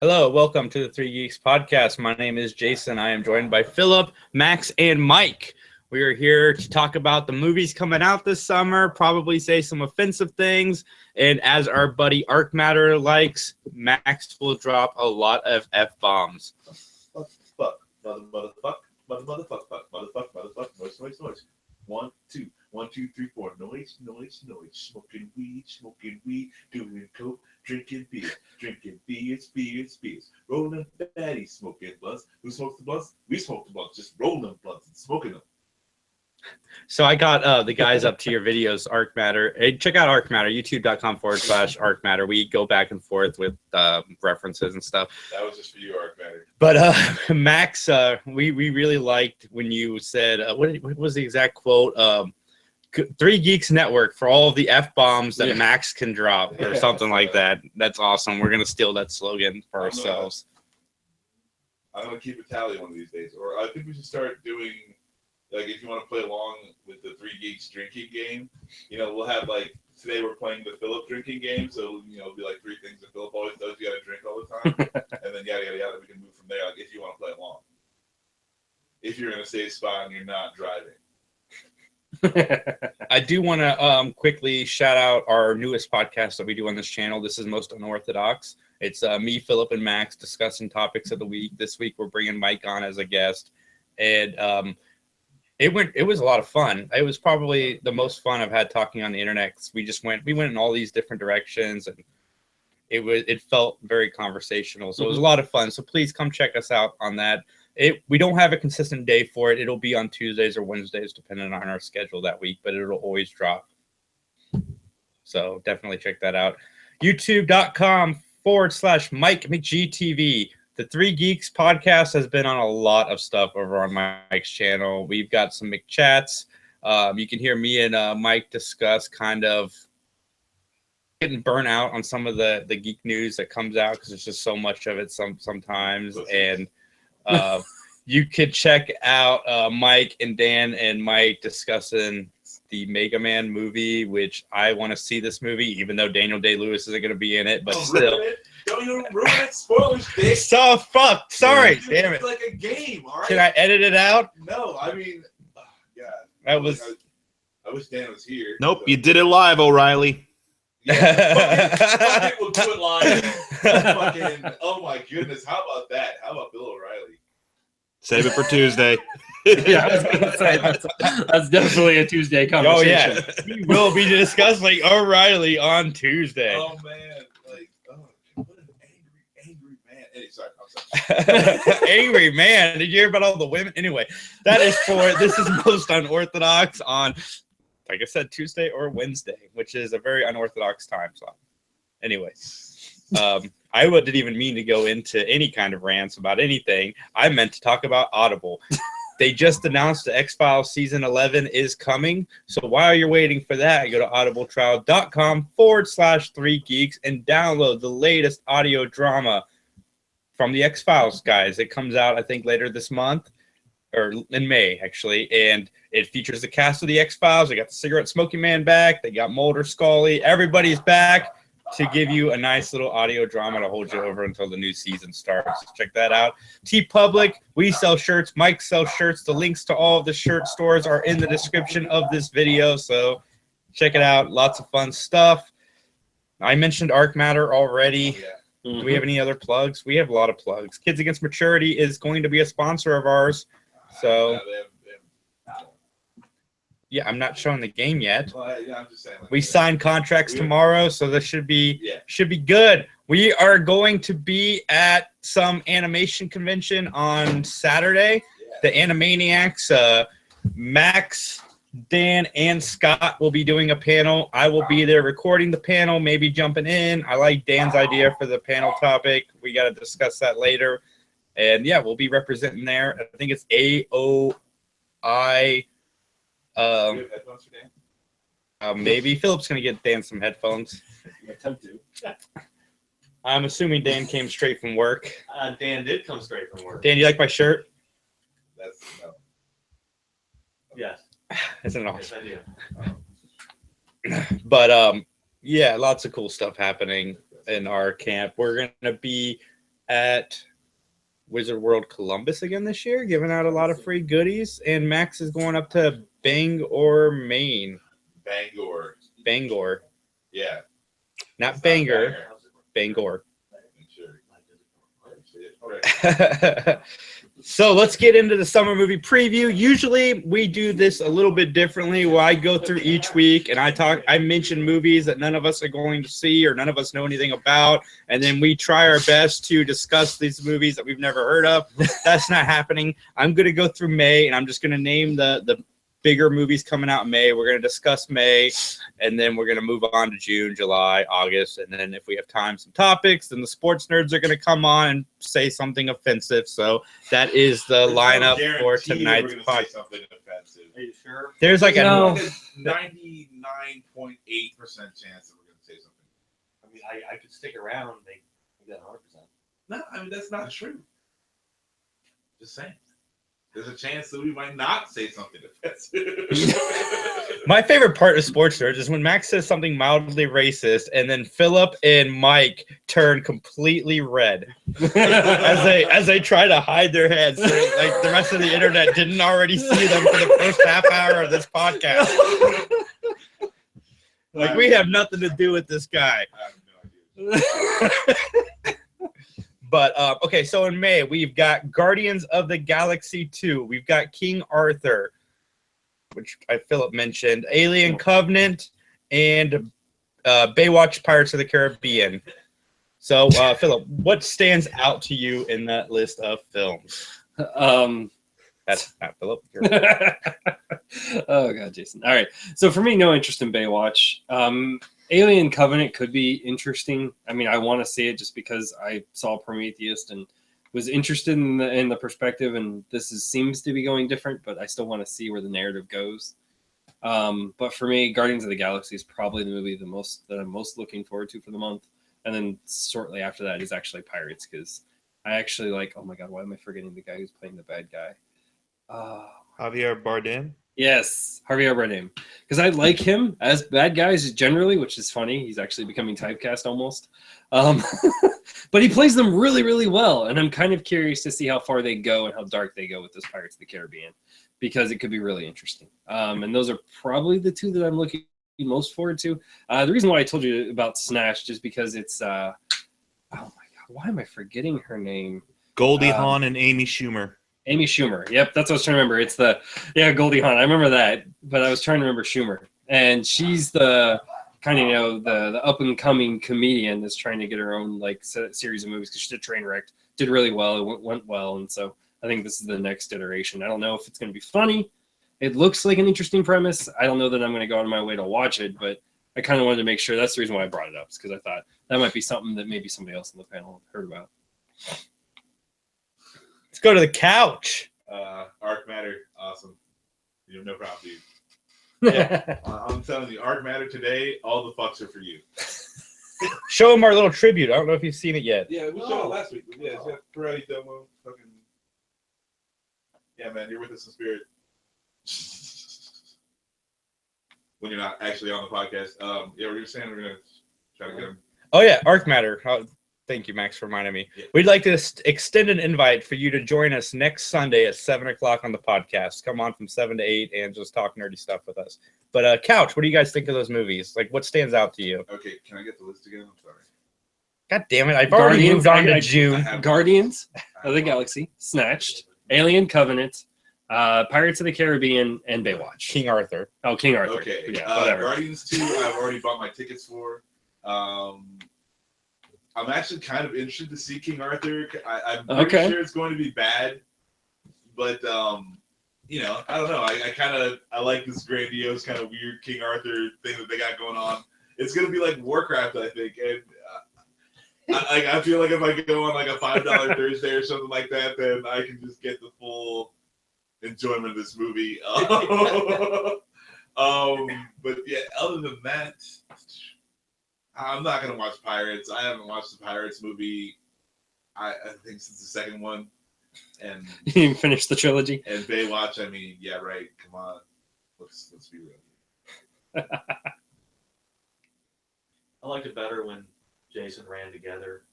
Hello, welcome to the Three Geeks podcast. My name is Jason. I am joined by Philip, Max, and Mike. We are here to talk about the movies coming out this summer, probably say some offensive things, and as our buddy Arcmatter likes, Max will drop a lot of F-bombs. Fuck, motherfuck, noise. 1, 2, 1, 2, 3, 4. Noise. Smoking weed, doing coke, drinking beers. Rolling fatty, smoking blunts. Who smokes the blunts? We smoke the blunts, just rolling blunts and smoking them. So I got the guys up to your videos, Arcmatter. Hey, check out Arcmatter, youtube.com/Arcmatter. We go back and forth with references and stuff. That was just for you, Arcmatter. But Max, we really liked when you said, what was the exact quote? Three Geeks Network for all of the F-bombs that Max can drop or something like that. That's awesome. We're going to steal that slogan for ourselves. I'm going to keep a tally one of these days. Or I think we should start doing... Like, if you want to play along with the Three Geeks drinking game, we'll have, like, today we're playing the Philip drinking game, so, it'll be like 3 things that Philip always does. You got to drink all the time, and then yada, yada, yada, we can move from there, like, if you want to play along. If you're in a safe spot and you're not driving. I do want to quickly shout out our newest podcast that we do on this channel. This is Most Unorthodox. It's me, Philip, and Max discussing topics of the week. This week we're bringing Mike on as a guest, and It was a lot of fun. It was probably the most fun I've had talking on the internet. We went in all these different directions, and it felt very conversational. So it was a lot of fun. So please come check us out on that. We don't have a consistent day for it. It'll be on Tuesdays or Wednesdays, depending on our schedule that week, but it'll always drop. So definitely check that out. YouTube.com/Mike McGTV. The Three Geeks podcast has been on a lot of stuff over on Mike's channel. We've got some McChats. You can hear me and Mike discuss kind of getting burnt out on some of the geek news that comes out because there's just so much of it sometimes. And you could check out Mike and Dan and Mike discussing the Mega Man movie, which I want to see this movie, even though Daniel Day-Lewis isn't going to be in it, but still. Don't you ruin it. Spoilers, Dick. So, fuck. Sorry. Damn it. It's like a game, all right? Can I edit it out? No, I mean, God. That was... I wish Dan was here. Nope, you did it live, O'Reilly. Yeah, fuck it, we'll do it live. Fucking, oh my goodness. How about that? How about Bill O'Reilly? Save it for Tuesday. Yeah, I was gonna say that's definitely a Tuesday conversation. Oh yeah, we will be discussing O'Reilly on Tuesday. Oh man, what an angry man. Hey, sorry, I'm sorry. Angry man. Did you hear about all the women? Anyway, this is Most Unorthodox on, like I said, Tuesday or Wednesday, which is a very unorthodox time slot. Anyway, I didn't even mean to go into any kind of rants about anything. I meant to talk about Audible. They just announced the X-Files Season 11 is coming. So while you're waiting for that, go to audibletrial.com/3geeks and download the latest audio drama from the X-Files guys. It comes out, I think, later this month, or in May, actually. And it features the cast of the X-Files. They got the cigarette smoking man back. They got Mulder, Scully. Everybody's back to give you a nice little audio drama to hold you over until the new season starts. Check that out. TeePublic, we sell shirts. Mike sells shirts. The links to all of the shirt stores are in the description of this video, so check it out. Lots of fun stuff. I mentioned Arcmatter already. Do we have any other plugs? We have a lot of plugs. Kids Against Maturity is going to be a sponsor of ours, so... Yeah, I'm not showing the game yet. Well, yeah, I'm just saying. We signed contracts tomorrow, so this should be good. We are going to be at some animation convention on Saturday. The Animaniacs, Max, Dan, and Scott will be doing a panel. I will be there recording the panel, maybe jumping in. I like Dan's idea for the panel topic. We got to discuss that later. And yeah, we'll be representing there. I think it's AOI. Headphones for Dan? Maybe Philip's gonna get Dan some headphones. Attempt to. I'm assuming Dan came straight from work. Dan did come straight from work. Dan, you like my shirt? That's no. Yes. Isn't it Yes, awesome? I do. But yeah, lots of cool stuff happening in our camp. We're gonna be at Wizard World Columbus again this year, giving out a lot of free goodies. And Max is going up to Bangor, Maine. Bangor. Yeah. Not Banger. Bangor. So let's get into the summer movie preview. Usually we do this a little bit differently where I go through each week and I mention movies that none of us are going to see or none of us know anything about, and then we try our best to discuss these movies that we've never heard of. That's not happening. I'm going to go through May and I'm just going to name the bigger movies coming out in May. We're going to discuss May, and then we're going to move on to June, July, August, and then if we have time, some topics. Then the sports nerds are going to come on and say something offensive. So that is the lineup for tonight's podcast. Are you sure? There's like a 99.8% chance that we're going to say something. I mean, I could stick around and make that 100%. No, I mean, that's not true. Just saying. There's a chance that we might not say something offensive. My favorite part of Sports Nerds is when Max says something mildly racist, and then Philip and Mike turn completely red as they try to hide their heads, so like the rest of the internet didn't already see them for the first half hour of this podcast. Like we have nothing to do with this guy. I have no idea. But, okay, so in May, we've got Guardians of the Galaxy 2. We've got King Arthur, which Philip mentioned, Alien Covenant, and Baywatch Pirates of the Caribbean. So, Philip, what stands out to you in that list of films? That's not Philip. Oh, God, Jason. All right. So for me, no interest in Baywatch. Alien Covenant could be interesting. I mean, I want to see it just because I saw Prometheus and was interested in the perspective, and seems to be going different, but I still want to see where the narrative goes. But for me, Guardians of the Galaxy is probably the movie that I'm most looking forward to for the month. And then shortly after that is actually Pirates, because I actually like, oh my God, why am I forgetting the guy who's playing the bad guy? Javier Bardem. Yes, Javier Bardem. Because I like him as bad guys generally, which is funny. He's actually becoming typecast almost. But he plays them really, really well. And I'm kind of curious to see how far they go and how dark they go with this Pirates of the Caribbean, because it could be really interesting. And those are probably the two that I'm looking most forward to. The reason why I told you about Snatched is because it's, oh my God, why am I forgetting her name? Goldie Hawn and Amy Schumer. Amy Schumer. Yep, that's what I was trying to remember. It's Goldie Hawn. I remember that, but I was trying to remember Schumer. And she's the kind of, the up and coming comedian that's trying to get her own like series of movies, because she did Trainwreck, did really well. It went well, and so I think this is the next iteration. I don't know if it's going to be funny. It looks like an interesting premise. I don't know that I'm going to go out of my way to watch it, but I kind of wanted to make sure. That's the reason why I brought it up, is because I thought that might be something that maybe somebody else in the panel heard about. Let's go to the couch. Arcmatter, awesome. You have no problem, dude. Yeah, I'm telling you, Arcmatter today, all the fucks are for you. Show him our little tribute. I don't know if you've seen it yet. Yeah, we saw it last week. Yeah, it's got karate demo. Fucking. Yeah, man, you're with us in spirit. When you're not actually on the podcast. Yeah, we're just saying we're gonna try to get him. Oh yeah, Arcmatter. Thank you, Max, for reminding me. Yeah. We'd like to extend an invite for you to join us next Sunday at 7 o'clock on the podcast. Come on from 7 to 8 and just talk nerdy stuff with us. But Couch, what do you guys think of those movies? Like, what stands out to you? Okay, can I get the list again? I'm sorry. God damn it! I've already moved on to June. Guardians of the Galaxy, Snatched, Alien Covenant, Pirates of the Caribbean, and Baywatch. King Arthur. Oh, King Arthur. Okay. Yeah, whatever. Guardians 2, I've already bought my tickets for. I'm actually kind of interested to see King Arthur. I'm pretty sure it's going to be bad, but you know, I don't know. I like this grandiose kind of weird King Arthur thing that they got going on. It's gonna be like Warcraft, I think, and I feel like if I could go on like a $5 Thursday or something like that, then I can just get the full enjoyment of this movie. But yeah, other than that, I'm not gonna watch Pirates. I haven't watched the Pirates movie. I think since the second one, and you didn't finish the trilogy. And Baywatch. I mean, yeah, right. Come on, let's be real. I liked it better when Jason ran together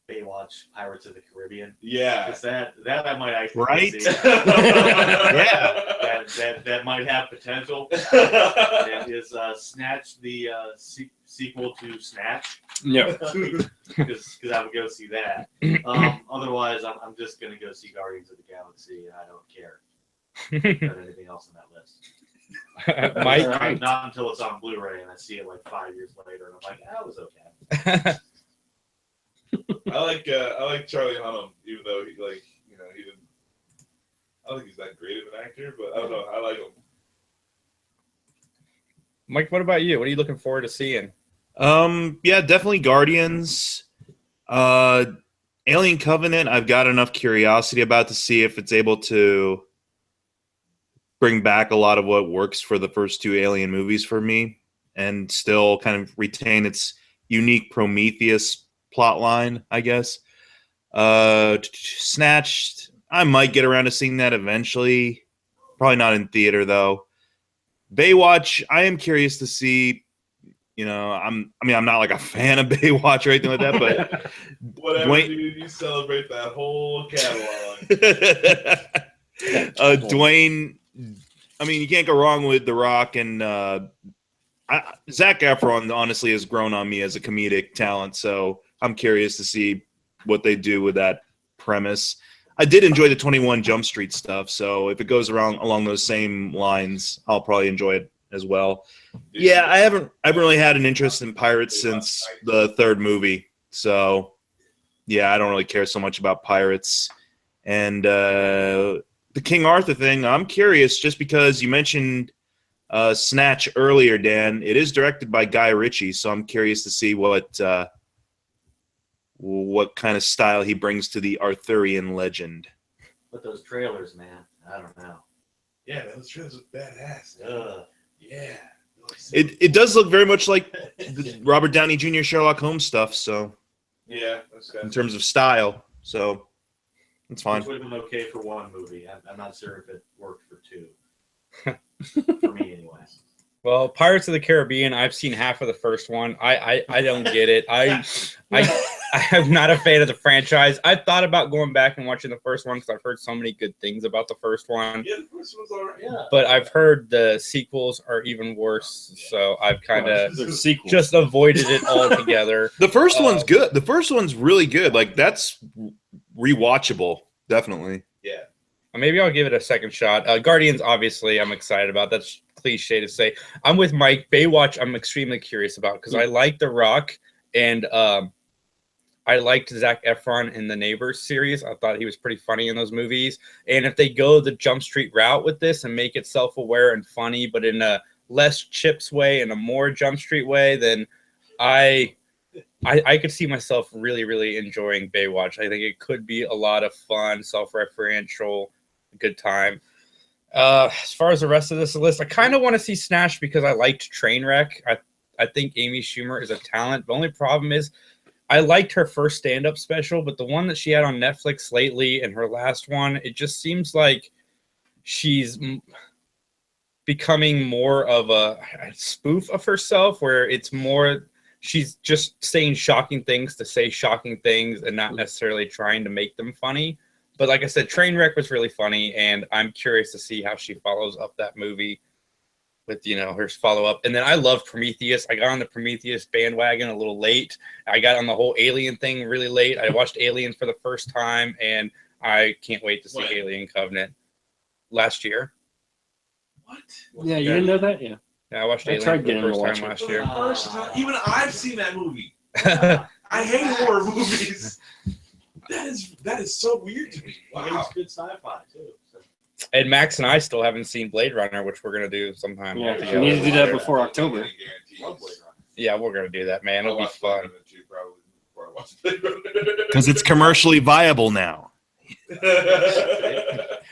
Baywatch Pirates of the Caribbean. Yeah. Is that I might actually Right? see. Yeah. that might have potential. And is Snatch the sequel to Snatch? No. Because I would go see that. Otherwise, I'm just gonna go see Guardians of the Galaxy, and I don't care about anything else on that list. Mike. Not until it's on Blu-ray and I see it like 5 years later, and I'm like, that was okay. I like Charlie Hunnam, even though he didn't. I don't think he's that great of an actor, but I don't know. I like him. Mike, what about you? What are you looking forward to seeing? Yeah, definitely Guardians. Alien Covenant, I've got enough curiosity about to see if it's able to bring back a lot of what works for the first two Alien movies for me and still kind of retain its unique Prometheus plot line, I guess. Snatched, I might get around to seeing that eventually. Probably not in theater, though. Baywatch, I am curious to see. I'm not like a fan of Baywatch or anything like that, but Whatever, dude, you celebrate that whole catalog. Dwayne, I mean, you can't go wrong with The Rock, and Zac Efron honestly has grown on me as a comedic talent, so I'm curious to see what they do with that premise. I did enjoy the 21 Jump Street stuff, so if it goes along those same lines, I'll probably enjoy it as well. Yeah, I haven't really had an interest in pirates since the third movie, so yeah, I don't really care so much about pirates. And the King Arthur thing, I'm curious just because you mentioned Snatch earlier, Dan. It is directed by Guy Ritchie, so I'm curious to see what kind of style he brings to the Arthurian legend. But those trailers, man, I don't know. Yeah, those trailers look badass. Yeah. It does look very much like the Robert Downey Jr. Sherlock Holmes stuff, so Yeah, that's in terms of style, so it's fine. Which would have been okay for one movie. I'm not sure if it worked for two. For me, anyway. Well, Pirates of the Caribbean, I've seen half of the first one. I don't get it. I'm not a fan of the franchise. I thought about going back and watching the first one because I've heard so many good things about the first one. Yeah, the first one's alright. Yeah. But I've heard the sequels are even worse, so I've kind of They're sequels. just avoided it altogether. The first one's good. The first one's really good. Like, that's rewatchable, definitely. Yeah. Maybe I'll give it a second shot. Guardians, obviously, I'm excited about. That's cliche to say. I'm with Mike. Baywatch, I'm extremely curious about because I like The Rock and I liked Zac Efron in the Neighbors series. I thought he was pretty funny in those movies. And if they go the Jump Street route with this and make it self-aware and funny, but in a less Chips way and a more Jump Street way, then I could see myself really, really enjoying Baywatch. I think it could be a lot of fun, self-referential, good time. As far as the rest of this list, I kind of want to see Snatch because I liked Trainwreck. I think Amy Schumer is a talent. The only problem is I liked her first stand-up special, but the one that she had on Netflix lately and her last one, it just seems like she's becoming more of a spoof of herself, where it's more she's just saying shocking things to say shocking things and not necessarily trying to make them funny. But like I said, Trainwreck was really funny, and I'm curious to see how she follows up that movie with, her follow-up. And then I love Prometheus. I got on the Prometheus bandwagon a little late. I got on the whole Alien thing really late. I watched Alien for the first time, and I can't wait to see Alien Covenant last year. What? Yeah, you didn't know that? Yeah. Yeah, I watched I Alien tried for the getting to first watch time it. last year. First time, even I've seen that movie. I hate horror movies. That is so weird to me. Wow. It's good sci-fi too. So. And Max and I still haven't seen Blade Runner, which we're going to do sometime. Yeah, together. we need to do that before October. Love Blade Runner. Yeah, we're going to do that, man. It'll be fun. Because it's commercially viable now.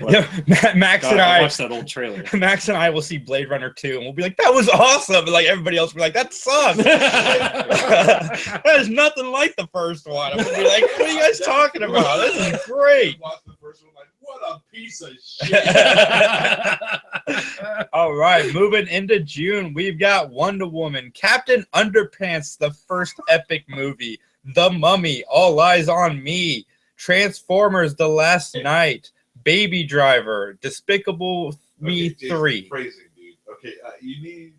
Yeah, Max and I I watched that old trailer. Max and I will see Blade Runner 2, and we'll be like, that was awesome. And like everybody else will be like, that sucks. That is nothing like the first one. And we'll be like, what are you guys talking about? This is great. Watch the first one, like, what a piece of shit. All right, moving into June, we've got Wonder Woman, Captain Underpants, the first epic movie. The Mummy, All Eyes on Me, Transformers: The Last Night, Baby Driver, Despicable Me Jason, 3. Phrasing, dude. Okay, you need.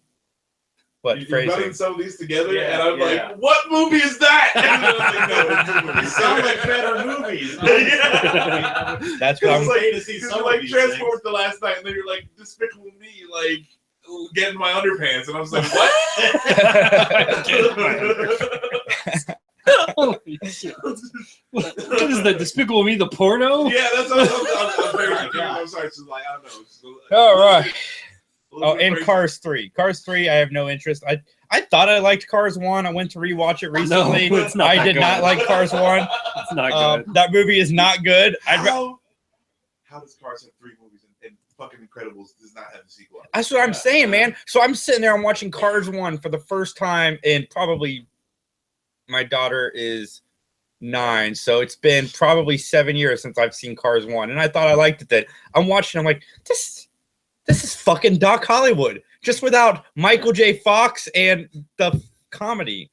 What You're phrasing? running some of these together, Yeah, and I'm yeah. like, "What movie is that?" And then I'm like, "No, it's a movie." They sound like better movies. Yeah. That's what I'm. Like, Pay to see because some you're of like these Transformers the last night, and then you're like Despicable Me, like getting my underpants, and I was like, "What?" Holy shit. What is that? Despicable Me, the porno? Yeah, that's what I'm very confused. I'm sorry, it's just like I don't know. It's just, All right. a little Oh, bit and crazy. Cars 3. Cars 3, I have no interest. I thought I liked Cars 1. I went to rewatch it recently. No, it's not I that did good. not like Cars 1. It's not good. That movie is not good. How does Cars have 3 movies and fucking Incredibles does not have a sequel? That's what I'm saying, man. So I'm sitting there, I'm watching Cars 1 for the first time, and probably my daughter is 9, so it's been probably 7 years since I've seen Cars 1, and I thought I liked it then. I'm watching, I'm like, this is fucking Doc Hollywood, just without Michael J. Fox and the comedy.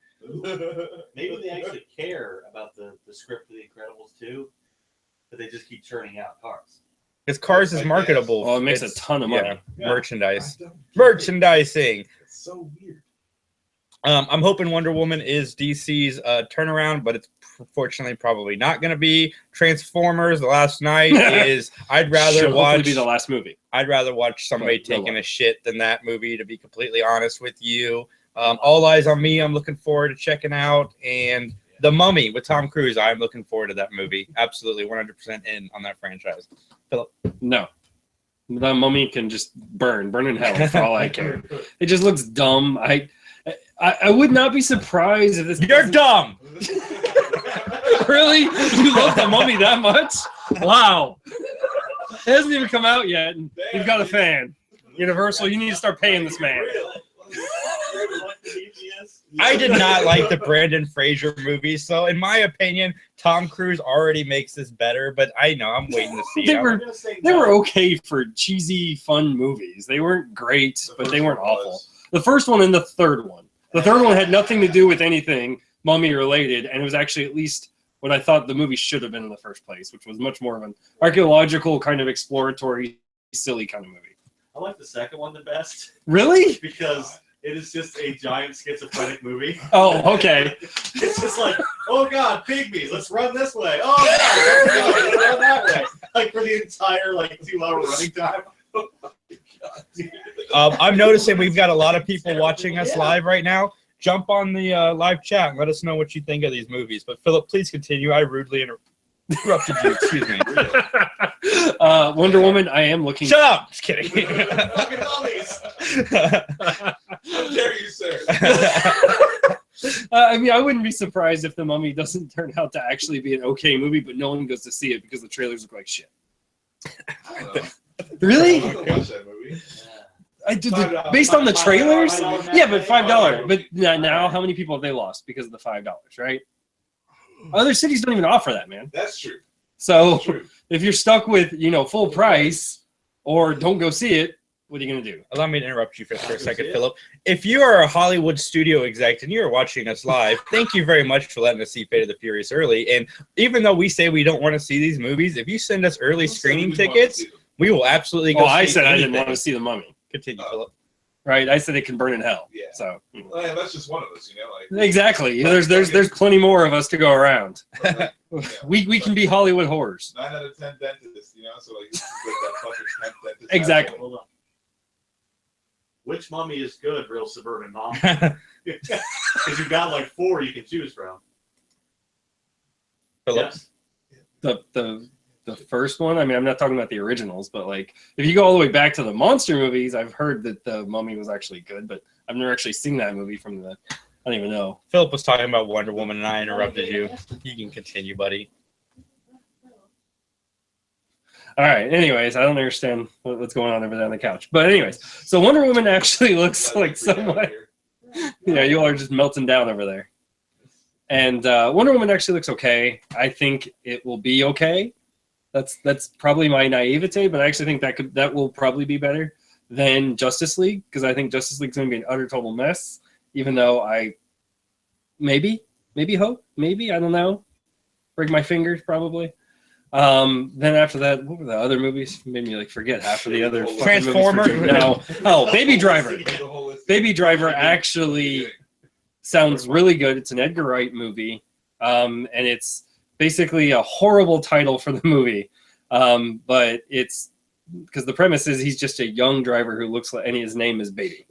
Maybe they actually care about the script for The Incredibles too, but they just keep churning out cars. Because Cars is I guess. marketable. Well, it makes a It's- ton of money. Yeah. Merchandise. I don't get it. Merchandising. It's so weird. I'm hoping Wonder Woman is DC's turnaround, but it's fortunately probably not going to be. Transformers: The Last Night is. I'd rather Should hopefully watch. be the last movie. I'd rather watch somebody But no taking way. a shit than that movie. To be completely honest with you, All Eyes on Me. I'm looking forward to checking out, and The Mummy with Tom Cruise. I'm looking forward to that movie. Absolutely, 100% in on that franchise. No. The Mummy can just burn in hell for all I care. It just looks dumb. I would not be surprised if this. You're dumb. Really? You love The Mummy that much? Wow. It hasn't even come out yet, and you've got a fan. Universal, you need to start paying this man. I did not like the Brandon Fraser movies, so in my opinion, Tom Cruise already makes this better. But I know I'm waiting to see. They it. were They were okay for cheesy, fun movies. They weren't great, but they weren't awful. The first one and the third one. The third one had nothing to do with anything Mummy related, and it was actually at least what I thought the movie should have been in the first place, which was much more of an archaeological kind of exploratory, silly kind of movie. I like the second one the best Really? because it is just a giant schizophrenic movie. Oh, okay. It's just like, oh god, pygmies, let's run this way. Oh god, let's run that way. Like for the entire 2-hour running time. I'm noticing we've got a lot of people watching us live right now. Jump on the live chat and let us know what you think of these movies. But Philip, please continue. I rudely interrupted you. Excuse me. Wonder Woman, I am looking. Shut up. Just kidding. Fucking mummies. How dare you, sir? I mean, I wouldn't be surprised if The Mummy doesn't turn out to actually be an okay movie, but no one goes to see it because the trailers look like shit. I don't know. Really? I would watch that movie. Based on the trailers? $5 Yeah, but $5. But now, how many people have they lost because of the $5, right? Other cities don't even offer that, man. That's true. So That's true. if you're stuck with, full price or don't go see it, what are you going to do? Allow me to interrupt you for a second, Philip. If you are a Hollywood studio exec and you're watching us live, thank you very much for letting us see Fate of the Furious early. And even though we say we don't want to see these movies, if you send us early screening tickets, we will absolutely go Oh, see I said I didn't anything. want to see The Mummy, Continue, Philip. right? I said it can burn in hell. Yeah. So Well, yeah, that's just one of us, like. exactly. There's plenty more of us to go around. Yeah. We can be Hollywood horrors. 9 out of 10 dentists, so like, this is like that fucking 10th dentist. Exactly. Hold on. Which mummy is good, real suburban mom? Because you've got 4 you can choose from. Philip. Yes. The first one, I mean, I'm not talking about the originals, but if you go all the way back to the monster movies, I've heard that The Mummy was actually good, but I've never actually seen that movie from I don't even know. Philip was talking about Wonder Woman and I interrupted you. You can continue, buddy. All right. Anyways, I don't understand what's going on over there on the couch. But anyways, so Wonder Woman actually looks like somewhat. Yeah, you all are just melting down over there. And Wonder Woman actually looks okay. I think it will be okay. That's probably my naivete, but I actually think that will probably be better than Justice League, because I think Justice League's going to be an utter total mess. Even though maybe maybe Hope, maybe, I don't know. Break My Fingers, probably. Then after that, what were the other movies? Made me like forget half of the other fucking Transformer? movies. No. Oh, Baby Driver. Baby Driver actually sounds really good. It's an Edgar Wright movie, and it's basically a horrible title for the movie, but it's because the premise is he's just a young driver who looks like, and his name is Baby,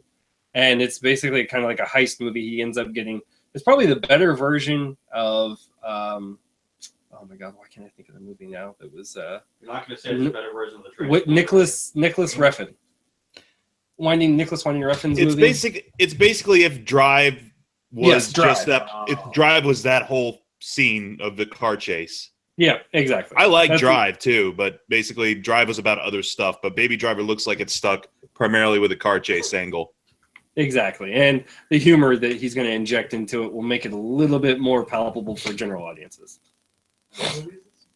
and it's basically kind of like a heist movie. He ends up getting, it's probably the better version of oh my god, why can't I think of the movie now? That was You're not going to say it's a better version of the Transformers. Nicholas Refn. Nicholas Winding Refn's It's movie. It's basically if Drive was Yes, Drive. just that. If Drive was that whole scene of the car chase. Yeah, exactly. I like That's Drive too, but basically Drive was about other stuff. But Baby Driver looks like it's stuck primarily with a car chase angle. Exactly, and the humor that he's going to inject into it will make it a little bit more palpable for general audiences. What movie is this?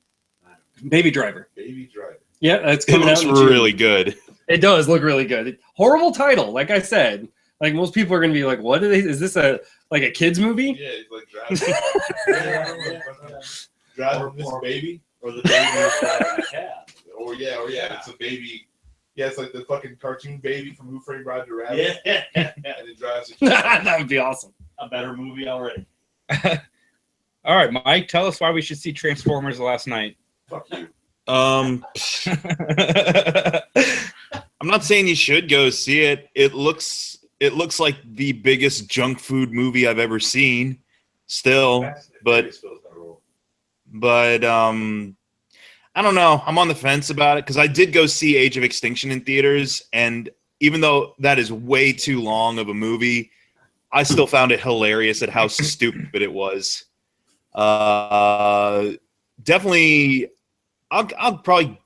Baby Driver. Baby Driver. Yeah, that's It coming looks out in June. really good. It does look really good. Horrible title, like I said. Like most people are going to be like, "What are they? Is this a kids movie?" Yeah, it's like driving this baby. Or the baby who's driving the cab. Or yeah, it's a baby. Yeah, it's like the fucking cartoon baby from Who Framed Roger Rabbit. Yeah. And it drives a That would be awesome. A better movie already. All right, Mike, tell us why we should see Transformers last night. Fuck you. I'm not saying you should go see it. It looks like the biggest junk food movie I've ever seen. Still, but I don't know. I'm on the fence about it because I did go see Age of Extinction in theaters, and even though that is way too long of a movie, I still found it hilarious at how stupid it was. Definitely, I'll probably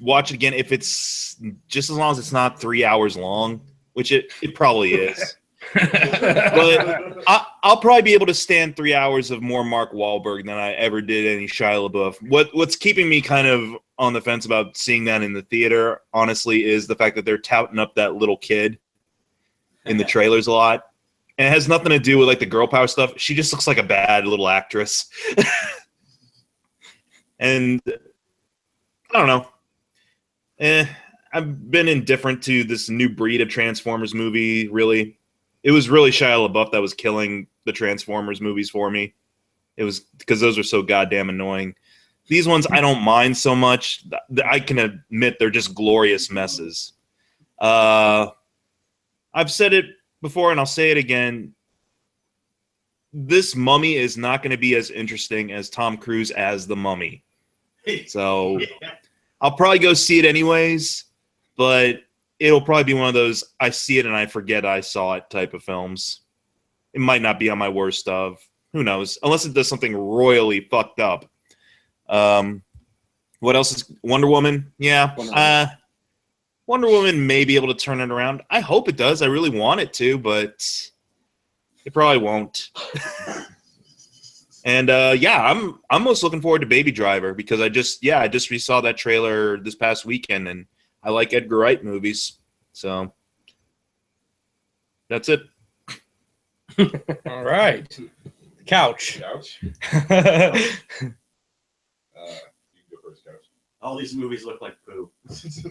watch it again if it's just as long as it's not 3 hours long, which it probably is. But I'll probably be able to stand 3 hours of more Mark Wahlberg than I ever did any Shia LaBeouf. What's keeping me kind of on the fence about seeing that in the theater, honestly, is the fact that they're touting up that little kid in the trailers a lot. And it has nothing to do with like the girl power stuff. She just looks like a bad little actress. And I don't know. I've been indifferent to this new breed of Transformers movie, really. It was really Shia LaBeouf that was killing the Transformers movies for me. It was because those are so goddamn annoying. These ones I don't mind so much. I can admit they're just glorious messes. I've said it before and I'll say it again. This Mummy is not going to be as interesting as Tom Cruise as the Mummy. So I'll probably go see it anyways, but it'll probably be one of those I see it and I forget I saw it type of films. It might not be on my worst of. Who knows? Unless it does something royally fucked up. What else is Wonder Woman? Yeah. Wonder Woman may be able to turn it around. I hope it does. I really want it to, but it probably won't. And I'm most looking forward to Baby Driver because I just saw that trailer this past weekend and I like Edgar Wright movies. So that's it. All right. Couch. Couch? You can go first, Couch. All these movies look like poo. The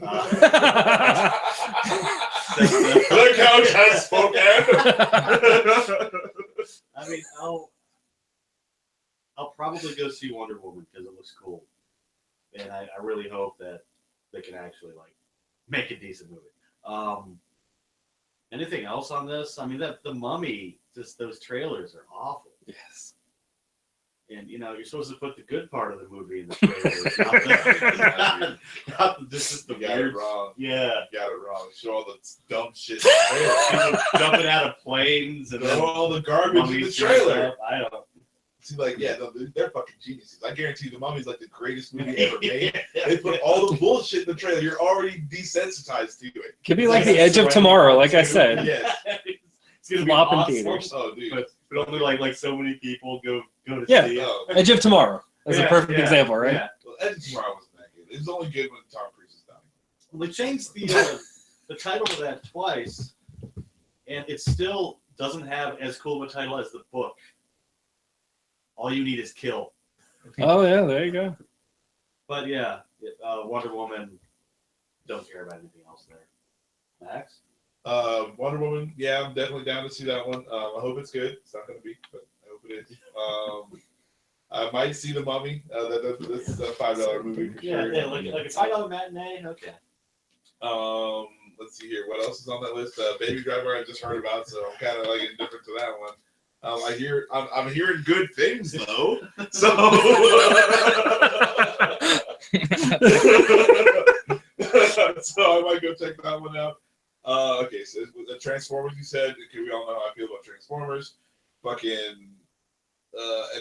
couch has spoken. I mean, I'll probably go see Wonder Woman because it looks cool, and I really hope that they can actually like make a decent movie. Anything else on this? I mean, the Mummy, just those trailers are awful. Yes. And you're supposed to put the good part of the movie in the trailers. This is the You got weird. it wrong. Yeah. You got it wrong. Show all the dumb shit in the trailer. People jumping out of planes and then Show all the garbage in the mummies trailer. dressed up. I don't. See, like, yeah, no, they're fucking geniuses. I guarantee the Mummy's like the greatest movie ever made. They put all the bullshit in the trailer. You're already desensitized to it. Could be like The Edge of Tomorrow, like I said. Yes. It's gonna be Flop in awesome, theaters. Oh, dude. but only like so many people go to Yeah. see it. Oh. Edge of Tomorrow. That's Yeah, a perfect yeah, example, right? Yeah. Well, Edge of Tomorrow wasn't that good. It was only good when Tom Cruise is dying. Well, they changed the title of that twice, and it still doesn't have as cool of a title as the book. all you need is kill. Oh yeah, there you go. But yeah, Wonder Woman. Don't care about anything else there. Max. Wonder Woman. Yeah, I'm definitely down to see that one. I hope it's good. It's not going to be, but I hope it is. I might see The Mummy. This is a $5 movie for sure. Yeah, like a $5 matinee. Okay. Let's see here. What else is on that list? Baby Driver. I just heard about, so I'm kind of like indifferent to that one. I'm hearing good things though. So so I might go check that one out. Okay, so the Transformers. You said. Okay, we all know how I feel about Transformers. Fucking.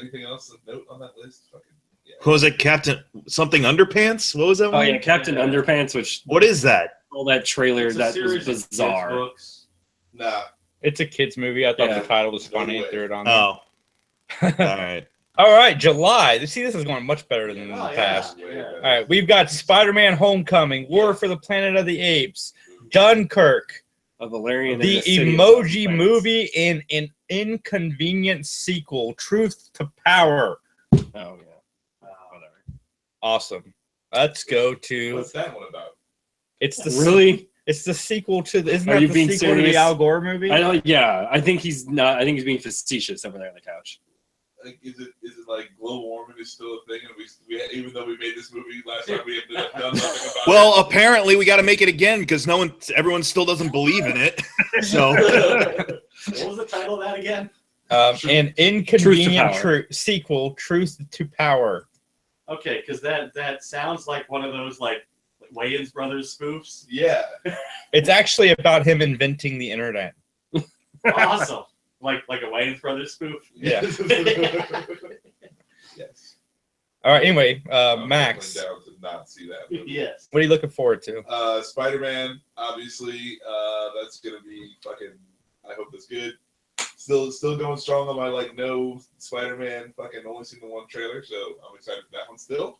Anything else to note on that list? Fucking. Yeah. What was it, Captain something Underpants? What was that Oh one? yeah, Captain Underpants, which What is that? all that trailer It's a that series was of kids' bizarre. books. Nah. It's a kids movie. I thought Yeah. the title was No funny. way. Threw it on. There. Oh, all right. All right, July. See, this is going much better than in the past. Yeah. All right, we've got Spider-Man: Homecoming, War for the Planet of the Apes, Dunkirk, A Valerian. the and City of Emoji Lost Movie, and an inconvenient sequel, Truth to Power. Plants. Oh yeah. Whatever. Awesome. Let's go to. What's that one about? It's the Really? It's the sequel to. Isn't Are that you the being sequel to serious? the Al Gore movie? I don't. Yeah, I think he's not. I think he's being facetious over there on the couch. Like, is it like global warming is still a thing, and we even though we made this movie last time, we have done nothing about Well, it. apparently we got to make it again because everyone still doesn't believe in it. So What was the title of that again? An inconvenient Power. sequel, Truth to Power. Okay, because that sounds like one of those like Wayans Brothers spoofs. Yeah. It's actually about him inventing the internet. Awesome. Like a Wayans Brothers spoof. Yeah. Yes. All right. Anyway, I'm Max, definitely down to not see that movie. Yes. what are you looking forward to? Spider-Man, obviously, that's gonna be fucking. I hope that's good. Still going strong on my no Spider-Man. Fucking only seen the one trailer, so I'm excited for that one still.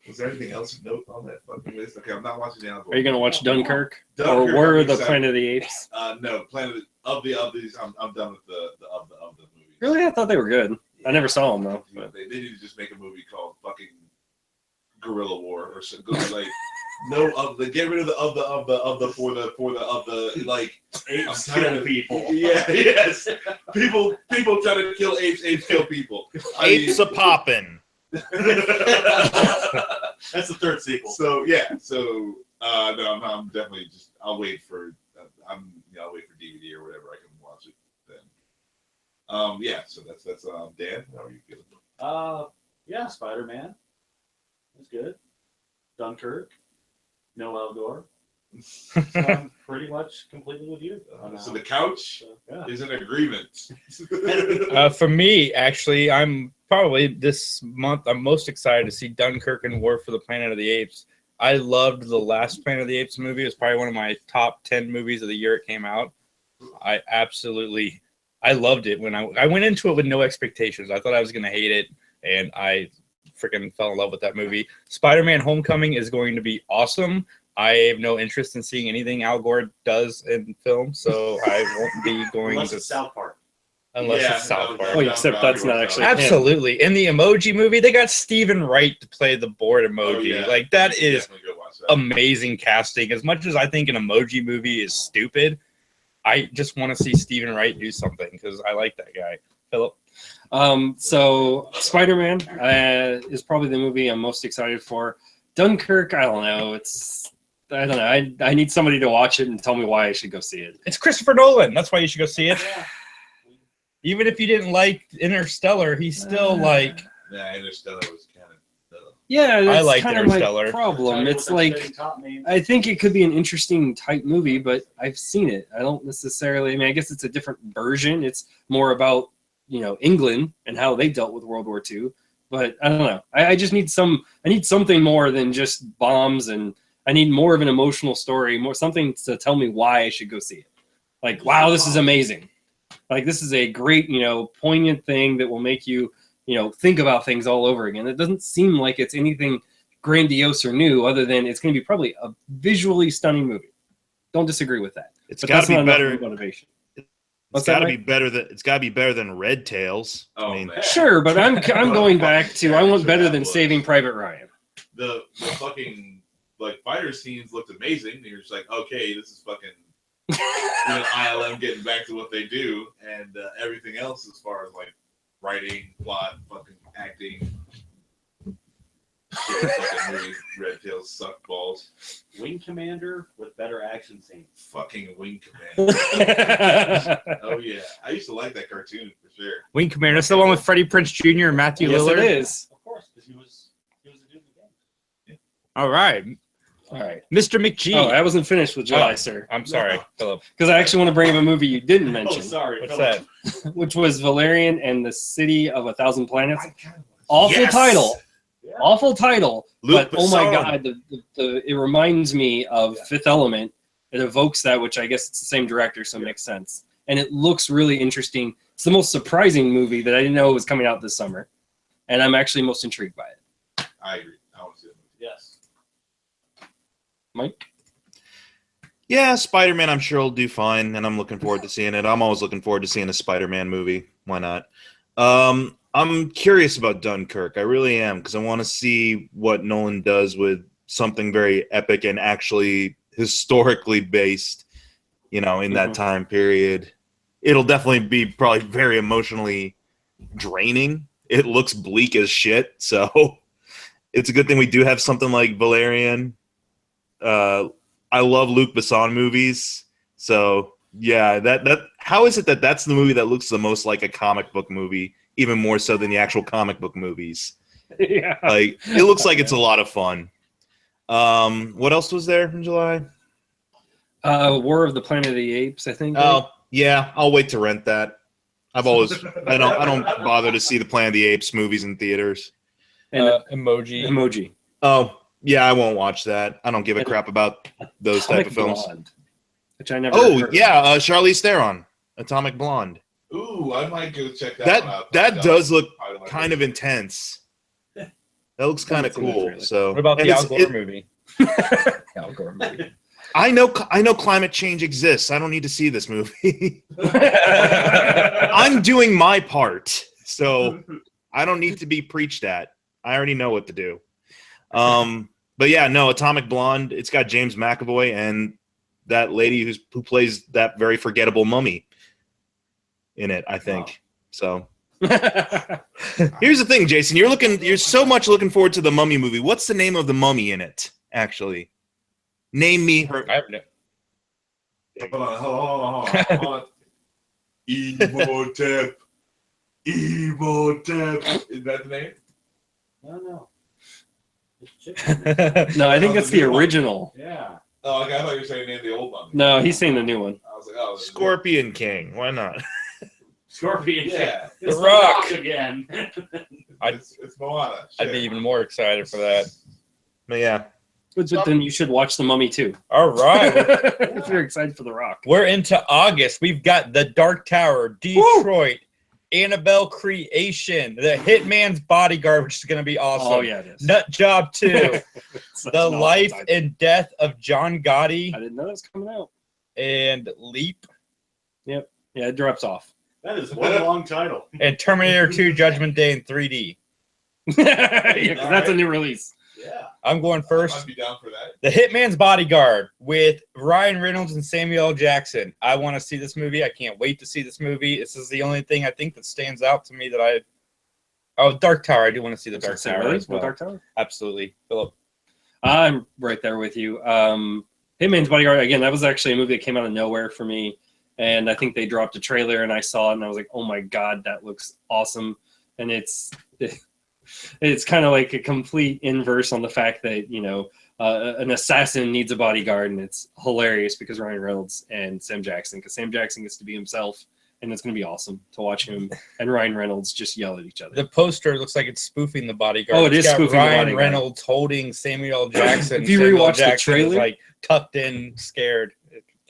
Was there anything else to note on that fucking list? Okay, I'm not watching the Al Gore. Are you gonna watch Dunkirk, Dunkirk, or War I'm of the excited. Planet of the Apes? No, Planet of these. I'm done with the movies. Really, I thought they were good. I never saw them though. Yeah, But. they need to just make a movie called fucking Guerrilla War or something like. No, get rid of the like Apes I'm tired kill of- people. Yeah, yes. People try to kill apes. Apes kill people. apes a poppin'. That's the third sequel. So yeah. So no, I'm definitely just. I'll wait for. I'll wait for DVD or whatever. I can watch it then. Yeah. So that's Dan. How are you feeling? Yeah, Spider-Man. That's good. Dunkirk. No Al Gore. So I'm pretty much completely with you. So the couch Yeah. is in agreement. For me, actually, I'm probably this month. I'm most excited to see Dunkirk and War for the Planet of the Apes. I loved the last Planet of the Apes movie. It was probably one of my top 10 movies of the year it came out. I loved it when I went into it with no expectations. I thought I was going to hate it, and I freaking fell in love with that movie. Spider-Man: Homecoming is going to be awesome. I have no interest in seeing anything Al Gore does in film, so I won't be going Unless to it's South Park. unless Yeah, it's South no, Park. Oh, except that's not actually him. Absolutely. In the Emoji Movie, they got Stephen Wright to play the board emoji. Oh, yeah. Like, that is Definitely go watch that. amazing casting. As much as I think an Emoji Movie is stupid, I just want to see Stephen Wright do something because I like that guy. Philip? So Spider-Man is probably the movie I'm most excited for. Dunkirk, I don't know. I don't know. I need somebody to watch it and tell me why I should go see it. It's Christopher Nolan. That's why you should go see it. Yeah. Even if you didn't like Interstellar, he's still like... Yeah, Interstellar was kind of. Yeah, that's liked kind of my Interstellar. problem. It's What that like shitty top means. I think it could be an interesting type movie, but I've seen it. I don't necessarily. I mean, I guess it's a different version. It's more about England and how they dealt with World War II. But I don't know. I just need I need something more than just bombs, and I need more of an emotional story, something to tell me why I should go see it. Like, wow, this is amazing. Like, this is a great, poignant thing that will make you, think about things all over again. It doesn't seem like it's anything grandiose or new, other than it's going to be probably a visually stunning movie. Don't disagree with that. It's But got that's to be not enough better. motivation. It's got to be better than Red Tails. Oh, I mean, man. Sure, but I'm going back to I want better than Saving Private Ryan. The fucking like fighter scenes looked amazing. You're just like, okay, this is fucking ILM getting back to what they do, and everything else as far as like writing, plot, fucking acting. Fucking movie, Red Tails suck balls. Wing Commander with better action scenes. Fucking Wing Commander. Oh yeah, I used to like that cartoon for sure. Wing Commander. That's the one with Freddie Prinze Jr. and Matthew Yes, Lillard. it is. Of course, because he was a dude in the game. All right, All right. Mr. McGee. Oh, I wasn't finished with July, Oh, sir. I'm sorry, Philip. Because I actually want to bring up a movie you didn't Oh, mention, sorry. What's Philip. that? which was Valerian and the City of a Thousand Planets. Awful Yes! title. Yeah. Awful title. Luc But oh my Besson. god, it reminds me of Fifth Element. It evokes that, which I guess it's the same director, so it makes sense. And it looks really interesting. It's the most surprising movie that I didn't know was coming out this summer. And I'm actually most intrigued by it. I agree. I want to see that movie. Yes. Mike? Yeah, Spider-Man I'm sure will do fine, and I'm looking forward to seeing it. I'm always looking forward to seeing a Spider-Man movie. Why not? I'm curious about Dunkirk. I really am, because I want to see what Nolan does with something very epic and actually historically based, in that time period. It'll definitely be probably very emotionally draining. It looks bleak as shit, so it's a good thing we do have something like Valerian. I love Luc Besson movies, so yeah. That how is it that that's the movie that looks the most like a comic book movie, even more so than the actual comic book movies? Yeah. Like it looks like it's a lot of fun. What else was there in July? War of the Planet of the Apes, I think. Oh yeah, I'll wait to rent that. I don't bother to see the Planet of the Apes movies in theaters. And Emoji. Emoji. Oh yeah, I won't watch that. I don't give a crap about those type of films. Blonde, which I never. Oh heard of. yeah, Charlize Theron, Atomic Blonde. Ooh, I might go check that one out. That does look Probably like kind of intense. That looks kind of Haven't seen that cool. trailer. So What about and the Al it's- Gore movie? Al Gore movie. I know climate change exists. I don't need to see this movie. I'm doing my part, so I don't need to be preached at. I already know what to do. But yeah, no, Atomic Blonde. It's got James McAvoy and that lady who plays that very forgettable mummy in it, I think. So here's the thing, Jason. You're so much looking forward to the Mummy movie. What's the name of the mummy in it? Actually, name me her. I have no. Hold on. Emotep. Emotep. Is that the name? No. It's chicken. No, I think that's the original. Yeah. Oh, okay. I thought you were saying name the old one. No, he's saying the new one. I was like, oh, Scorpion King. Why not? Scorpion. Yeah. It's The Rock. again. It's Moana. I'd be Shit. even more excited for that. But yeah, But then you should watch The Mummy too. All right. If you're excited for The Rock. We're into August. We've got The Dark Tower, Detroit, Annabelle Creation, The Hitman's Bodyguard, which is going to be awesome. Oh, yeah, it is. Nut Job 2, Such The an awesome Life title. and Death of John Gotti, I didn't know that was coming out. and Leap, Yeah, it drops off. That is one long title. and Terminator 2 Judgment Day in 3D. Yeah, 'cause that's a new release. Yeah. I'm going I'd first. be down for that. The Hitman's Bodyguard with Ryan Reynolds and Samuel L. Jackson. I want to see this movie. I can't wait to see this movie. This is the only thing I think that stands out to me that I. Oh, Dark Tower. I do want to see the Dark Tower Really? as well. Dark Tower? Absolutely, Philip. I'm right there with you. Hitman's Bodyguard, again, that was actually a movie that came out of nowhere for me. And I think they dropped a trailer and I saw it and I was like, oh my God, that looks awesome. And it's kind of like a complete inverse on the fact that, an assassin needs a bodyguard, and it's hilarious because Ryan Reynolds and Sam Jackson, because Sam Jackson gets to be himself, and it's going to be awesome to watch him and Ryan Reynolds just yell at each other. The poster looks like it's spoofing the Bodyguard. Oh, it It's is got spoofing the Ryan Bodyguard. Reynolds holding Samuel L. Jackson. If you Samuel rewatch the Jackson is, trailer- like tucked in, scared.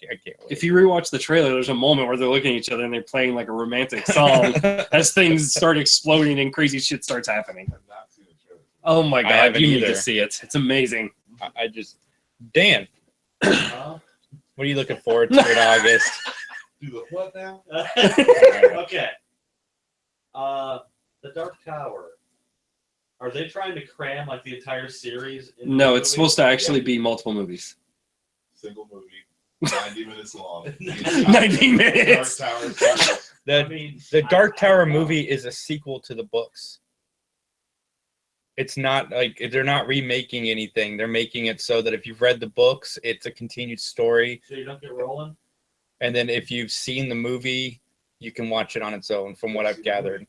I can't wait. If you rewatch the trailer, there's a moment where they're looking at each other and they're playing like a romantic song as things start exploding and crazy shit starts happening. I've not seen the trailer. Oh my God, haven't you need either. to see it. It's amazing. I just Dan, Uh, what are you looking forward to in August? Do the what now? Okay. The Dark Tower. Are they trying to cram like the entire series? Into No, the it's movie? supposed to actually be multiple movies. Single movie, 90 minutes long. 90 minutes. Dark Tower series. The, I mean, the Dark I Tower don't know. movie is a sequel to the books. It's not like they're not remaking anything. They're making it so that if you've read the books, it's a continued story. So you don't get rolling? And then if you've seen the movie, you can watch it on its own, from what I've gathered.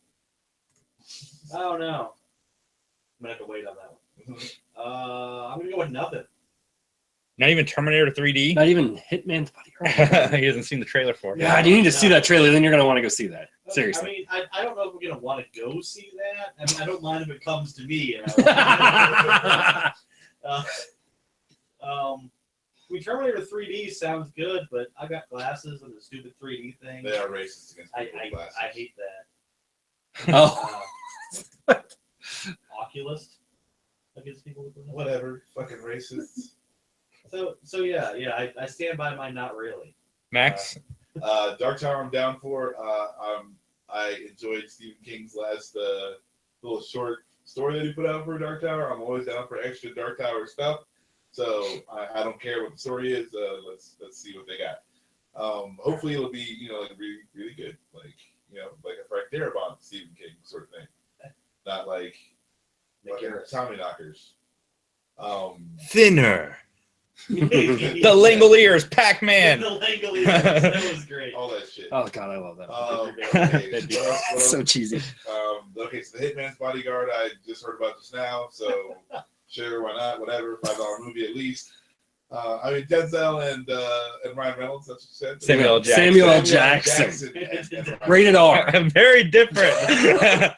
I don't know. I'm gonna have to wait on that one. I'm gonna go with nothing. Not even Terminator 3D. Not even Hitman's Bodyguard. He hasn't seen the trailer for it. Yeah, you need to see that trailer. Then you're gonna want to go see that. Seriously. I mean, I don't know if we're gonna want to go see that. I mean, I don't mind if it comes to me. And Terminator 3D sounds good, but I got glasses and the stupid 3D thing. They are racist against I people with glasses. hate that. Oh. Oculist against people with glasses. Whatever, fucking racists. So yeah, I stand by my not really. Max? Dark Tower, I'm down for. I enjoyed Stephen King's last little short story that he put out for Dark Tower. I'm always down for extra Dark Tower stuff. So I don't care what the story is. Let's see what they got. Hopefully it'll be like really really good, like like a Frank Darabont Stephen King sort of thing, not like Tommy Knockers. Thinner. The Langoliers, Pac-Man. The Langoliers, that was great. All that shit. Oh god, I love that. Okay, That'd be what else? so cheesy. Okay, so the Hitman's Bodyguard I just heard about just now, so sure, why not? Whatever, $5 movie at least. I mean Denzel and Ryan Reynolds. That's what you said. Samuel L. Jackson. Samuel L. Jackson. and Ryan Rated R. Very different. Oh,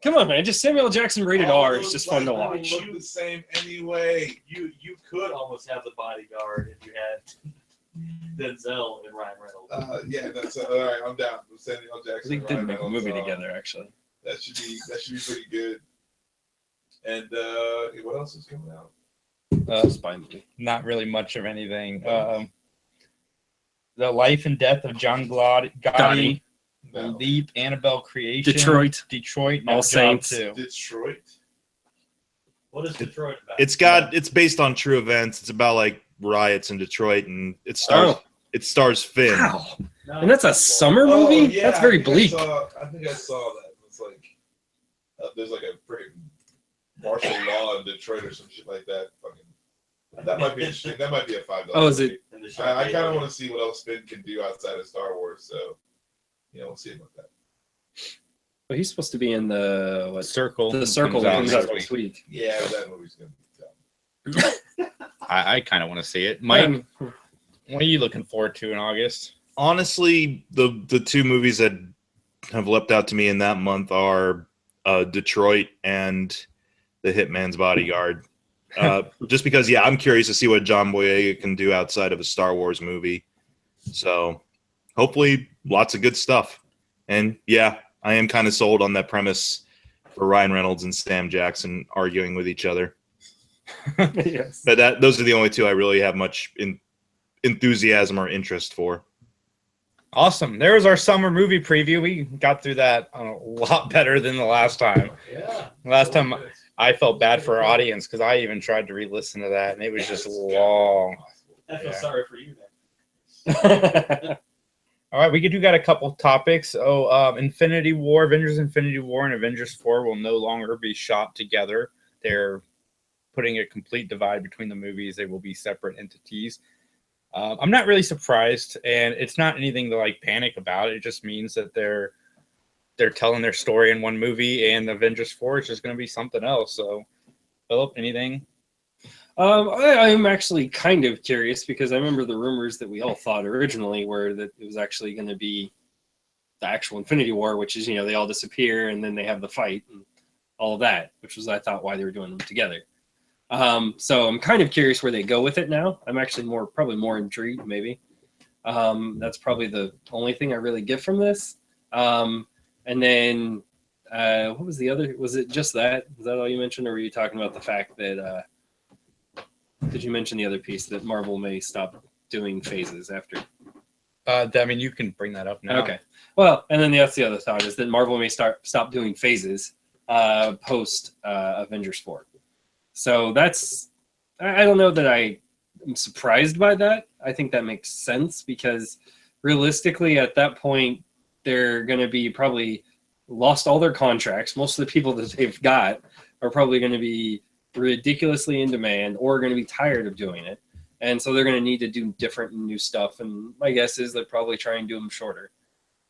Come on, man. Just Samuel L. Jackson rated All R those is just fun to black watch. people look the same anyway. You could almost have the Bodyguard if you had Denzel and Ryan Reynolds. Yeah, that's all right. I'm down with Samuel L. I Jackson. think and they did Ryan make a Reynolds. movie together, actually. That should be pretty good. And what else is coming out? Spy movie. Not really much of anything. The Life and Death of John Gotti. No. Leap, Annabelle Creation. Detroit. All Saints. Too. Detroit. What is Detroit about? It's based on true events. It's about like riots in Detroit, and it stars Finn. Wow. No, And that's a summer movie? yeah, That's very I think bleak. I think I saw that. It's like there's like a freaking martial law in Detroit or some shit like that. Fucking, that might be interesting. That might be a $5. Oh, is it? And the I kind of Sharknado. want to see what else Finn can do outside of Star Wars. So, we'll see about that. Well, he's supposed to be in the Circle. The Circle comes out comes next out next week. Yeah, that movie's gonna be tough. I kind of want to see it. Mike, what are you looking forward to in August? Honestly, the two movies that have leapt out to me in that month are Detroit and The Hitman's Bodyguard. Just because, I'm curious to see what John Boyega can do outside of a Star Wars movie. So hopefully lots of good stuff. And I am kind of sold on that premise for Ryan Reynolds and Sam Jackson arguing with each other. Yes. But those are the only two I really have much enthusiasm or interest for. Awesome. There was our summer movie preview. We got through that a lot better than the last time. Yeah. Last time I felt bad for our audience because I even tried to re-listen to that, and it was just long. I feel Yeah. sorry for you then. All right, we do got a couple topics. Infinity War, Avengers Infinity War and Avengers 4 will no longer be shot together. They're putting a complete divide between the movies. They will be separate entities. I'm not really surprised, and it's not anything to panic about. It just means that they're telling their story in one movie, and Avengers 4 is just going to be something else. So, Philip, anything? I'm actually kind of curious because I remember the rumors that we all thought originally were that it was actually going to be the actual Infinity War, which is, they all disappear and then they have the fight and all of that, which was, I thought, why they were doing them together. So I'm kind of curious where they go with it now. I'm actually probably more intrigued, maybe. That's probably the only thing I really get from this. And then what was the other? Was it just that? Was that all you mentioned, or were you talking about the fact that? Did you mention the other piece that Marvel may stop doing phases after. I mean, you can bring that up now. Okay. Well, and then that's the other thought is that Marvel may stop doing phases post Avengers 4. So that's, I don't know that I am surprised by that. I think that makes sense because realistically at that point, they're going to be probably lost all their contracts. Most of the people that they've got are probably going to be ridiculously in demand or going to be tired of doing it. And so they're going to need to do different and new stuff. And my guess is they'll probably try and do them shorter.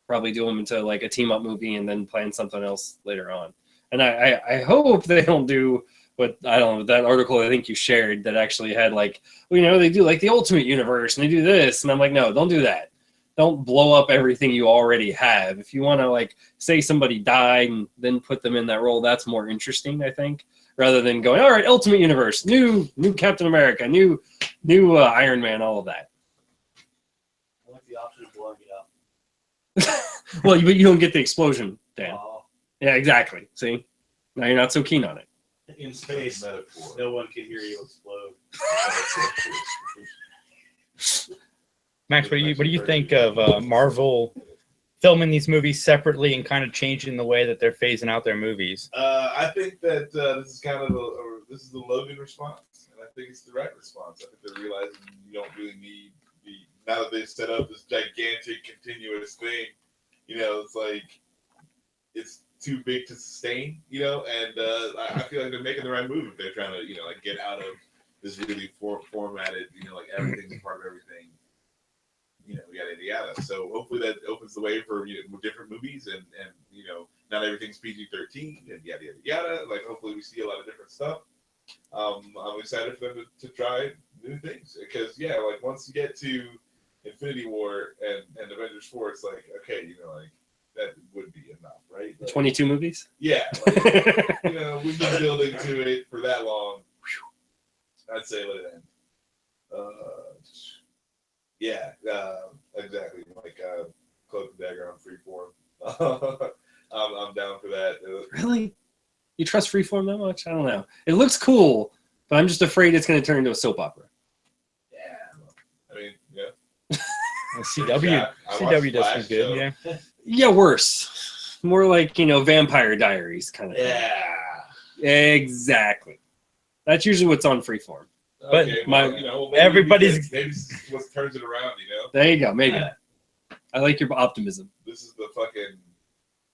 Probably do them into like a team-up movie and then plan something else later on. And I hope they don't do what, I don't know, that article I think you shared that actually had like, well, you know, they do like the Ultimate Universe and they do this. And I'm like, no, don't do that. Don't blow up everything you already have. If you want to like say somebody died and then put them in that role, that's more interesting, I think, rather than going, all right, Ultimate Universe, new Captain America, new Iron Man, all of that. I like the option of blowing it up. Well, you don't get the explosion, Dan. Oh, Yeah, exactly. See, now you're not so keen on it. in space, Metaphor. no one can hear you explode. Max, what do you think of Marvel filming these movies separately and kind of changing the way that they're phasing out their movies? I think that this is kind of this is the Logan response, and I think it's the right response. I think they're realizing you don't really need now that they've set up this gigantic continuous thing. You know, it's like it's too big to sustain. You know, and I feel like they're making the right move if they're trying to like get out of this really formatted. Like everything's a part of everything. Yada yada. So hopefully that opens the way for different movies and not everything's PG-13 and yada yada yada. Like hopefully we see a lot of different stuff. I'm excited for them to try new things because like once you get to Infinity War and Avengers 4, it's like okay, like that would be enough, right? Like, 22 movies. Yeah, like, we've been building to it for that long. I'd say let it end. Yeah, exactly. Like Cloak and Dagger on Freeform. I'm down for that. Really? You trust Freeform that much? I don't know. It looks cool, but I'm just afraid it's going to turn into a soap opera. Yeah. I mean, yeah. CW does some good, yeah. Yeah, worse. More like, Vampire Diaries kind of thing. Yeah. Exactly. That's usually what's on Freeform. But okay, maybe everybody's maybe what turns it around, There you go, maybe. I like your optimism. This is the fucking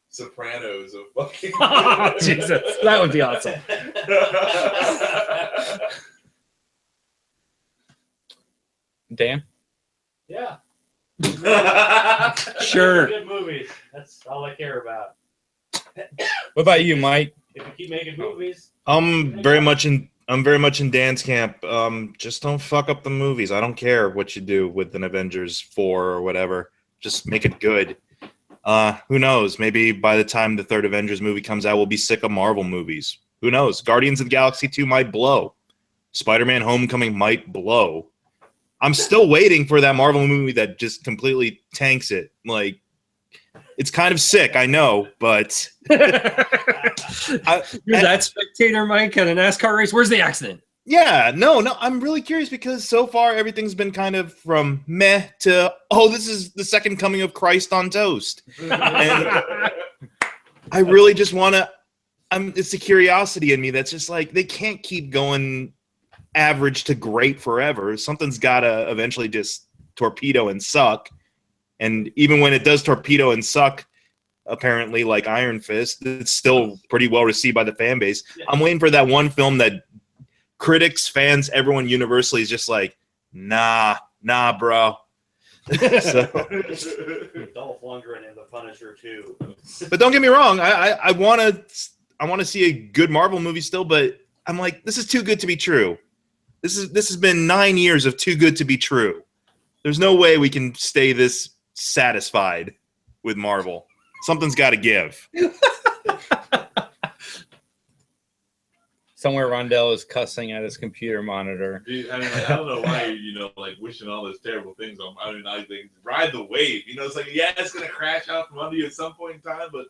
Sopranos of fucking Jesus, that would be awesome. Dan? Yeah. Sure. Good movies. That's all I care about. What about you, Mike? If you keep making movies, I'm very much in Dan's camp. Just don't fuck up the movies. I don't care what you do with an Avengers 4 or whatever. Just make it good. Who knows? Maybe by the time the third Avengers movie comes out, we'll be sick of Marvel movies. Who knows? Guardians of the Galaxy 2 might blow. Spider-Man Homecoming might blow. I'm still waiting for that Marvel movie that just completely tanks it. Like, it's kind of sick, I know, but You're that spectator, Mike, at a NASCAR race. Where's the accident? yeah, no, I'm really curious because so far everything's been kind of from meh to, oh, this is the second coming of Christ on toast. And I really just want to, it's the curiosity in me that's just like, they can't keep going average to great forever. Something's got to eventually just torpedo and suck. And even when it does torpedo and suck, apparently, like Iron Fist, it's still pretty well received by the fan base. Yeah. I'm waiting for that one film that critics, fans, everyone universally is just like, nah, bro. So, Dolph Lundgren and the Punisher too. But don't get me wrong, I want to see a good Marvel movie still, but I'm like, this is too good to be true. This has been 9 years of too good to be true. There's no way we can stay this satisfied with Marvel. Something's got to give. Somewhere Rondell is cussing at his computer monitor. Dude, I mean, like, I don't know why wishing all those terrible things on. I mean, I think ride the wave. It's like, yeah, it's gonna crash out from under you at some point in time, but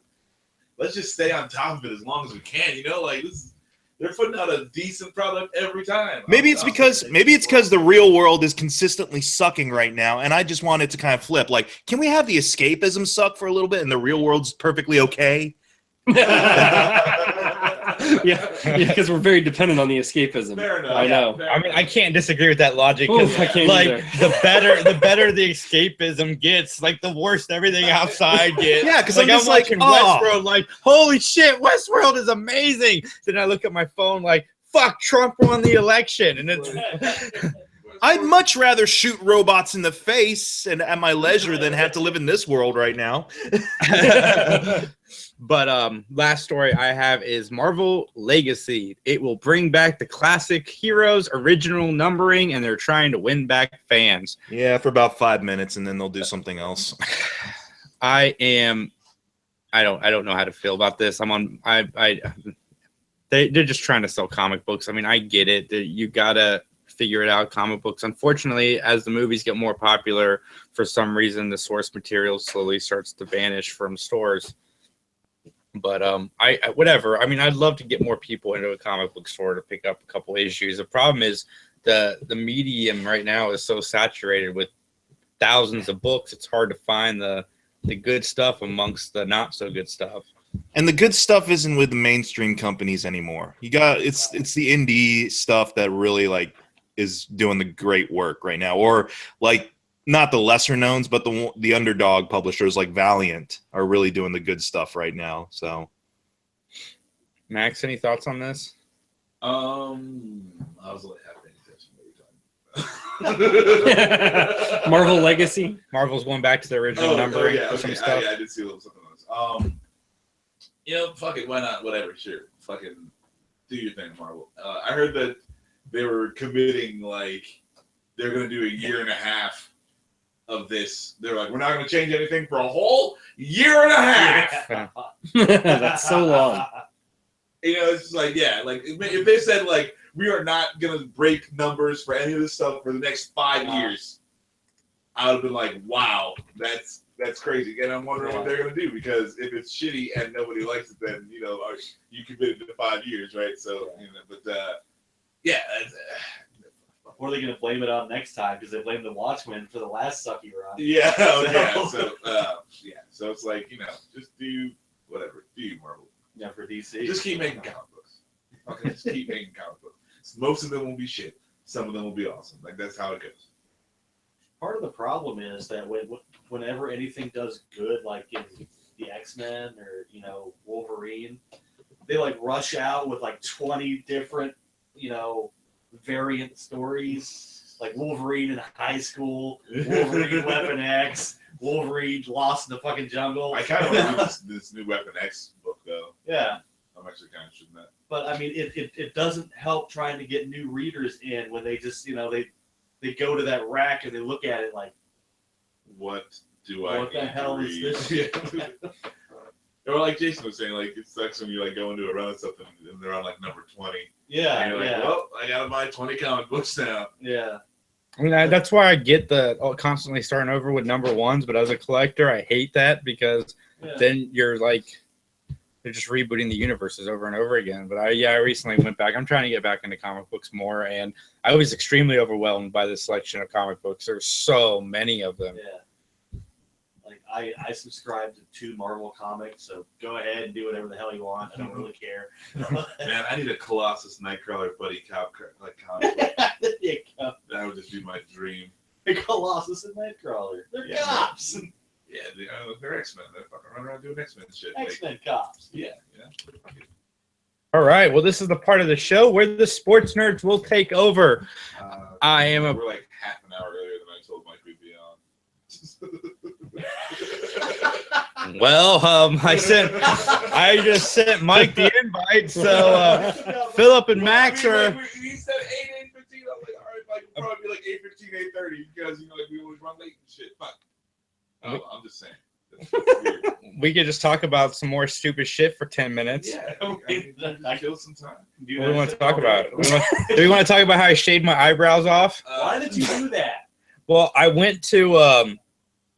let's just stay on top of it as long as we can. Like this. They're putting out a decent product every time. Maybe it's because the real world is consistently sucking right now, and I just want it to kind of flip. Like, can we have the escapism suck for a little bit, and the real world's perfectly okay? yeah, because we're very dependent on the escapism. Fair enough. I know. I mean, I can't disagree with that logic. Oof, 'Cause, I can't like either. the better the escapism gets, like the worse everything outside gets. Yeah, 'cause like I'm just like, watching oh. Westworld, like holy shit, Westworld is amazing. Then I look at my phone, like fuck, Trump won the election, and it's I'd much rather shoot robots in the face and at my leisure than have to live in this world right now. But last story I have is Marvel Legacy. It will bring back the classic heroes, original numbering, and they're trying to win back fans. Yeah, for about 5 minutes, and then they'll do something else. I don't know how to feel about this. They're just trying to sell comic books. I mean, I get it. You gotta figure it out. Comic books. Unfortunately, as the movies get more popular, for some reason, the source material slowly starts to vanish from stores. But whatever. I mean, I'd love to get more people into a comic book store to pick up a couple issues. The problem is the medium right now is so saturated with thousands of books. It's hard to find the good stuff amongst the not so good stuff. And the good stuff isn't with the mainstream companies anymore. It's the indie stuff that really like is doing the great work right now, or like not the lesser knowns, but the underdog publishers like Valiant are really doing the good stuff right now. So, Max, any thoughts on this? I was like half paying attention to what you're talking about. Marvel Legacy. Marvel's going back to the original numbering yeah, for some okay. stuff. I did see a little something on this. Fuck it, why not? Whatever, sure. Fucking do your thing, Marvel. I heard that they were committing, like, they're going to do a year and a half of this. They're like, we're not going to change anything for a whole year and a half. That's so long. It's just like, yeah, like, if they said, like, we are not going to break numbers for any of this stuff for the next 5 years, I would have been like, wow, that's crazy. And I'm wondering what they're going to do, because if it's shitty and nobody likes it, then, you committed to 5 years, right? So, yeah. Or are they going to blame it on next time because they blamed the Watchmen for the last sucky run? Yeah, So it's like, just do whatever. Do you, Marvel. Yeah, for DC. Just keep making comic books. Okay, just keep making comic books. Most of them will be shit. Some of them will be awesome. Like, that's how it goes. Part of the problem is that whenever anything does good, like in the X-Men or, Wolverine, they like rush out with like 20 different, variant stories, like Wolverine in high school, Wolverine Weapon X, Wolverine lost in the fucking jungle. I kind of like this new Weapon X book, though. Yeah. I'm actually kind of interested in that. But, I mean, it doesn't help trying to get new readers in when they just, they go to that rack and they look at it like, what do I what the hell is this shit? Or like Jason was saying, like, it sucks when you like go into a run of something and they're on like number 20. Yeah, and you're like, well, I gotta buy 20 comic books now. Yeah. I mean, that's why I get the constantly starting over with number ones, but as a collector, I hate that because then you're like, they're just rebooting the universes over and over again. But I recently went back. I'm trying to get back into comic books more, and I was extremely overwhelmed by the selection of comic books. There's so many of them. Yeah. Like I subscribe to 2 Marvel comics, so go ahead and do whatever the hell you want. I don't really care. Man, I need a Colossus Nightcrawler buddy cop like comic book. There you go. That would just be my dream. The Colossus and Nightcrawler. They're cops. Yeah, they're X-Men. They're fucking running around doing X-Men shit. X-Men cops. Yeah. All right. Well, this is the part of the show where the sports nerds will take over. We're like half an hour earlier than I told Mike we'd be on. Well, I just sent Mike the invite, so Philip and Max are. He said 8:15. I'm like, all right, Mike, it'll probably be like 8:15, 8:30 because like we always run late and shit. Fuck. Oh, I'm just saying. We could just talk about some more stupid shit for 10 minutes. Yeah, I kill some time. What do we want to talk about? Do we want to talk about how I shaved my eyebrows off? Why did you do that? Well, I went to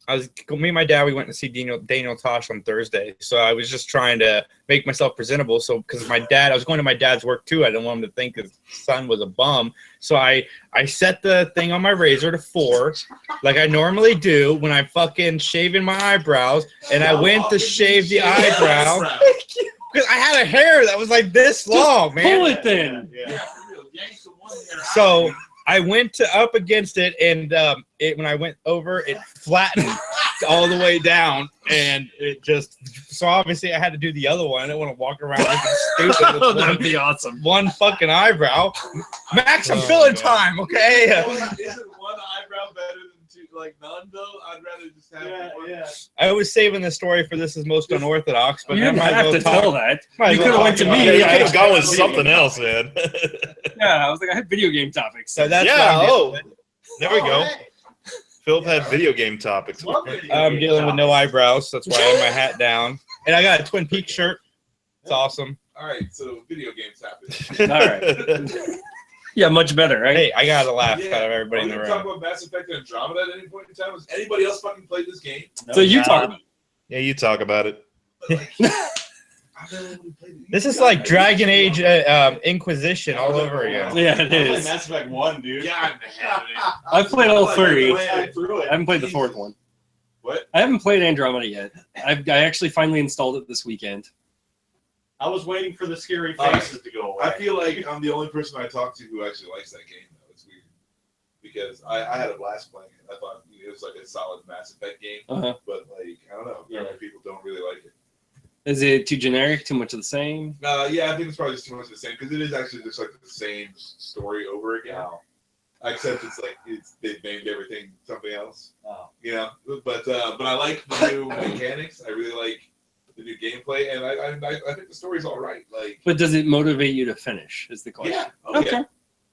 me and my dad, we went to see Daniel Tosh on Thursday. So I was just trying to make myself presentable. So because I was going to my dad's work too. I didn't want him to think his son was a bum. So I set the thing on my razor to 4, like I normally do when I'm fucking shaving my eyebrows. And I went to shave the eyebrow because I had a hair that was like this long, man. Pull it then. Yeah. So I went up against it, and when I went over, it flattened all the way down, and it just. So obviously, I had to do the other one. I didn't want to walk around looking stupid with That would be awesome. one fucking eyebrow. Max, I'm filling time, okay? Isn't one eyebrow better than like none though? I'd rather just have one. Yeah. I was saving the story for This Is Most Unorthodox, but You I didn't might as have well to talk. tell that. Might as You well could have went talk to about me. Yeah, you it. could have gone with something else, man. Yeah, I was like, I had video game topics. So that's Yeah, what I'm dealing with. There we go. Hey. Philip had video game topics. Love video I'm game dealing with no topics. eyebrows. That's why I have my hat down, and I got a Twin Peaks shirt. It's awesome. All right, so video games happen. All right. Yeah, much better, right? Hey, I got a laugh Yeah. out of everybody in the Are we gonna room. talk about Mass Effect and Andromeda at any point in time? Has anybody else fucking played this game? So you talk about Yeah, you talk about it. I've never really played it. This is like Dragon Age Inquisition all over again. Yeah, it I played is. Mass Effect 1, dude. Yeah, I've played all 3. I threw it. I haven't played the 4th one. What? I haven't played Andromeda yet. I actually finally installed it this weekend. I was waiting for the scary faces to go away. I feel like I'm the only person I talk to who actually likes that game, though. It's weird because I had a blast playing it. I thought it was like a solid Mass Effect game, Uh-huh. but like I don't know, apparently people don't really like it. Is it too generic? Too much of the same? Yeah, I think it's probably just too much of the same because it is actually just like the same story over again. Oh. Except it's like they've named everything something else, Oh. you know. But I like the new mechanics. I really like the new gameplay, and I think the story's all right. Like, But does it motivate you to finish? Is the question. yeah, oh, Okay. yeah.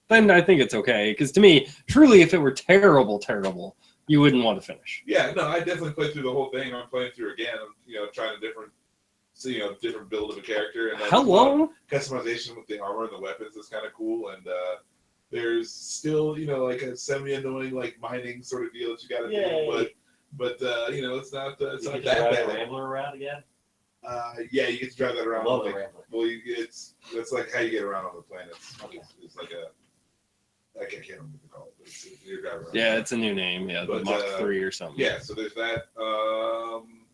Then I think it's okay. Because to me, truly, if it were terrible, you wouldn't want to finish. Yeah, no, I definitely played through the whole thing. I'm playing through again. I'm, trying a different build of a character. And How long? Customization with the armor and the weapons is kind of cool. And there's still, like a semi-annoying like mining sort of deal that you got to do. But it's not It's not like that that bad. Rambler around again. Yeah, you get to drive that around. Love the like, Rambler. well, that's like how you get around on the planets. It's like I can't remember what to call it. But you're driving around. Yeah, it's a new name. Yeah, the But, Mach 3 or something. Yeah, so there's that.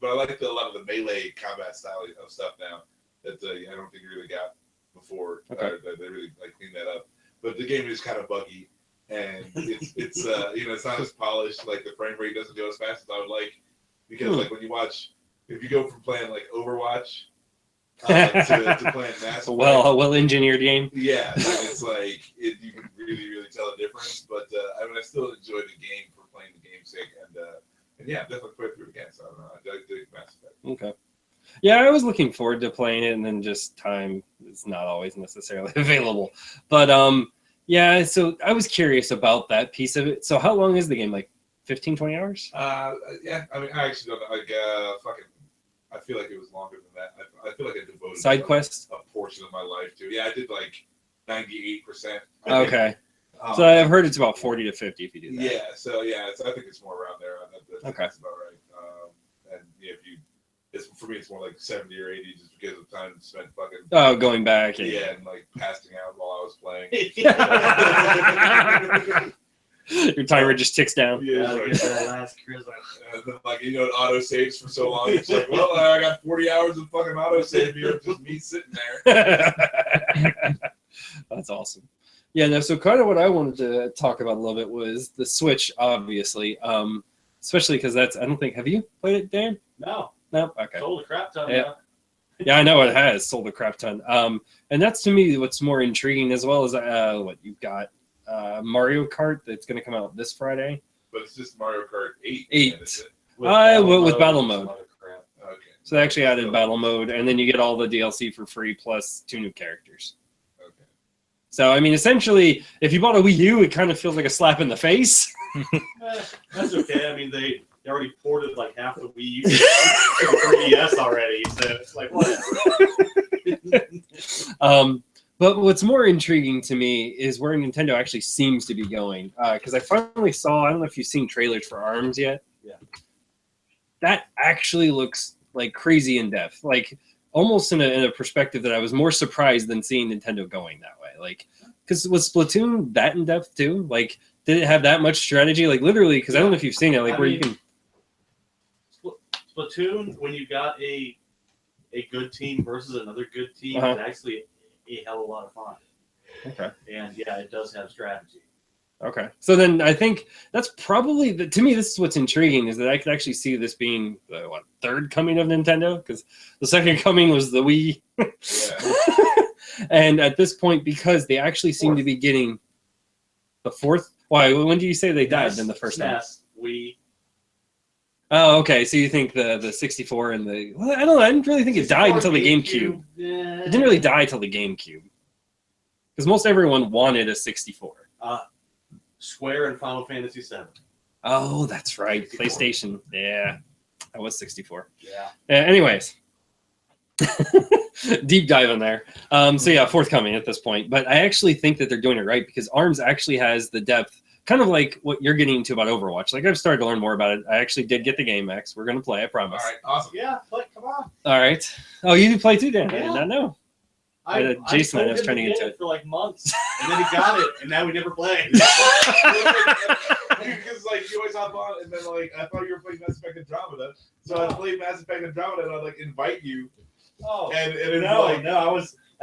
But I like a lot of the melee combat style of stuff now that I don't think you really got before. Okay. They really like cleaned that up. But the game is kind of buggy, and it's it's not as polished. Like the frame rate doesn't go as fast as I would like, because like when you watch, if you go from playing like Overwatch to playing Mass Effect, A well engineered game. yeah, it's like you can really tell a difference. But I still enjoy the game for playing the game's sake, and yeah, definitely play through it again. So I don't know, I dig Mass Effect. Okay. Yeah, I was looking forward to playing it, and then just time is not always necessarily available. But yeah, so I was curious about that piece of it. So how long is the game? Like 15, 20 hours? Yeah, I mean, I actually don't know. Like, I feel like it was longer than that. I feel like I devoted Side quests? a portion of my life to. Yeah, I did like 98%. Okay. So I've heard it's about 40 to 50 if you do that. Yeah, so yeah, I think it's more around there. Okay. That's about right. And yeah, for me, it's more like 70 or 80 just because of time spent fucking. Oh, going back. Yeah, and like passing out while I was playing. Your timer just ticks down. Yeah, Gotta like, get that last crisp. and then, like, it auto saves for so long. It's like, well, I got 40 hours of fucking auto save here, just me sitting there. That's awesome. Yeah, no, so kind of what I wanted to talk about a little bit was the Switch, obviously. Especially because I don't think, have you played it, Dan? No, No? Okay. sold a crap ton. Yeah. Yeah, I know it has sold a crap ton. And that's to me what's more intriguing, as well as what you've got Mario Kart that's going to come out this Friday. But it's just Mario Kart 8. 8. then, is it? With battle mode. Some other crap. Okay. So they actually added battle mode, and then you get all the DLC for free plus 2 new characters. Okay. So I mean, essentially, if you bought a Wii U, it kind of feels like a slap in the face. That's okay. I mean, they already ported like half the Wii U to the 3DS already, so it's like whatever. But what's more intriguing to me is where Nintendo actually seems to be going. Because I finally saw, I don't know if you've seen trailers for ARMS yet. Yeah. that actually looks like crazy in depth, like almost in a perspective that I was more surprised than seeing Nintendo going that way. Like, because was Splatoon that in depth too? Like, did it have that much strategy? Like, literally, because I don't know if you've seen it, like you can. Splatoon, when you got a good team versus another good team, is actually a hell of a lot of fun. Okay. And yeah, it does have strategy. Okay. So then I think that's probably to me, this is what's intriguing, is that I could actually see this being the third coming of Nintendo, because the second coming was the Wii. Yeah. And at this point, because they actually seem to be getting the fourth. Why? When do you say they died in the first one? Yes, Wii. Oh, okay. So you think the 64 and the... Well, I don't know. I didn't really think it died until the GameCube. It didn't really die until the GameCube. Because most everyone wanted a 64. Square and Final Fantasy VII. Oh, that's right. 64. PlayStation. Yeah. That was 64. Yeah. Anyways. Deep dive in there. So yeah, forthcoming at this point. But I actually think that they're doing it right, because ARMS actually has the depth, kind of like what you're getting into about Overwatch. Like, I've started to learn more about it. I actually did get the game, X. We're going to play, I promise. All right, awesome. Yeah, come on. All right. Oh, you did play too, Dan? I did Yeah. not know. Jason, I was trying to get to it for like months, and then he got it, and now we never play. Because like you always hop on, and then like I thought you were playing Mass Effect Andromeda, so I played Mass Effect Andromeda, and I like invite you. Oh, and it no, like, I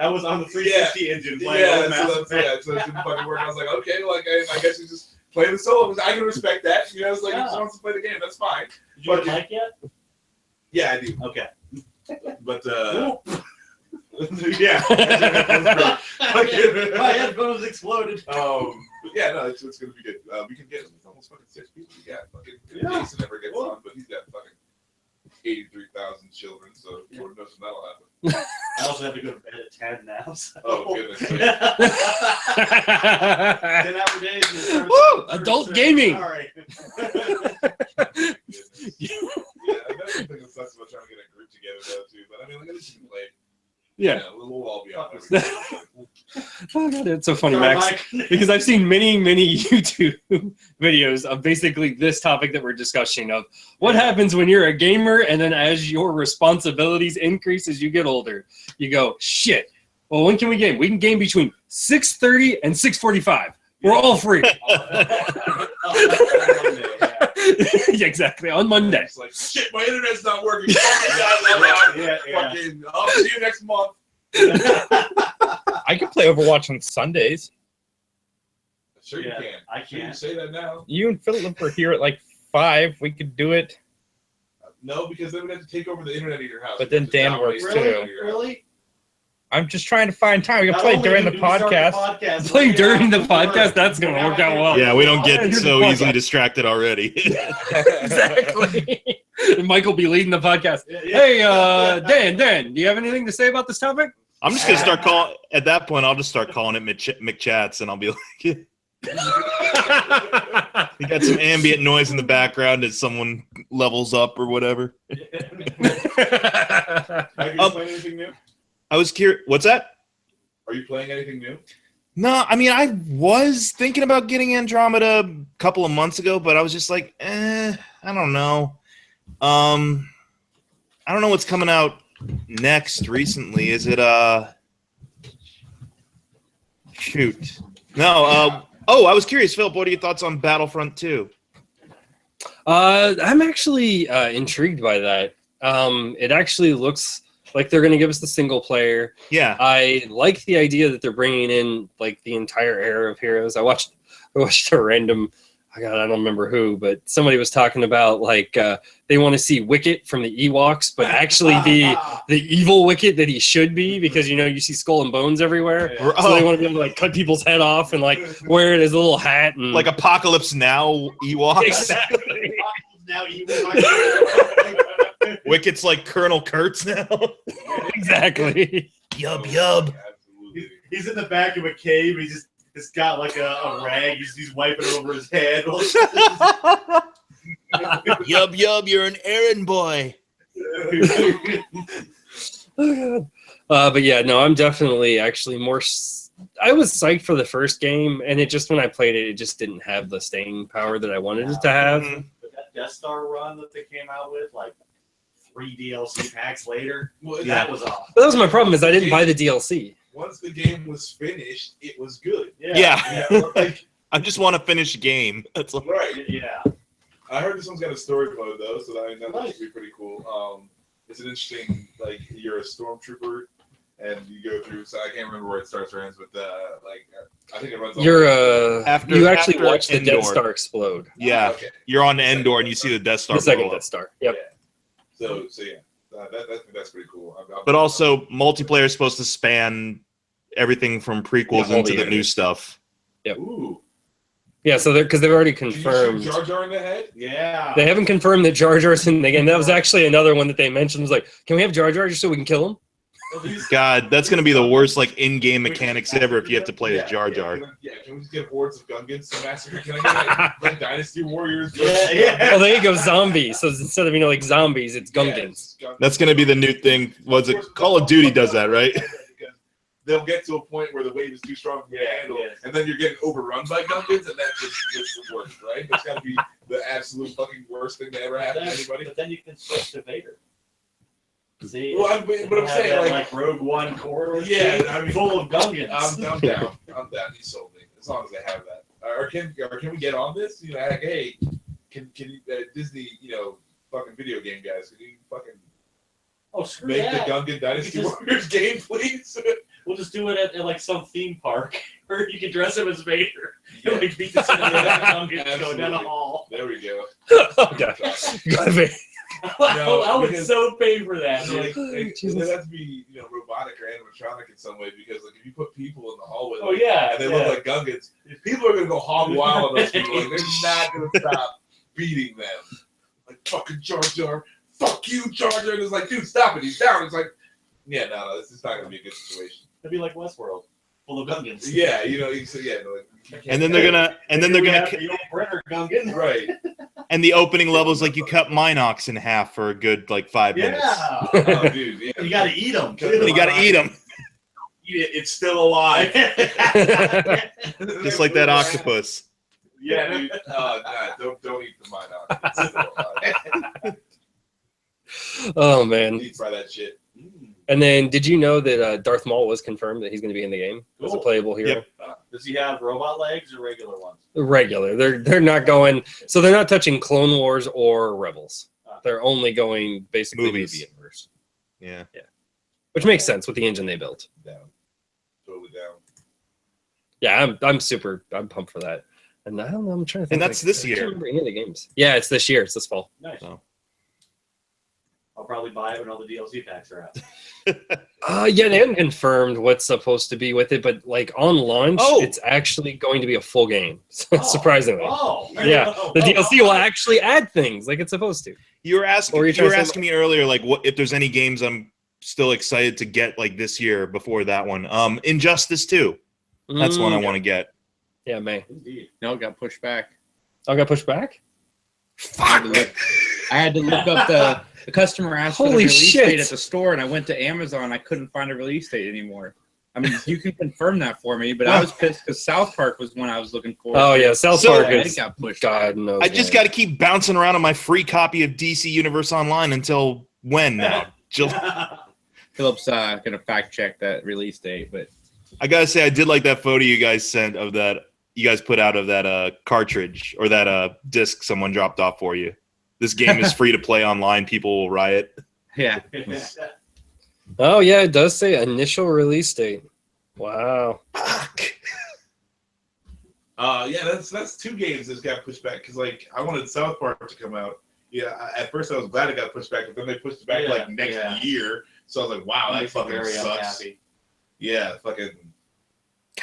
was on the 360 engine playing yeah, Mass so Effect. it didn't fucking work. I was like, okay, like I guess you just play the solo. I can respect that. You know, it's like if someone wants to play the game, that's fine. Did you get Mike yet? Yeah, I do. Okay. But yeah. My headphones exploded. Yeah, no, it's gonna be good. We can get almost fucking 6 people. Yeah, fucking Jason never gets on, but he's got fucking 83,000 children, so Lord knows when that'll happen. I also have to go to bed at 10 now. So. Oh goodness. 10-hour days. Woo! Adult gaming. Sorry. Yeah, that's the thing that sucks about trying to get a group together though too. But I mean, like at least you can play. Yeah. We'll all be on Oh God, it's so funny, Max, because I've seen many YouTube videos of basically this topic that we're discussing of what happens when you're a gamer, and then as your responsibilities increase as you get older, you go, shit, well, when can we game? We can game between 6:30 and 6:45. We're all free. Yeah, exactly, on Monday. It's like, shit, my internet's not working. Fucking, I'll see you next month. I can play Overwatch on Sundays. Sure you Yeah, can. I Sure you can't. say that now. You and Philip are here at like 5. We could do it. No, because they would have to take over the internet at your house. But then Dan works too. Really? I'm just trying to find time. We can Not play only during do the we start podcast. Play during the podcast? That's going to work out well. Yeah, we don't Yeah, get here's so the easily podcast. distracted already. Exactly. And Mike will be leading the podcast. Hey, Dan, do you have anything to say about this topic? I'm just gonna start calling. At that point, I'll just start calling it McChats, and I'll be like, "You got some ambient noise in the background as someone levels up or whatever." Have you playing anything new? I was curious. What's that? Are you playing anything new? No, I mean, I was thinking about getting Andromeda a couple of months ago, but I was just like, I don't know. I don't know what's coming out next recently. Is it shoot. No, I was curious, Philip, what are your thoughts on Battlefront 2? I'm actually intrigued by that. It actually looks like they're going to give us the single player. Yeah. I like the idea that they're bringing in like the entire era of heroes. I watched a random, I don't remember who, but somebody was talking about like they want to see Wicket from the Ewoks, but actually the evil Wicket that he should be, because you see skull and bones everywhere. Yeah. So they want to be able to like cut people's head off and like wear it as a little hat and Like Apocalypse Now Ewoks. exactly. Now evil. Wicket's like Colonel Kurtz now. Exactly. Yub. Absolutely. He's in the back of a cave. He's got like a rag. He's wiping it over his head. Yub, you're an errand boy. But yeah, no, I'm definitely actually more. I was psyched for the first game, and it just when I played it, it just didn't have the staying power that I wanted it to have. Mhm. Death Star run that they came out with, like 3 DLC packs later. Well, That was awesome. But that was my problem is I didn't buy the DLC. Once the game was finished, it was good. Yeah. Like, I just want to finish a game. That's like, right. Yeah. I heard this one's got a story mode though, so that should be pretty cool. It's an interesting, like, you're a stormtrooper and you go through. So I can't remember where it starts or ends, but like I think it runs. You actually after watch the Death Endor. Star explode. yeah, Okay. you're on Endor and you see the Death Star The second blow up. Death Star. Yep. Yeah. So yeah, that's pretty cool. But also, multiplayer is supposed to span everything from prequels Yeah, all into the the new universe. stuff. Ooh. Yeah, so because they've already Can you shoot confirmed. Jar Jar in the head? Yeah. They haven't confirmed that Jar Jar's in the game. That was actually another one that they mentioned. Was like, can we have Jar Jar just so we can kill him? God, that's gonna be the worst like in-game mechanics ever if you have to play as Jar Jar. Can we just get hordes of Gungans to massacre? Can I get like Dynasty Warriors? Yeah. Oh, there you go, zombies. So instead of like zombies, it's Gungans. That's gonna be the new thing. What's it? Call of Duty does that, right? They'll get to a point where the wave is too strong for you to handle, and then you're getting overrun by Gungans, and that just gets the worst, right? That's got to be the absolute fucking worst thing to ever happen to anybody. But then you can switch to Vader. See, Well, but I'm saying, that, like Rogue One corridor, yeah, I mean, full of Gungans. I'm down. I'm down. He sold me. As long as they have that. Or can we get on this? You know, like, hey, can you, Disney, fucking video game guys, can you fucking Screw make that. the Gungan Dynasty Just- Warriors game, please? We'll just do it at like some theme park, or you can dress him as Vader. Yeah. And like beat the shit out of the Gungans Absolutely. going down a hall. There we go. Oh, God. God, man. I would because- so pay for that. So, like, Like, it Jesus. has to be, robotic or animatronic in some way, because like if you put people in the hallway, oh like, yeah, and they look like Gungans, people are gonna go hog wild on those people. Like, they're not gonna stop beating them. Like fucking Jar Jar, fuck you, Jar Jar. And it's like, dude, stop it. He's down. It's like, yeah, no, this is not gonna be a good situation. it'd be like Westworld, full of Gungans. Yeah, you said, yeah, no, like, you can't- And then they're gonna the old Brenner Gungan. right. and the opening levels like you cut Minox in half for a good like 5 minutes. Yeah, Oh, dude, yeah. you gotta eat them. And you gotta eat them, Eat it. It's still alive. just like that octopus. Yeah, dude. Nah, don't eat the mine. It's still alive. Oh, man. Eat by that shit. And then, did you know that Darth Maul was confirmed that he's going to be in the game as a Cool. playable hero? Yep. Does he have robot legs or regular ones? Regular. They're not going. So they're not touching Clone Wars or Rebels. They're only going basically Movies. movie universe, Yeah. which makes sense with the engine they built. Down. Totally down. Yeah, I'm pumped for that. And I don't know. I'm trying to think. And that's this I can't year. remember any of the games. Yeah, it's this year. It's this fall. Nice. Oh. I'll probably buy it when all the DLC packs are out. Yeah, they haven't confirmed what's supposed to be with it, but like on launch, it's actually going to be a full game. Surprisingly. Oh, Yeah, the DLC will actually add things like it's supposed to. You were asking. Or You you're trying were to say- asking me earlier, like, what if there's any games I'm still excited to get like this year before that one? Injustice 2. That's one I want to get. Yeah, May. Indeed. No, it got pushed back. Oh, got pushed back? I had to look up the customer asked for the Holy release shit. date at the store, and I went to Amazon. I couldn't find a release date anymore. I mean, you can confirm that for me, but I was pissed because South Park was one I was looking for. Oh yeah, South So- Park It is got pushed. God knows. I just man. got to keep bouncing around on my free copy of DC Universe Online until when now? Philip's gonna fact check that release date, but I gotta say, I did like that photo you guys sent of that. You guys put out of that cartridge or that disc someone dropped off for you. This game is free to play online. People will riot. yeah. Oh yeah, it does say initial release date. Wow. Yeah, that's 2 games that got pushed back because like I wanted South Park to come out. Yeah, at first I was glad it got pushed back, but then they pushed it back like next year. So I was like, wow, that fucking very sucks. unhappy. Yeah, fucking.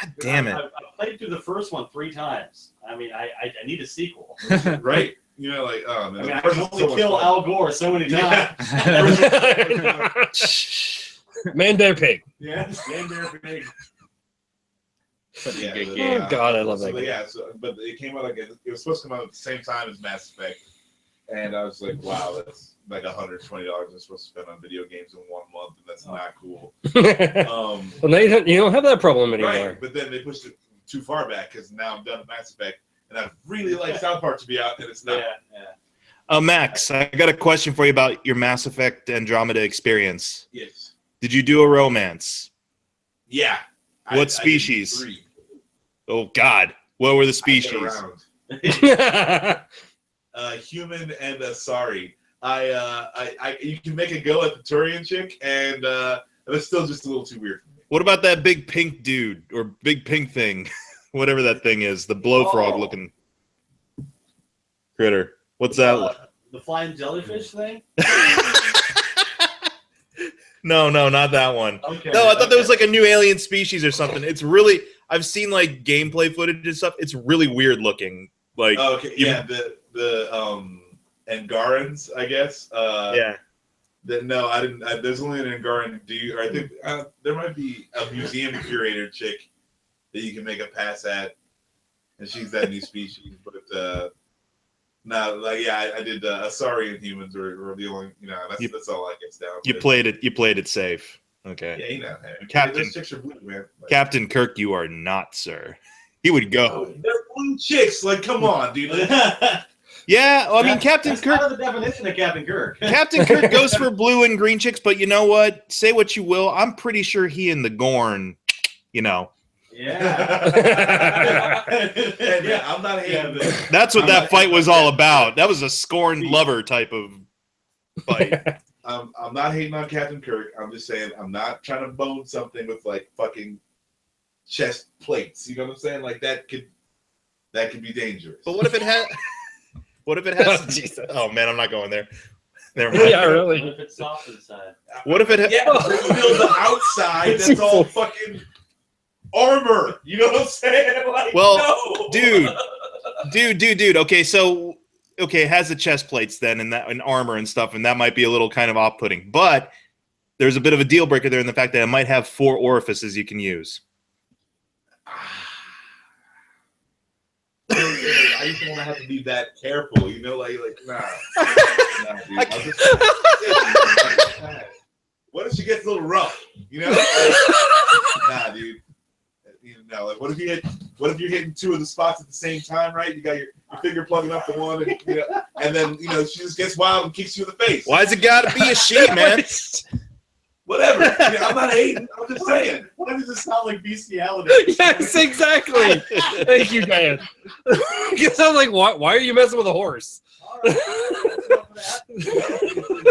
God damn it! I played through the first one 3 times. I mean, I need a sequel. Right? Like, oh man. I mean, I the first can one's only so kill much fun. Al Gore so many Yeah. times. Man, Bear Pig. Yeah, stand there for me. Such a Yeah, good but, game. Oh, God, I love so, that game. Yeah, but it came out it was supposed to come out at the same time as Mass Effect, and I was like, wow, that's like $120 I'm supposed to spend on video games in 1 month, and that's not cool. Well, now you don't have that problem anymore. Right, but then they pushed it too far back because now I'm done with Mass Effect, and I really like South Park to be out, and it's not. Yeah. Max, I got a question for you about your Mass Effect Andromeda experience. Yes. Did you do a romance? Yeah. What I did species? 3. Oh God, what were the I get species? around. Human and sorry. You can make a go at the Turian chick, and it's still just a little too weird for me. What about that big pink dude or big pink thing, whatever that thing is, the blow frog looking critter? What's that? The flying jellyfish thing? No, not that one. Okay. No, I thought there was like a new alien species or something. It's really, I've seen like gameplay footage and stuff. It's really weird looking. Like, okay, yeah, the Angarans, I guess. Yeah. No, I didn't. There's only an Angaran dude. Or I think there might be a museum curator chick that you can make a pass at, and she's that new species. But no, like yeah, I did. Asarian humans were the only. That's all I get down. You played it safe. Okay. Yeah, Captain. Those chicks are blue, man. Like, Captain Kirk, you are not, sir. He would go. they're blue chicks. Like, come on, dude. Yeah, well, I mean, Captain That's Kirk. kind of the definition of Captain Kirk. Captain Kirk goes for blue and green chicks, but you know what? Say what you will. I'm pretty sure he and the Gorn, Yeah. Yeah, I'm not hating this. That's what that fight was all about. That was a scorned lover type of fight. I'm not hating on Captain Kirk. I'm just saying I'm not trying to bone something with like fucking chest plates. You know what I'm saying? Like that could be dangerous. But what if it had? What if it has? Oh, Jesus. Oh man, I'm not going there. Never mind. Yeah, really. What if it's soft inside? What if it? Yeah, but build the outside. That's all fucking armor. You know what I'm saying? Like, Well, no. dude. Okay, so it has the chest plates then, and armor and stuff, and that might be a little kind of off-putting. But there's a bit of a deal breaker there in the fact that it might have 4 orifices you can use. I just don't want to have to be that careful, you know, like nah, dude. What if she gets a little rough, you know? Nah, dude. Like what if you're hitting 2 of the spots at the same time, right? You got your finger plugging up the one, and then she just gets wild and kicks you in the face. Why's it got to be a sheep, man? Whatever. I'm not hating. I'm just saying. Why does it sound like bestiality? Yes, exactly. Thank you, Dan. Because I'm like, why are you messing with a horse?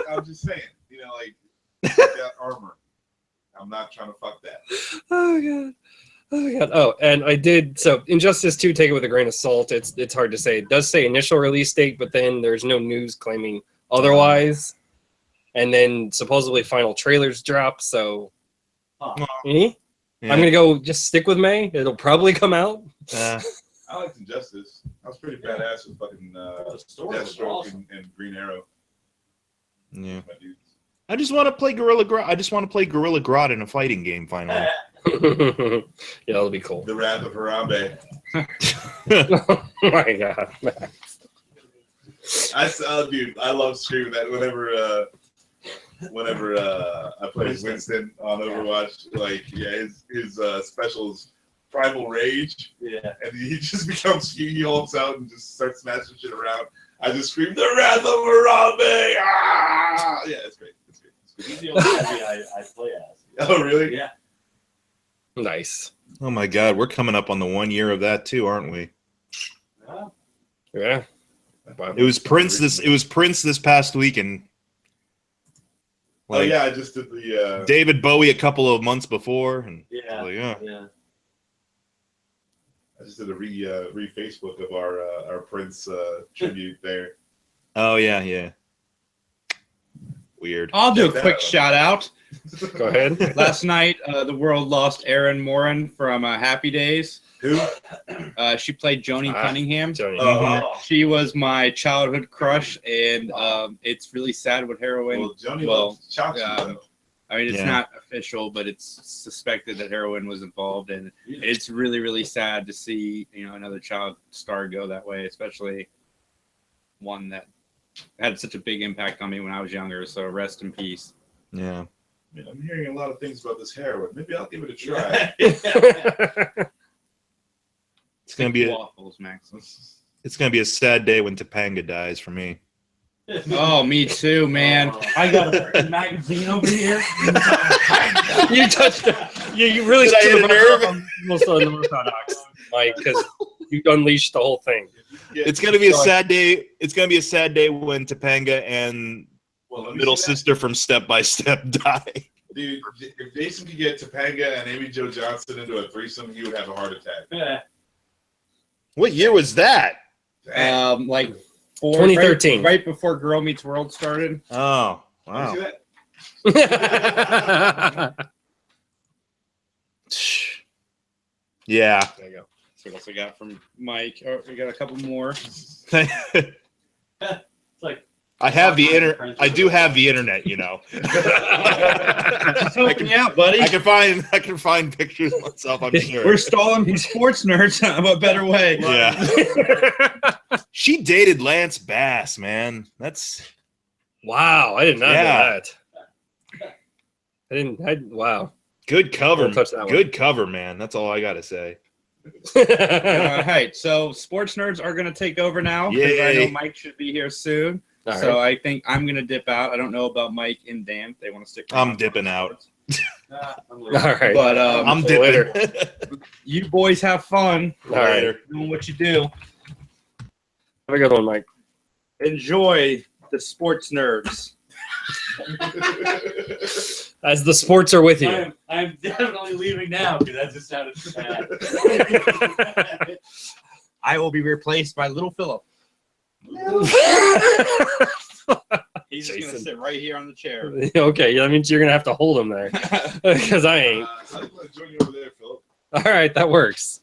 I'm just saying, like that armor. I'm not trying to fuck that. Oh god. Oh god. Oh, and I did so Injustice 2, take it with a grain of salt. It's hard to say. It does say initial release date, but then there's no news claiming otherwise. And then supposedly final trailers drop, so Yeah. I'm gonna go just stick with May. It'll probably come out. I liked Injustice. I was pretty badass with fucking Deathstroke awesome. and Green Arrow. Yeah. My dudes. I just want to play Gorilla Grodd in a fighting game finally. Yeah, that'll be cool. The Wrath of Harambe. Oh my god. Dude, I love screaming that whenever I play Winston on Overwatch. Like, yeah, his specials Primal Rage. Yeah. And he just becomes he holds out and just starts smashing shit around. I just scream, the Wrath of Harambe! Ah! Yeah, it's great. It's great. He's the only enemy I play as. Oh, really? Yeah. Nice. Oh my God, we're coming up on the 1 year of that too, aren't we? Yeah. It was Prince this past weekend. Oh yeah, I just did the David Bowie a couple of months before, and Yeah. yeah. I just did a re Facebook of our Prince tribute there. Oh yeah. Weird. I'll do a Check that quick out. shout out. Go ahead. Last night, the world lost Erin Moran from Happy Days. Who? She played Joni Cunningham. Johnny. Oh, She was my childhood crush, and it's really sad what heroin. well, Johnny well, loves Chachi, though. I mean, it's Yeah. not official, but it's suspected that heroin was involved, and it's really, really sad to see another child star go that way, especially one that had such a big impact on me when I was younger. So rest in peace. Yeah. I mean, I'm hearing a lot of things about this heroin. Maybe I'll give it a try. It's gonna be waffles, Max. a sad day when Topanga dies for me. Oh, me too, man. I got a freaking magazine over here. You touched it. You really Did I hit a nerve? Almost unorthodox, Mike, because you unleashed the whole thing. It's gonna be a sad day. It's gonna be a sad day when Topanga and Well, middle sister from Step by Step die. Dude, if Jason could get Topanga and Amy Jo Johnson into a threesome, he would have a heart attack. What year was that? Like 2013. right before Girl Meets World started. Oh, You wow. see that? Yeah. There you go. So what else I got from Mike? Oh, we got a couple more. It's like I have the internet. I do have the internet, you know. Just helping you out, buddy. I can find pictures myself, I'm sure. We're stalling for sports nerds. What better way? Yeah. She dated Lance Bass, man. That's Wow, I did not Yeah. know that. Wow. good cover. Don't touch that one. Good cover, man. That's all I gotta say. All right, so sports nerds are going to take over now because I know Yay. Mike should be here soon. All So right. I think I'm going to dip out. I don't know about Mike and Dan. If they want to stick around. I'm dipping out. I'm All right. But I'm Later. dipping. you boys have fun All right. Later. doing what you do. Have a good one, Mike. Enjoy the sports nerds. As the sports are with you. I'm definitely leaving now because that just sounded bad. I will be replaced by little Philip. He's just going to Jason. sit right here on the chair. Okay, that means you're gonna have to hold him there because I ain't. I'm going to join you over there, Philip. All right, that works.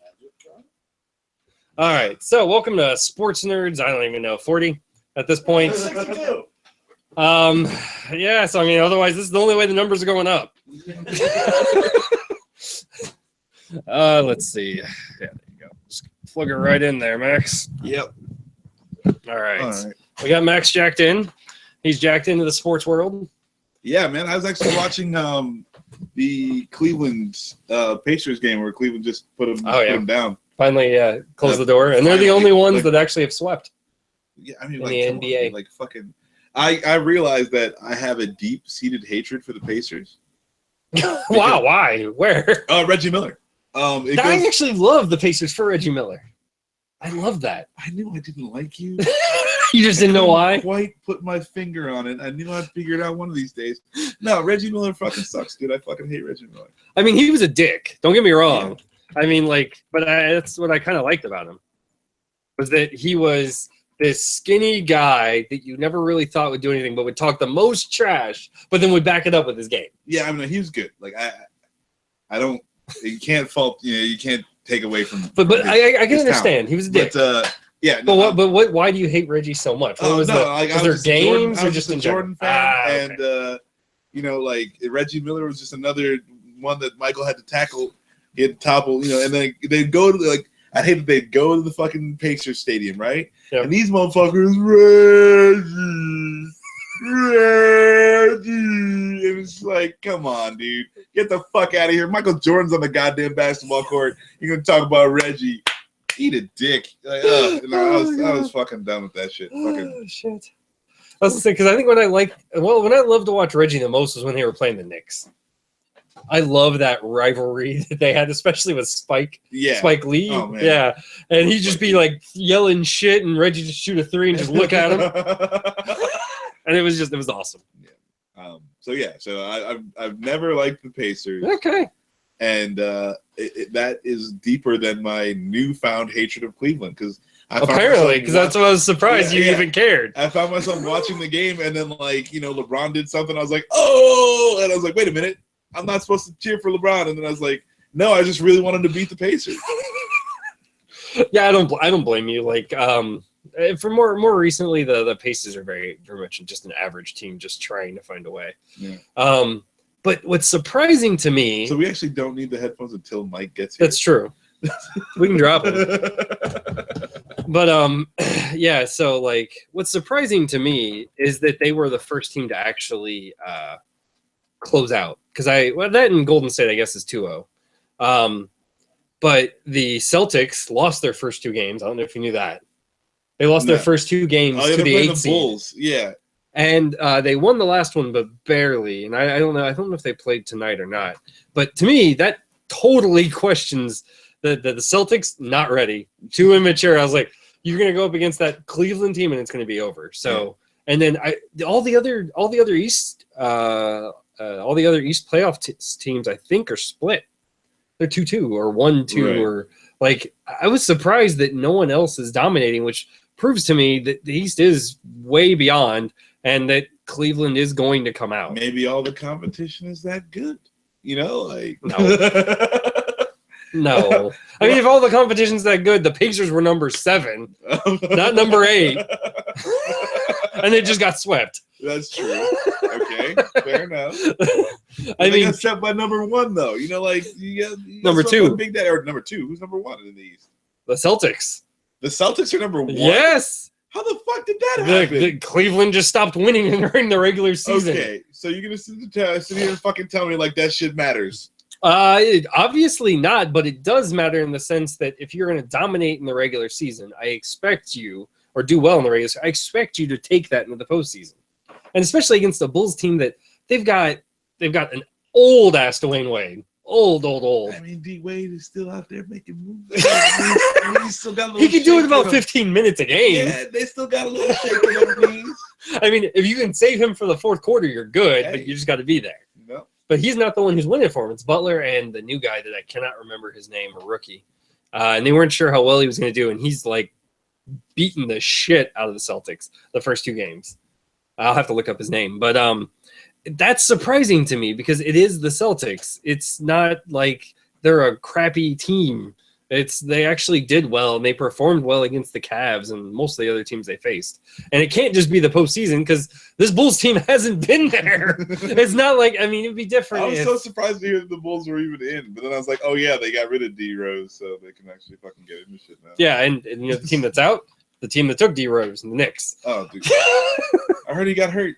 All right, so welcome to Sports Nerds. I don't even know 40 at this point. 62. Yeah. So I mean, otherwise, this is the only way the numbers are going up. Let's see. Yeah, there you go. Just plug it right in there, Max. Yep. All right. All right. We got Max jacked in. He's jacked into the sports world. Yeah, man. I was actually watching the Cleveland Pacers game where Cleveland just put them, Oh, yeah. put them down. Finally, close the door, and they're the only ones Like- that actually have swept. Yeah, I mean, In like, the come on, NBA. dude, like fucking. I realized that I have a deep-seated hatred for the Pacers. Wow, why? Where? Reggie Miller. It I goes, actually love the Pacers for Reggie Miller. I love that. I knew I didn't like you. You just didn't know why? Couldn't quite put my finger on it. I knew I'd figure it out one of these days. No, Reggie Miller fucking sucks, dude. I fucking hate Reggie Miller. I mean, he was a dick. Don't get me wrong. I mean, like, but that's what I kind of liked about him, was that he was this skinny guy that you never really thought would do anything, but would talk the most trash, but then would back it up with his game. Yeah, I mean, he was good. Like I don't. You can't fault. You know, you can't take away from. But his- I can his understand. He was a dick. But yeah. But what? Why do you hate Reggie so much? What was no, like, was I there was just a Jordan- games I or was just a in Jordan general? fan, Okay. and you know, like Reggie Miller was just another one that Michael had to tackle. He had to topple, you know, and then they'd go to like. I hate that they'd go to the fucking Pacers stadium, right? Yep. And these motherfuckers, Reggie, and it's like, come on, dude, get the fuck out of here. Michael Jordan's on the goddamn basketball court. You're gonna talk about Reggie? Eat a dick. Like, no, I was fucking done with that shit. Fucking. Oh, shit. I was saying, because I think when I loved to watch Reggie the most was when they were playing the Knicks. I love that rivalry that they had, especially with Spike Yeah. Lee. Oh, man. Yeah. And he'd just be like yelling shit and Reggie just shoot a three and just look at him. And it was awesome. So yeah, I've never liked the Pacers, Okay. and that is deeper than my newfound hatred of Cleveland because Apparently, because that's what I was surprised you even cared. I found myself watching the game, and then like LeBron did something. I was like, oh, and I was like, wait a minute, I'm not supposed to cheer for LeBron, and then I was like, no, I just really wanted to beat the Pacers. Yeah, I don't blame you. Like, for more recently, the Pacers are very much just an average team, just trying to find a way. Yeah. But what's surprising to me, So we actually don't need the headphones until Mike gets here. that's true. We can drop them. But yeah. So like, what's surprising to me is that they were the first team to actually close out. Because that in Golden State, I guess, is 2-0. But the Celtics lost their first two games. I don't know if you knew that. They lost their No. first 2 games Oh, yeah, to they're the playing 8th the seed. Bulls. Yeah. And they won the last one, but barely. And I don't know. I don't know if they played tonight or not. But to me, that totally questions the Celtics not ready. Too immature. I was like, you're going to go up against that Cleveland team, and it's going to be over. So, and then all the other East playoff teams, I think, are split. They're 2-2 or 1-2 Right. or like. I was surprised that no one else is dominating, which proves to me that the East is way beyond, and that Cleveland is going to come out. Maybe all the competition is that good. You know, like No. I mean, if all the competition's that good, the Pacers were number 7, not number 8, and they just got swept. That's true. Okay, fair enough. I They mean, got swept by number 1 though. You know, like you got Number swept by 2. Big Daddy, or number 2. Who's number 1 in the East? the Celtics. The Celtics are number 1. Yes. How the fuck did that happen? The Cleveland just stopped winning during the regular season. Okay, so you're gonna sit here and fucking tell me like that shit matters? Obviously not, but it does matter in the sense that if you're going to dominate in the regular season, I expect you, or do well in the regular season, I expect you to take that into the postseason. And especially against a Bulls team that they've got an old ass Dwayne Wade. Old. I mean, D Wade is still out there making moves. He still got a little He can do it shake about in him. 15 minutes a game. Yeah, they still got a little shake in their knees. I mean, if you can save him for the fourth quarter, you're good, but Hey. you just got to be there. No. But he's not the one who's winning for him. It's Butler and the new guy that I cannot remember his name, a rookie. And they weren't sure how well he was going to do, and he's like beating the shit out of the Celtics the first 2 games. I'll have to look up his name, but that's surprising to me because it is the Celtics. It's not like they're a crappy team. They actually did well and they performed well against the Cavs and most of the other teams they faced. And it can't just be the postseason because this Bulls team hasn't been there. It's not like, I mean, it'd be different. I was if- so surprised to hear that the Bulls were even in, but then I was like, oh yeah, they got rid of D Rose, so they can actually fucking get into shit now. Yeah, and you know the team that's out, the team that took D Rose and the Knicks. Oh, dude. I heard he got hurt.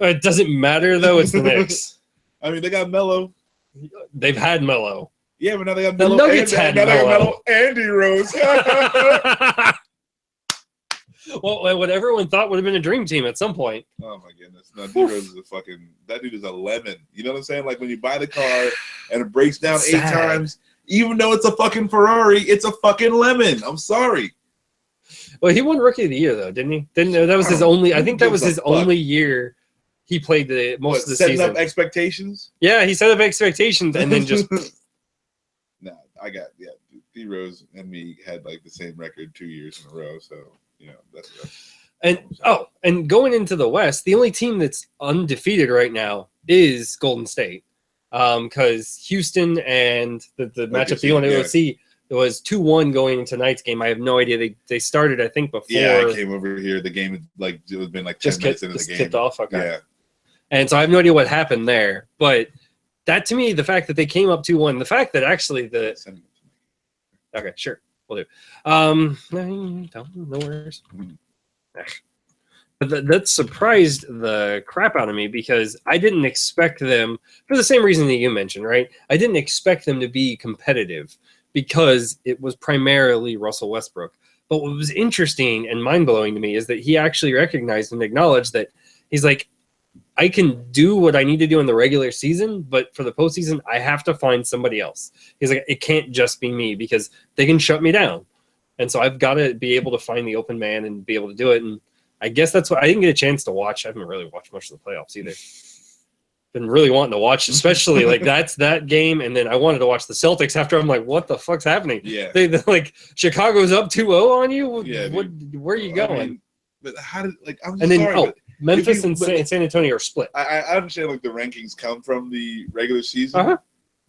It doesn't matter though. It's the Knicks. I mean, they got Melo. They've had Melo. Yeah, but now they got The Melo. Nuggets had now they got Melo. Melo and D Rose. Well, what everyone thought would have been a dream team at some point. Oh my goodness! No, D Rose is a fucking. That dude is a lemon. You know what I'm saying? Like when you buy the car and it breaks down It's 8 sad. times, even though it's a fucking Ferrari, it's a fucking lemon. I'm sorry. Well, he won Rookie of the Year though, didn't he? That was his only. I think that was his only year. He played the most of the setting season. up expectations? Yeah, he set up expectations and then just. No, I got D Rose and me had like the same record 2 years in a row, so you know that's And going into the West, the only team that's undefeated right now is Golden State, because Houston and the matchup they won at OC, it was 2-1 going into tonight's game. I have no idea. They started, I think, before. Yeah, I came over here. The game had like it was been like 10 minutes into the just game. tipped off. Okay. Yeah, And so I have no idea what happened there. But that to me, the fact that they came up 2-1, the fact that actually okay, sure, we'll do. No worries. But that surprised the crap out of me because I didn't expect them, for the same reason that you mentioned, right? I didn't expect them to be competitive because it was primarily Russell Westbrook. But what was interesting and mind-blowing to me is that he actually recognized and acknowledged that he's like, I can do what I need to do in the regular season, but for the postseason, I have to find somebody else. He's like, it can't just be me because they can shut me down. And so I've got to be able to find the open man and be able to do it. And I guess that's what I didn't get a chance to watch. I haven't really watched much of the playoffs either. Been really wanting to watch, especially like that's that game. And then I wanted to watch the Celtics after. I'm like, what the fuck's happening? yeah. They like Chicago's up 2-0 on you. Yeah, Where are you going? I mean, but how did like I'm and then sorry, but Memphis you- and but- San Antonio are split. I understand like the rankings come from the regular season, Uh-huh.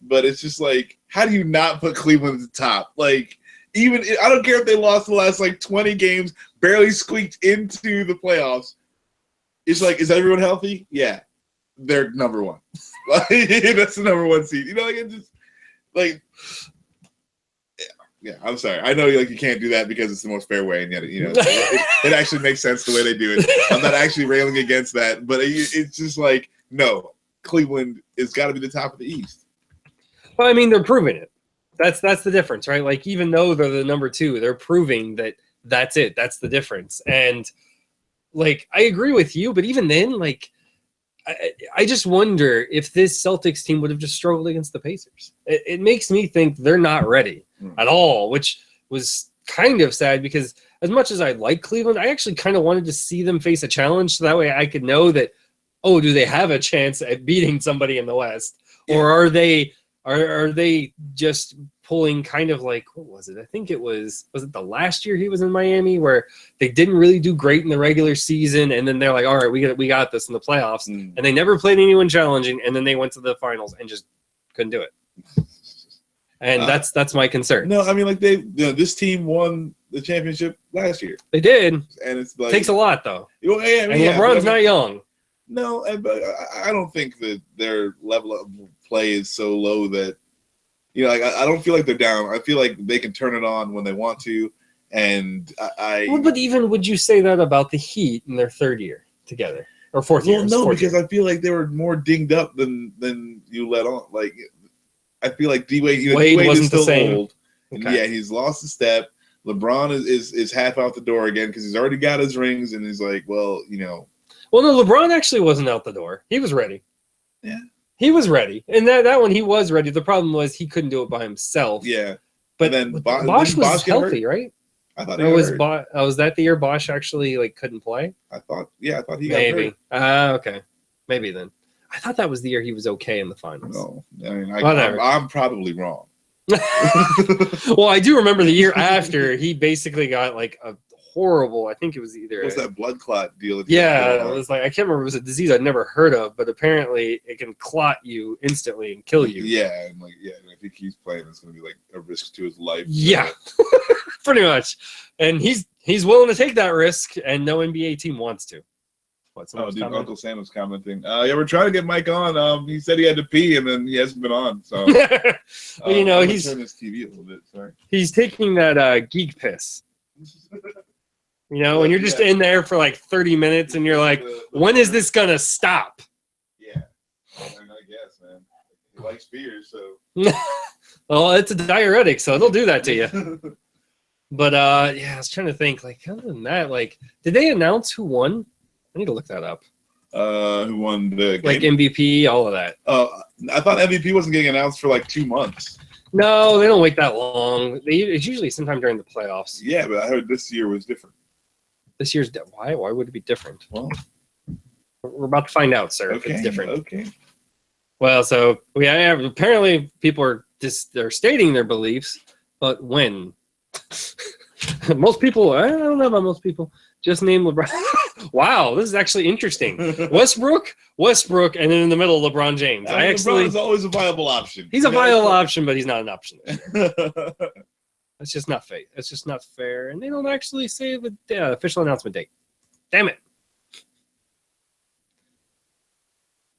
but it's just like how do you not put Cleveland at the top? Like even I don't care if they lost the last like 20 games, barely squeaked into the playoffs. It's like, is everyone healthy? Yeah, they're number 1. Like, that's the number 1 seed. You know, like it just like. Yeah, I'm sorry. I know like you can't do that because it's the most fair way, and yet you know it actually makes sense the way they do it. I'm not actually railing against that, but it's just like no, Cleveland has got to be the top of the East. Well, I mean, they're proving it. That's the difference, right? Like even though they're the number 2, they're proving that That's it. That's the difference. And like, I agree with you, but even then, like, I just wonder if this Celtics team would have just struggled against the Pacers. It makes me think they're not ready at all, which was kind of sad because as much as I like Cleveland, I actually kind of wanted to see them face a challenge so that way I could know that, oh, do they have a chance at beating somebody in the West? Yeah. Or are they just pulling kind of like, what was it? I think it was it the last year he was in Miami where they didn't really do great in the regular season, and then they're like, all right, we got this in the playoffs, and they never played anyone challenging, and then they went to the finals and just couldn't do it. And that's my concern. No, I mean, like this team won the championship last year. They did, and it's like, takes a lot though. Well, yeah, I mean, and LeBron's not young. No, but I don't think that their level of play is so low that, you know, like I don't feel like they're down. I feel like they can turn it on when they want to, and Well, but even would you say that about the Heat in their third year together or fourth year? Well, no, because I feel like they were more dinged up than you let on. Like, I feel like D-Wade wasn't is still the same. old. Okay. Yeah, he's lost a step. LeBron is half out the door again because he's already got his rings, and he's like, well, you know. Well, no, LeBron actually wasn't out the door. He was ready. Yeah. He was ready. And that one, he was ready. The problem was he couldn't do it by himself. Yeah. But then Bosch was healthy, right? I thought he was was that the year Bosch actually like couldn't play? I thought he got maybe. Okay. Maybe then. I thought that was the year he was okay in the finals. No. I mean, I'm probably wrong. Well, I do remember the year after he basically got like a horrible, I think it was either that blood clot deal? Yeah, it was like, I can't remember, it was a disease I'd never heard of, but apparently it can clot you instantly and kill you. Yeah, and I think he's playing, it's gonna be like a risk to his life. Yeah. Pretty much. And he's willing to take that risk, and no NBA team wants to. Uncle Sam was commenting. Yeah, we're trying to get Mike on. He said he had to pee, and then he hasn't been on. So, well, you know, he's turn his TV a little bit. Sorry. He's taking that geek piss. You know, and you're just in there for like 30 minutes, and you're like, when is this gonna stop? Yeah, I guess, man. He likes beers, so. Well, it's a diuretic, so it'll do that to you. But yeah, I was trying to think. Like, other than that, like, did they announce who won? I need to look that up. Who won the game? Like MVP, all of that. I thought MVP wasn't getting announced for like 2 months. No, they don't wait that long. It's usually sometime during the playoffs. Yeah, but I heard this year was different. This year's why? Why would it be different? Well, we're about to find out, sir. Okay, if it's different. Okay. Well, so apparently people are they're stating their beliefs, but when? Most people, I don't know about most people. Just name LeBron. Wow, this is actually interesting. Westbrook, and then in the middle, LeBron James. LeBron's always a viable option. He's a viable option, but he's not an option this year. That's just not fair. It's just not fair. And they don't actually say the official announcement date. Damn it.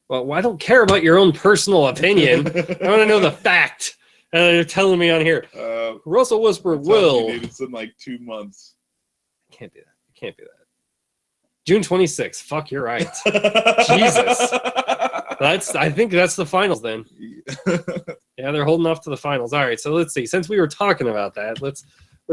Well, I don't care about your own personal opinion. I want to know the fact. And they're telling me on here. Russell Westbrook will. It's in like 2 months. Can't do that. Can't do that. June 26th. Fuck, you're right. Jesus. I think that's the finals then. Yeah, they're holding off to the finals. All right, so let's see. Since we were talking about that, let's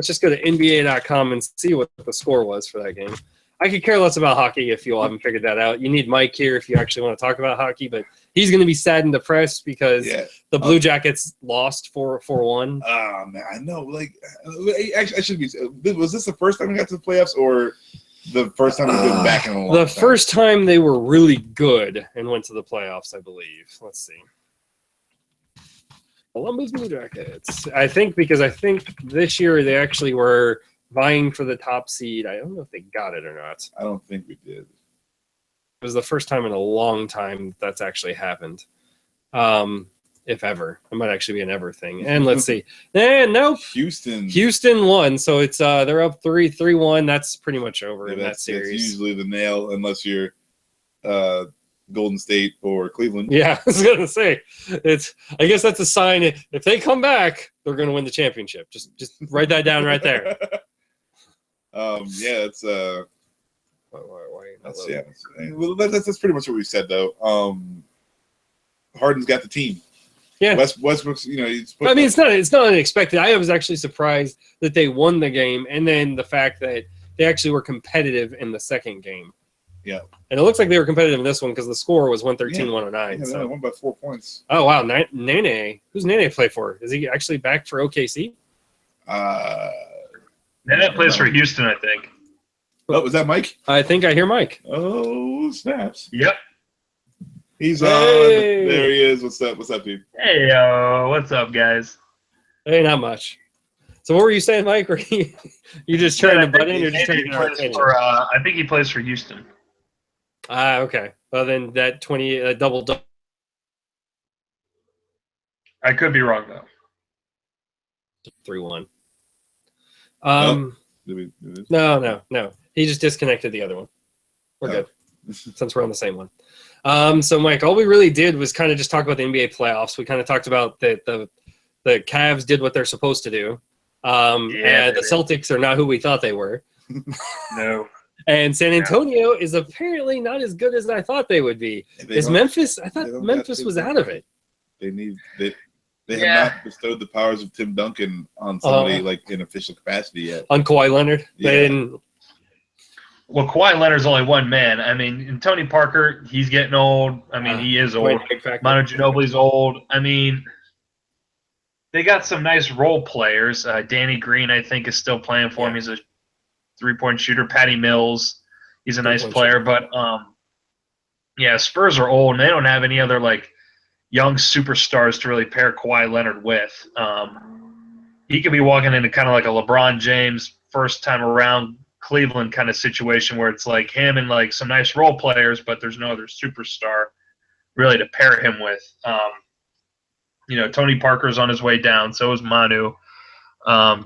just go to NBA.com and see what the score was for that game. I could care less about hockey if you all haven't figured that out. You need Mike here if you actually want to talk about hockey, but he's going to be sad and depressed because the Blue Jackets lost 4-1. Oh, man, I know. Like, actually, I should be. Was this the first time we got to the playoffs, or the first time we've been back in a long time? The first time they were really good and went to the playoffs, I believe. Let's see. Columbus Blue Jackets. I think this year they actually were vying for the top seed. I don't know if they got it or not. I don't think we did. It was the first time in a long time that's actually happened. If ever. It might actually be an ever thing. And let's see. Nope. Houston won. So it's they're up 3-1. That's pretty much over in that series. That's usually the nail, unless you're Golden State or Cleveland. Yeah, I was gonna say I guess that's a sign. If they come back, they're gonna win the championship. Just write that down right there. Yeah, it's why well, that's pretty much what we said though. Harden's got the team. Yeah. Westbrook's, he's put I mean, it's not unexpected. I was actually surprised that they won the game, and then the fact that they actually were competitive in the second game. Yeah. And it looks like they were competitive in this one because the score was 113-109. Yeah, they only won by 4 points. Oh, wow. Nene. Who's Nene play for? Is he actually back for OKC? Nene plays for Houston, I think. Oh, was that Mike? I think I hear Mike. Oh, snaps. Yep. He's Hey. on. There he is. What's up? What's up, dude? Hey, what's up, guys? Hey, not much. So what were you saying, Mike? Were you just trying to butt in or just trying to get our attention? I think he plays for Houston. Okay. Well, then that 20 double. I could be wrong, though. 3-1. Did we- No. He just disconnected the other one. We're good. Since we're on the same one. So Mike, all we really did was kind of just talk about the NBA playoffs. We kind of talked about the Cavs did what they're supposed to do. And the Celtics are not who we thought they were. No. And San Antonio is apparently not as good as I thought they would be. Is Memphis? I thought Memphis was out of it. They have not bestowed the powers of Tim Duncan on somebody like in official capacity yet. On Kawhi Leonard. Yeah. They didn't. Well, Kawhi Leonard's only one man. I mean, and Tony Parker, he's getting old. I mean, he is old. Manu Ginobili's old. I mean, they got some nice role players. Danny Green, I think, is still playing for him. He's a three-point shooter. Patty Mills, he's a nice player. But, Spurs are old, and they don't have any other, young superstars to really pair Kawhi Leonard with. He could be walking into kind of like a LeBron James first time around Cleveland kind of situation where it's like him and some nice role players, but there's no other superstar really to pair him with. Tony Parker's on his way down, so is Manu.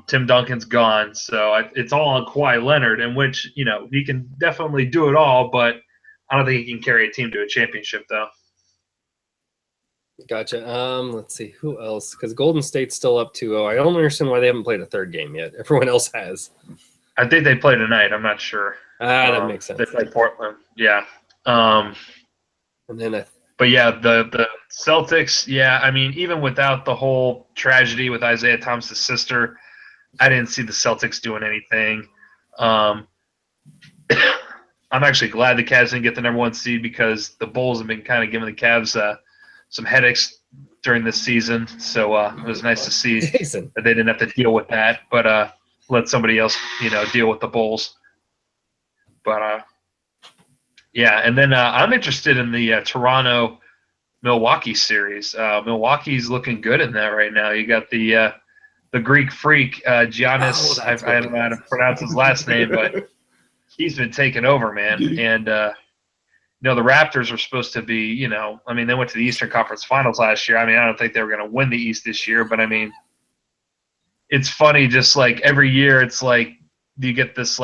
Tim Duncan's gone, so it's all on Kawhi Leonard, in which he can definitely do it all, but I don't think he can carry a team to a championship though. Gotcha. Let's see who else, because Golden State's still up 2-0. I don't understand why they haven't played a third game yet. Everyone else has. I think they play tonight. I'm not sure. That makes sense. They play Portland. Yeah. And then But yeah, the Celtics. Yeah, I mean, even without the whole tragedy with Isaiah Thomas' sister, I didn't see the Celtics doing anything. I'm actually glad the Cavs didn't get the number 1 seed because the Bulls have been kind of giving the Cavs some headaches during this season. So it was nice to see Jason. that they didn't have to deal with that, but let somebody else, deal with the Bulls. But and then I'm interested in the Toronto-Milwaukee series. Milwaukee's looking good in that right now. You got the Greek freak, Giannis. I don't know how to pronounce his last name, but he's been taking over, man. And, the Raptors are supposed to be, they went to the Eastern Conference Finals last year. I mean, I don't think they were going to win the East this year, but, it's funny, just every year it's you get this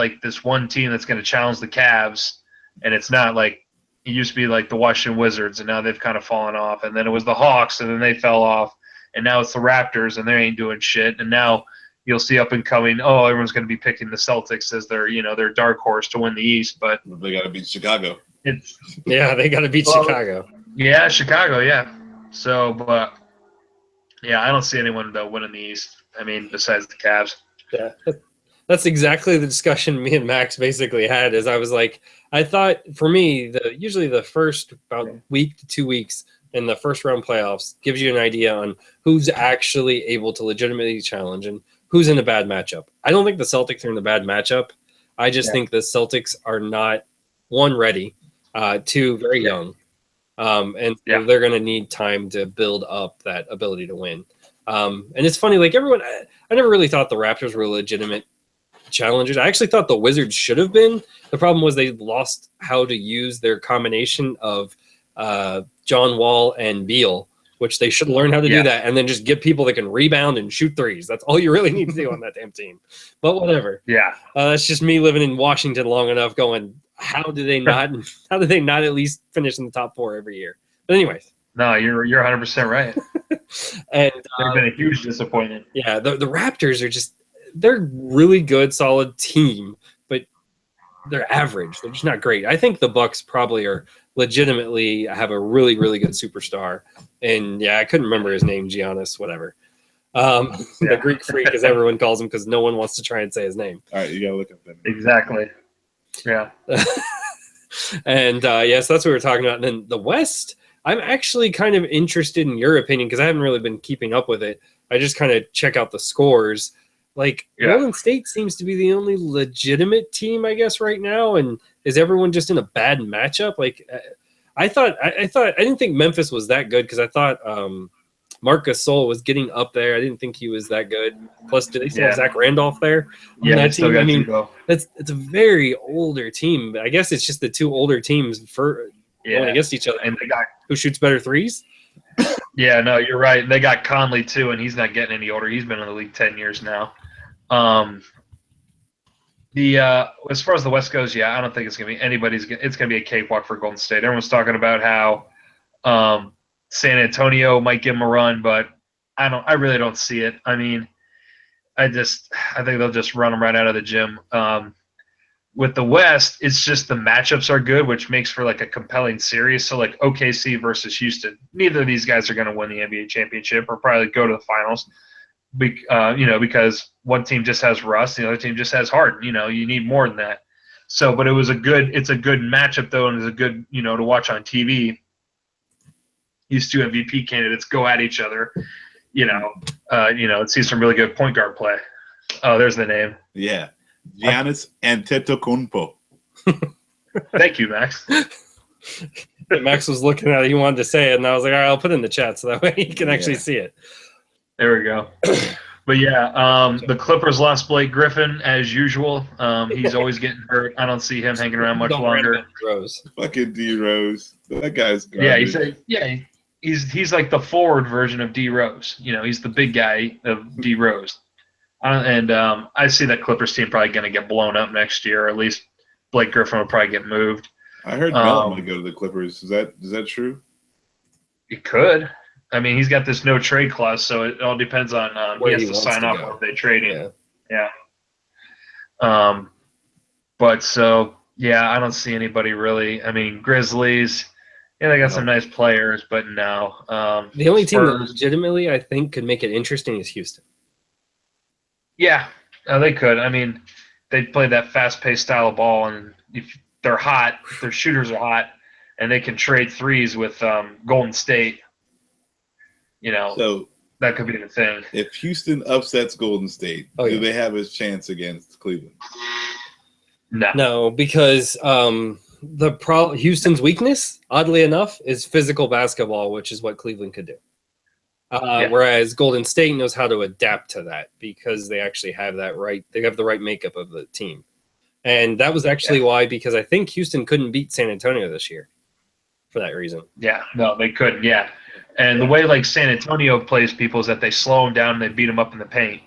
one team that's going to challenge the Cavs, and it's not it used to be the Washington Wizards, and now they've kind of fallen off, and then it was the Hawks, and then they fell off, and now it's the Raptors, and they ain't doing shit, and now you'll see up and coming, everyone's going to be picking the Celtics as their dark horse to win the East, but they got to beat Chicago. They got to beat Chicago. Yeah, Chicago, yeah. So, but I don't see anyone though winning the East. Besides the Cavs. Yeah, that's exactly the discussion me and Max basically had. Is I thought for me usually the first about week to 2 weeks in the first round playoffs gives you an idea on who's actually able to legitimately challenge and who's in a bad matchup. I don't think the Celtics are in a bad matchup. I just think the Celtics are not, one, ready. 2, very young, and they're going to need time to build up that ability to win. And it's funny, everyone, I never really thought the Raptors were legitimate challengers. I actually thought the Wizards should have been. The problem was they lost how to use their combination of John Wall and Beal, which they should learn how to do that, and then just get people that can rebound and shoot threes. That's all you really need to do on that damn team. But whatever. Yeah, that's just me living in Washington long enough going, how do they not at least finish in the top 4 every year? But anyways. No, you're 100% right. And they've been a huge disappointment. Yeah, the Raptors are they're really good, solid team, but they're average. They're just not great. I think the Bucks probably are legitimately have a really, really good superstar. And yeah, I couldn't remember his name, Giannis, whatever. The Greek freak, as everyone calls him, because no one wants to try and say his name. All right, you gotta look up that. Exactly. Yeah. And yes, that's what we were talking about. And then the West, I'm actually kind of interested in your opinion because I haven't really been keeping up with it. I just kind of check out the scores. Like Golden State seems to be the only legitimate team, I guess, right now. And is everyone just in a bad matchup? Like I didn't think Memphis was that good because I thought Marc Gasol was getting up there. I didn't think he was that good. Plus, do they still have Zach Randolph there? Yeah, that still team. got I mean, Tebow. it's a very older team. But I guess it's just the two older teams going against each other. And they got Who shoots better threes? Yeah, no, you're right. They got Conley too, and he's not getting any older. He's been in the league 10 years now. As far as the West goes, I don't think it's gonna be anybody's. It's gonna be a cakewalk for Golden State. Everyone's talking about how San Antonio might give them a run, but I really don't see it. I mean, I think they'll just run them right out of the gym. With the West, it's just the matchups are good, which makes for like a compelling series. So like OKC versus Houston, neither of these guys are going to win the NBA championship or probably go to the finals. Because one team just has Russ, the other team just has Harden. You need more than that. So, but it's a good matchup though, and it's a good to watch on TV. These two MVP candidates go at each other. See some really good point guard play. Oh, there's the name. Yeah. Giannis Antetokounmpo. Thank you, Max. Max was looking at it. He wanted to say it, and I was like, all right, I'll put it in the chat so that way he can actually see it. There we go. But the Clippers lost Blake Griffin as usual. He's always getting hurt. I don't see him hanging around much longer. Fucking D Rose. That guy's garbage. He's like the forward version of D Rose. He's the big guy of D Rose. I see that Clippers team probably going to get blown up next year, or at least Blake Griffin will probably get moved. I heard Melo might go to the Clippers. Is that true? It could. I mean, he's got this no trade clause, so it all depends on he has to sign off if they trade him. Yeah. I don't see anybody really. I mean, Grizzlies. Yeah, they got some nice players, but no. The only team that legitimately I think could make it interesting is Houston. Yeah, they could. I mean, they play that fast-paced style of ball, and if they're hot, if their shooters are hot, and they can trade threes with Golden State, so that could be the thing. If Houston upsets Golden State, do they have a chance against Cleveland? No, because Houston's weakness, oddly enough, is physical basketball, which is what Cleveland could do. Whereas Golden State knows how to adapt to that because they actually have that right. They have the right makeup of the team. And that was actually why, because I think Houston couldn't beat San Antonio this year for that reason. Yeah, no, they couldn't. Yeah. And the way like San Antonio plays people is that they slow them down and they beat them up in the paint.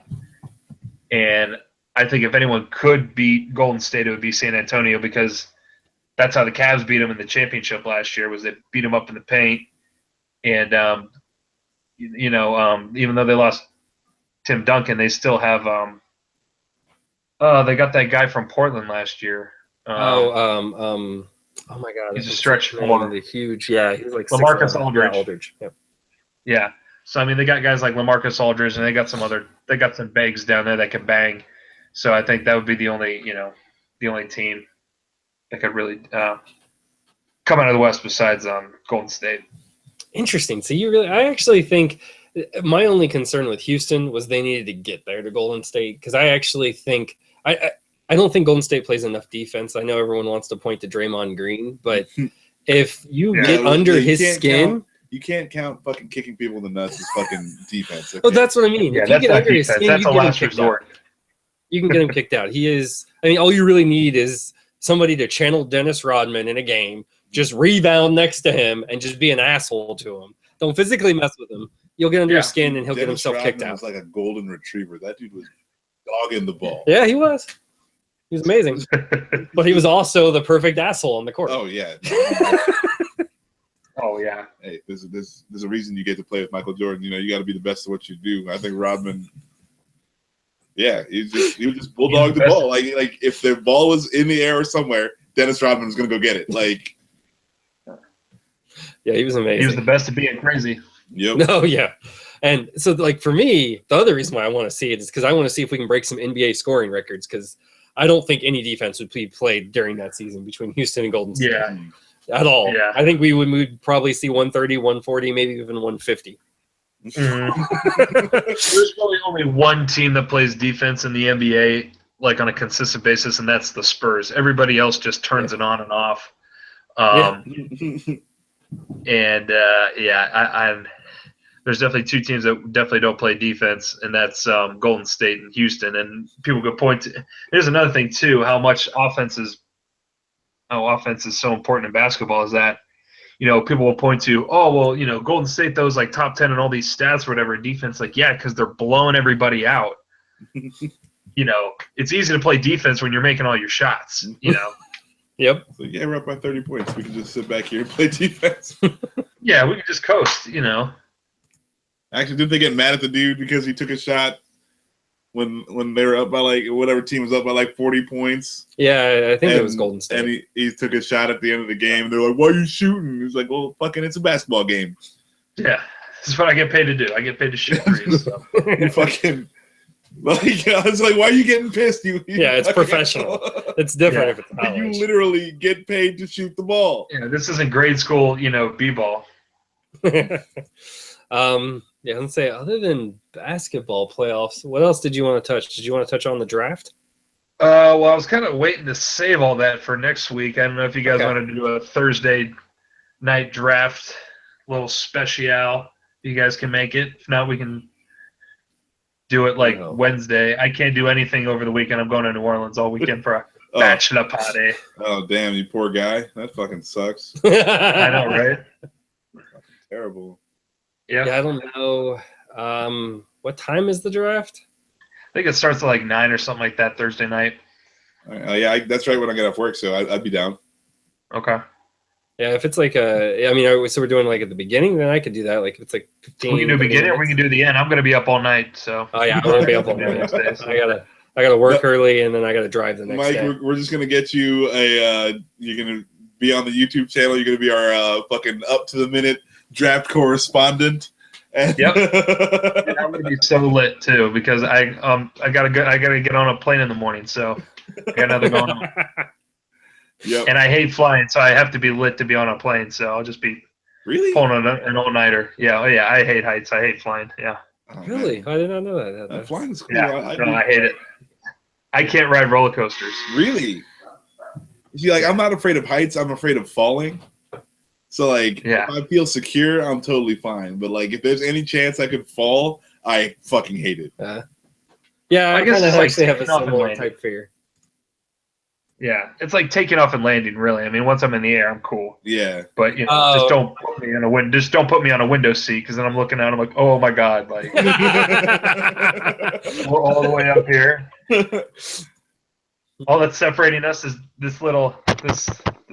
And I think if anyone could beat Golden State, it would be San Antonio because that's how the Cavs beat them in the championship last year was they beat them up in the paint. And, even though they lost Tim Duncan, they still have they got that guy from Portland last year. Oh my God! He's a stretch four. The huge, he's like LaMarcus Aldridge. Aldridge. Yep. Yeah. So I mean, they got guys like LaMarcus Aldridge, and they got some bigs down there that can bang. So I think that would be the only team that could really come out of the West besides Golden State. Interesting. So I actually think my only concern with Houston was they needed to get there to Golden State because I actually think I don't think Golden State plays enough defense. I know everyone wants to point to Draymond Green, but if you get under his skin, you can't count fucking kicking people in the nuts as fucking defense. Oh, that's what I mean. Yeah, if you get under his skin, that's you a can get him last kicked resort. out. You can get him kicked out. He is. I mean, all you really need is somebody to channel Dennis Rodman in a game, just rebound next to him, and just be an asshole to him. Don't physically mess with him. You'll get under his skin, and he'll get himself kicked out. Was like a golden retriever. That dude was dogging the ball. Yeah, he was. He was amazing. But he was also the perfect asshole on the court. Oh, yeah. Oh, yeah. Hey, there's a reason you get to play with Michael Jordan. You got to be the best at what you do. I think Rodman Yeah, he would just bulldog the ball. Like if the ball was in the air or somewhere, Dennis Rodman was gonna go get it. Like, Yeah, he was amazing. He was the best at being crazy. yep. No, yeah. And so, like, for me, the other reason why I want to see it is because I want to see if we can break some NBA scoring records, because I don't think any defense would be played during that season between Houston and Golden State at all. Yeah. I think we'd probably see 130, 140, maybe even 150. There's probably only one team that plays defense in the NBA like on a consistent basis, and that's the Spurs. Everybody else just turns it on and off. There's definitely two teams that definitely don't play defense, and that's Golden State and Houston. And people could point to. Here's another thing too: how offense is so important in basketball. Is that people will point to, oh well, Golden State those like top 10 and all these stats or whatever defense. Like because they're blowing everybody out. It's easy to play defense when you're making all your shots. Yep. So yeah, we're up by 30 points. We can just sit back here and play defense. Yeah, we can just coast. Actually, didn't they get mad at the dude because he took a shot when they were up by whatever team was up by 40 points? Yeah, I think it was Golden State. And he took a shot at the end of the game. They're like, "Why are you shooting?" He's like, "Well, fucking, it's a basketball game." Yeah, this is what I get paid to do. I get paid to shoot threes. So. You fucking I was like, "Why are you getting pissed?" Yeah, it's professional. It's different if it's college. You literally get paid to shoot the ball. Yeah, this isn't grade school, b-ball. Yeah, let's say other than basketball playoffs, what else did you want to touch? Did you want to touch on the draft? Well, I was kind of waiting to save all that for next week. I don't know if you guys wanted to do a Thursday night draft, little special. If you guys can make it. If not, we can do it Wednesday. I can't do anything over the weekend. I'm going to New Orleans all weekend for a bachelor party. Oh, damn, you poor guy. That fucking sucks. I know, right? Terrible. Yeah, I don't know. What time is the draft? I think it starts at 9 or something like that Thursday night. Yeah, that's right when I get off work, so I'd be down. Okay. Yeah, if it's so we're doing at the beginning, then I could do that. If it's 15. We can do beginning or we can do the end. I'm going to be up all night, so. Oh yeah, I won't be up all night. I gotta work early, and then I gotta drive the next day. Mike, we're just gonna get you you're gonna be on the YouTube channel. You're gonna be our fucking up to the minute draft correspondent. Yep. And I'm gonna be so lit too because I gotta get on a plane in the morning, so I got nothing going on. Yep. And I hate flying, so I have to be lit to be on a plane. So I'll just be pulling an all-nighter. Yeah, I hate heights. I hate flying. Yeah. Oh, really? man. I did not know that. Flying is cool. Yeah, I hate it. I can't ride roller coasters. Really? See, I'm not afraid of heights. I'm afraid of falling. So, if I feel secure, I'm totally fine. But, if there's any chance I could fall, I fucking hate it. Yeah, I guess it's actually have a taking off similar and type fear. Yeah, it's like taking off and landing. Really, I mean, once I'm in the air, I'm cool. Yeah, but just don't put me on just don't put me on a window seat because then I'm looking out. I'm like, oh my god, we're all the way up here. All that's separating us is this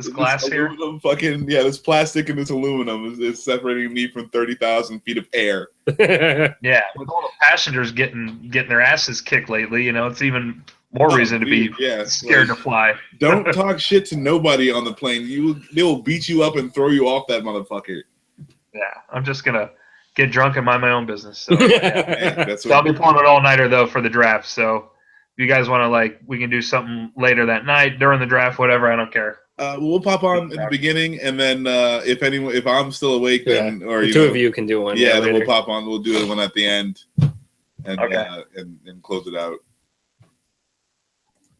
glass here. This plastic and this aluminum is separating me from 30,000 feet of air. Yeah, with all the passengers getting their asses kicked lately, it's even more reason to be scared to fly. Don't talk shit to nobody on the plane. They will beat you up and throw you off that motherfucker. Yeah, I'm just gonna get drunk and mind my own business. So, I'll be pulling an all-nighter though for the draft. So if you guys want to we can do something later that night during the draft, whatever. I don't care. We'll pop on at the beginning, and then if I'm still awake, then or the two of you can do one. Yeah, then we'll pop on. We'll do one at the end, and and close it out.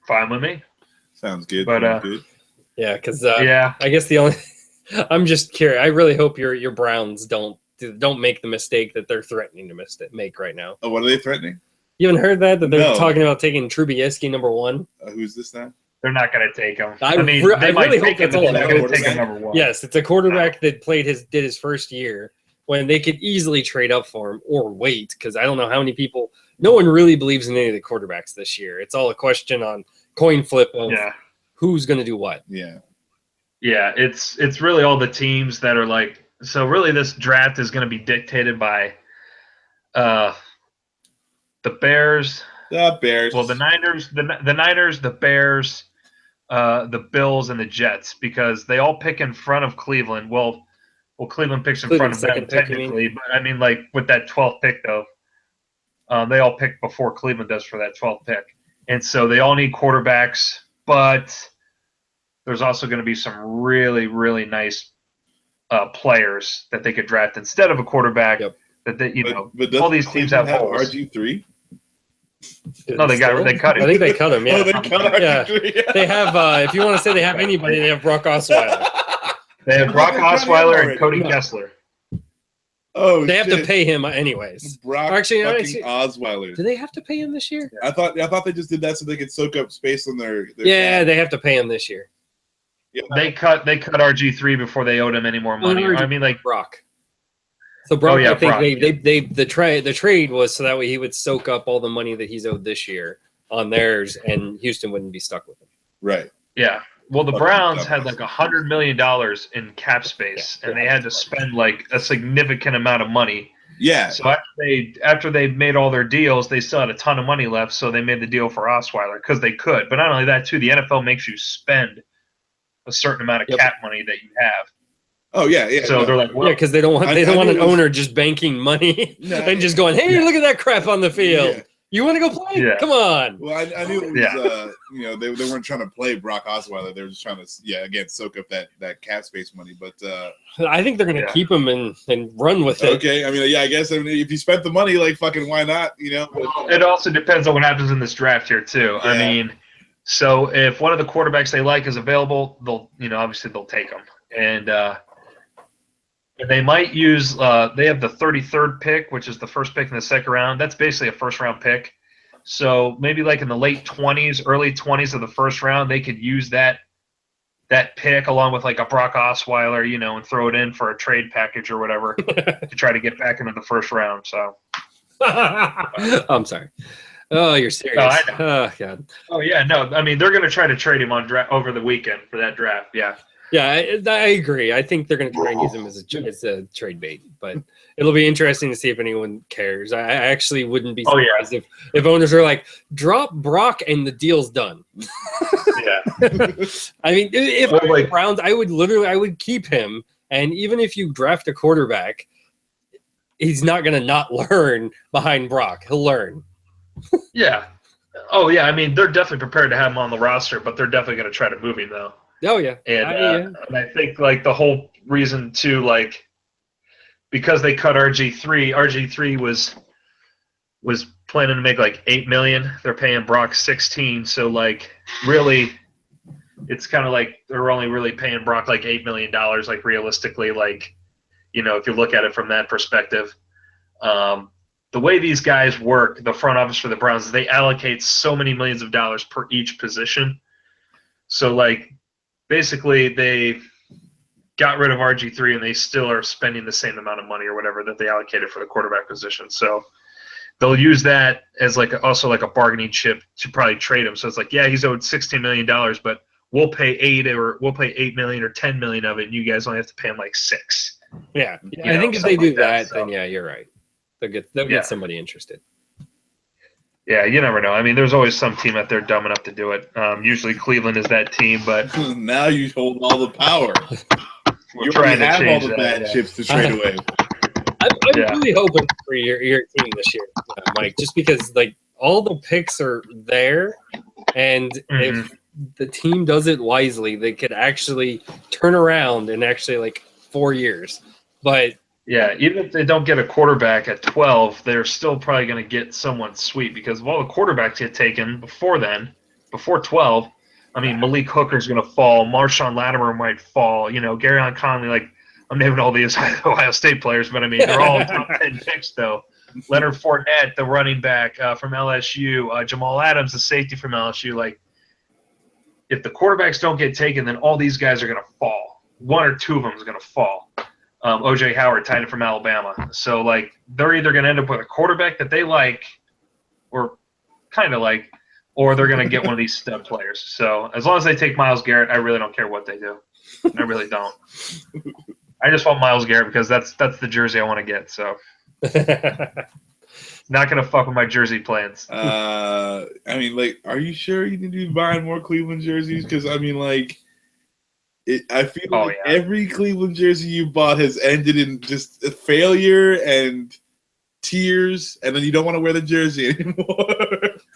Fine with me. Sounds good. But yeah, because I guess the only I'm just curious. I really hope your Browns don't make the mistake that they're threatening to make right now. Oh, what are they threatening? You haven't heard that they're talking about taking Trubisky number 1? Who's this now? They're not going to take him. I really hope that's all. They're going to take him number 1. Yes, it's a quarterback that did his first year when they could easily trade up for him or wait, because I don't know how many people. No one really believes in any of the quarterbacks this year. It's all a question on coin flip of who's going to do what. Yeah. Yeah, it's really all the teams that are so really this draft is going to be dictated by the Bears, The Bears. Well, the Niners, the Bears, the Bills, and the Jets, because they all pick in front of Cleveland. Well, Cleveland picks in front Cleveland's of them second pick, you mean? technically, but I mean, like with that 12th pick though, they all pick before Cleveland does for that 12th pick, and so they all need quarterbacks. But there's also going to be some really, really nice players that they could draft instead of a quarterback. Yep. That they, but all these teams have holes. RG3. No, they cut him. I think they cut him. Yeah, Oh, they cut RG3. they have. If you want to say they have anybody, they have Brock Osweiler. They have Brock Osweiler and already. Cody No. Kessler. Oh, They have to shit. pay him anyways. Brock Actually, fucking Osweiler. Do they have to pay him this year? I thought they just did that so they could soak up space on their Yeah, they have to pay him this year. They cut RG3 before they owed him any more money. I mean, like, Brock. So Brock, Oh, yeah, I think Brock, the trade was so that way he would soak up all the money that he's owed this year on theirs, and Houston wouldn't be stuck with him. right. yeah. Well, the Fucking Browns dumbass. had like $100 million in cap space, and they had to spend like a significant amount of money. Yeah. So after they made all their deals, they still had a ton of money left. So they made the deal for Osweiler because they could. But not only that, too, the NFL makes you spend a certain amount of Yep. cap money that you have. Oh yeah. Yeah. So no. they're like, well, Yeah, because they don't want I an knew it was- owner just banking money No, and just going, "Hey, look at that crap on the field. Yeah. You want to go play? Yeah. Come on." Well, I knew it was, they weren't trying to play Brock Osweiler. They were just trying to, again, soak up that cap space money. But I think they're going to Yeah. keep him and run with it. okay, I mean, I guess if you spent the money, like fucking, why not? it also depends on what happens in this draft here too. I Yeah. mean, so if one of the quarterbacks they like is available, they'll obviously they'll take them, and they might use. They have the 33rd pick, which is the first pick in the second round. That's basically a first round pick. So maybe like in the late 20s, early 20s of the first round, they could use that pick along with like a Brock Osweiler, and throw it in for a trade package or whatever to try to get back into the first round. So. I'm sorry. Oh, you're serious. No, I know. Oh, God. Oh yeah, no. I mean, they're going to try to trade him on over the weekend for that draft. Yeah. Yeah, I agree. I think they're going to try and use him as a trade bait, but it'll be interesting to see if anyone cares. I actually wouldn't be Oh, yeah. surprised if owners are like, drop Brock and the deal's done. Yeah. I mean, if Well, I were like- the Browns, I would keep him. And even if you draft a quarterback, he's not going to not learn behind Brock. He'll learn. Yeah. Oh yeah. I mean, they're definitely prepared to have him on the roster, but they're definitely going to try to move him though. Oh, yeah. And, yeah. and I think like the whole reason too, like because they cut RG3 was planning to make like $8 million. They're paying Brock 16. So like really, it's kind of like they're only really paying Brock like $8 million. Like realistically, like if you look at it from that perspective, the way these guys work, the front office for the Browns, is they allocate so many millions of dollars per each position. So like. Basically, they got rid of RG3 and they still are spending the same amount of money or whatever that they allocated for the quarterback position. So they'll use that as also a bargaining chip to probably trade him. So it's like, yeah, he's owed $16 million, but we'll pay $8 million or $10 million of it, and you guys only have to pay him like $6. Yeah. You I know, think if they something do like that, that, so. then yeah, you're right. They'll Yeah. get somebody interested. Yeah, you never know. I mean, there's always some team out there dumb enough to do it. Usually Cleveland is that team, but now you hold all the power. we're You trying already to have all change the that. bad Yeah. chips to trade away. I'm Yeah. really hoping for your team this year, Mike, just because like all the picks are there, and if the team does it wisely, they could actually turn around in actually like 4 years. But Yeah, even if they don't get a quarterback at 12, they're still probably going to get someone sweet because of all the quarterbacks get taken before 12. I mean, Malik Hooker's going to fall. Marshawn Latimer might fall. Garyon Conley, like, I'm naming all these Ohio State players, but I mean, they're all top 10 picks, though. Leonard Fournette, the running back from LSU. Jamal Adams, the safety from LSU. Like, if the quarterbacks don't get taken, then all these guys are going to fall. One or two of them is going to fall. O.J. Howard, tight end from Alabama. So, like, they're either going to end up with a quarterback that they like or kind of like, or they're going to get one of these stud players. So, as long as they take Myles Garrett, I really don't care what they do. I really don't. I just want Myles Garrett because that's the jersey I want to get. So, Not gonna fuck with my jersey plans. I mean, like, are you sure you need to be buying more Cleveland jerseys? Because I mean, like, I feel like every Cleveland jersey you bought has ended in just a failure and tears, and then you don't want to wear the jersey anymore.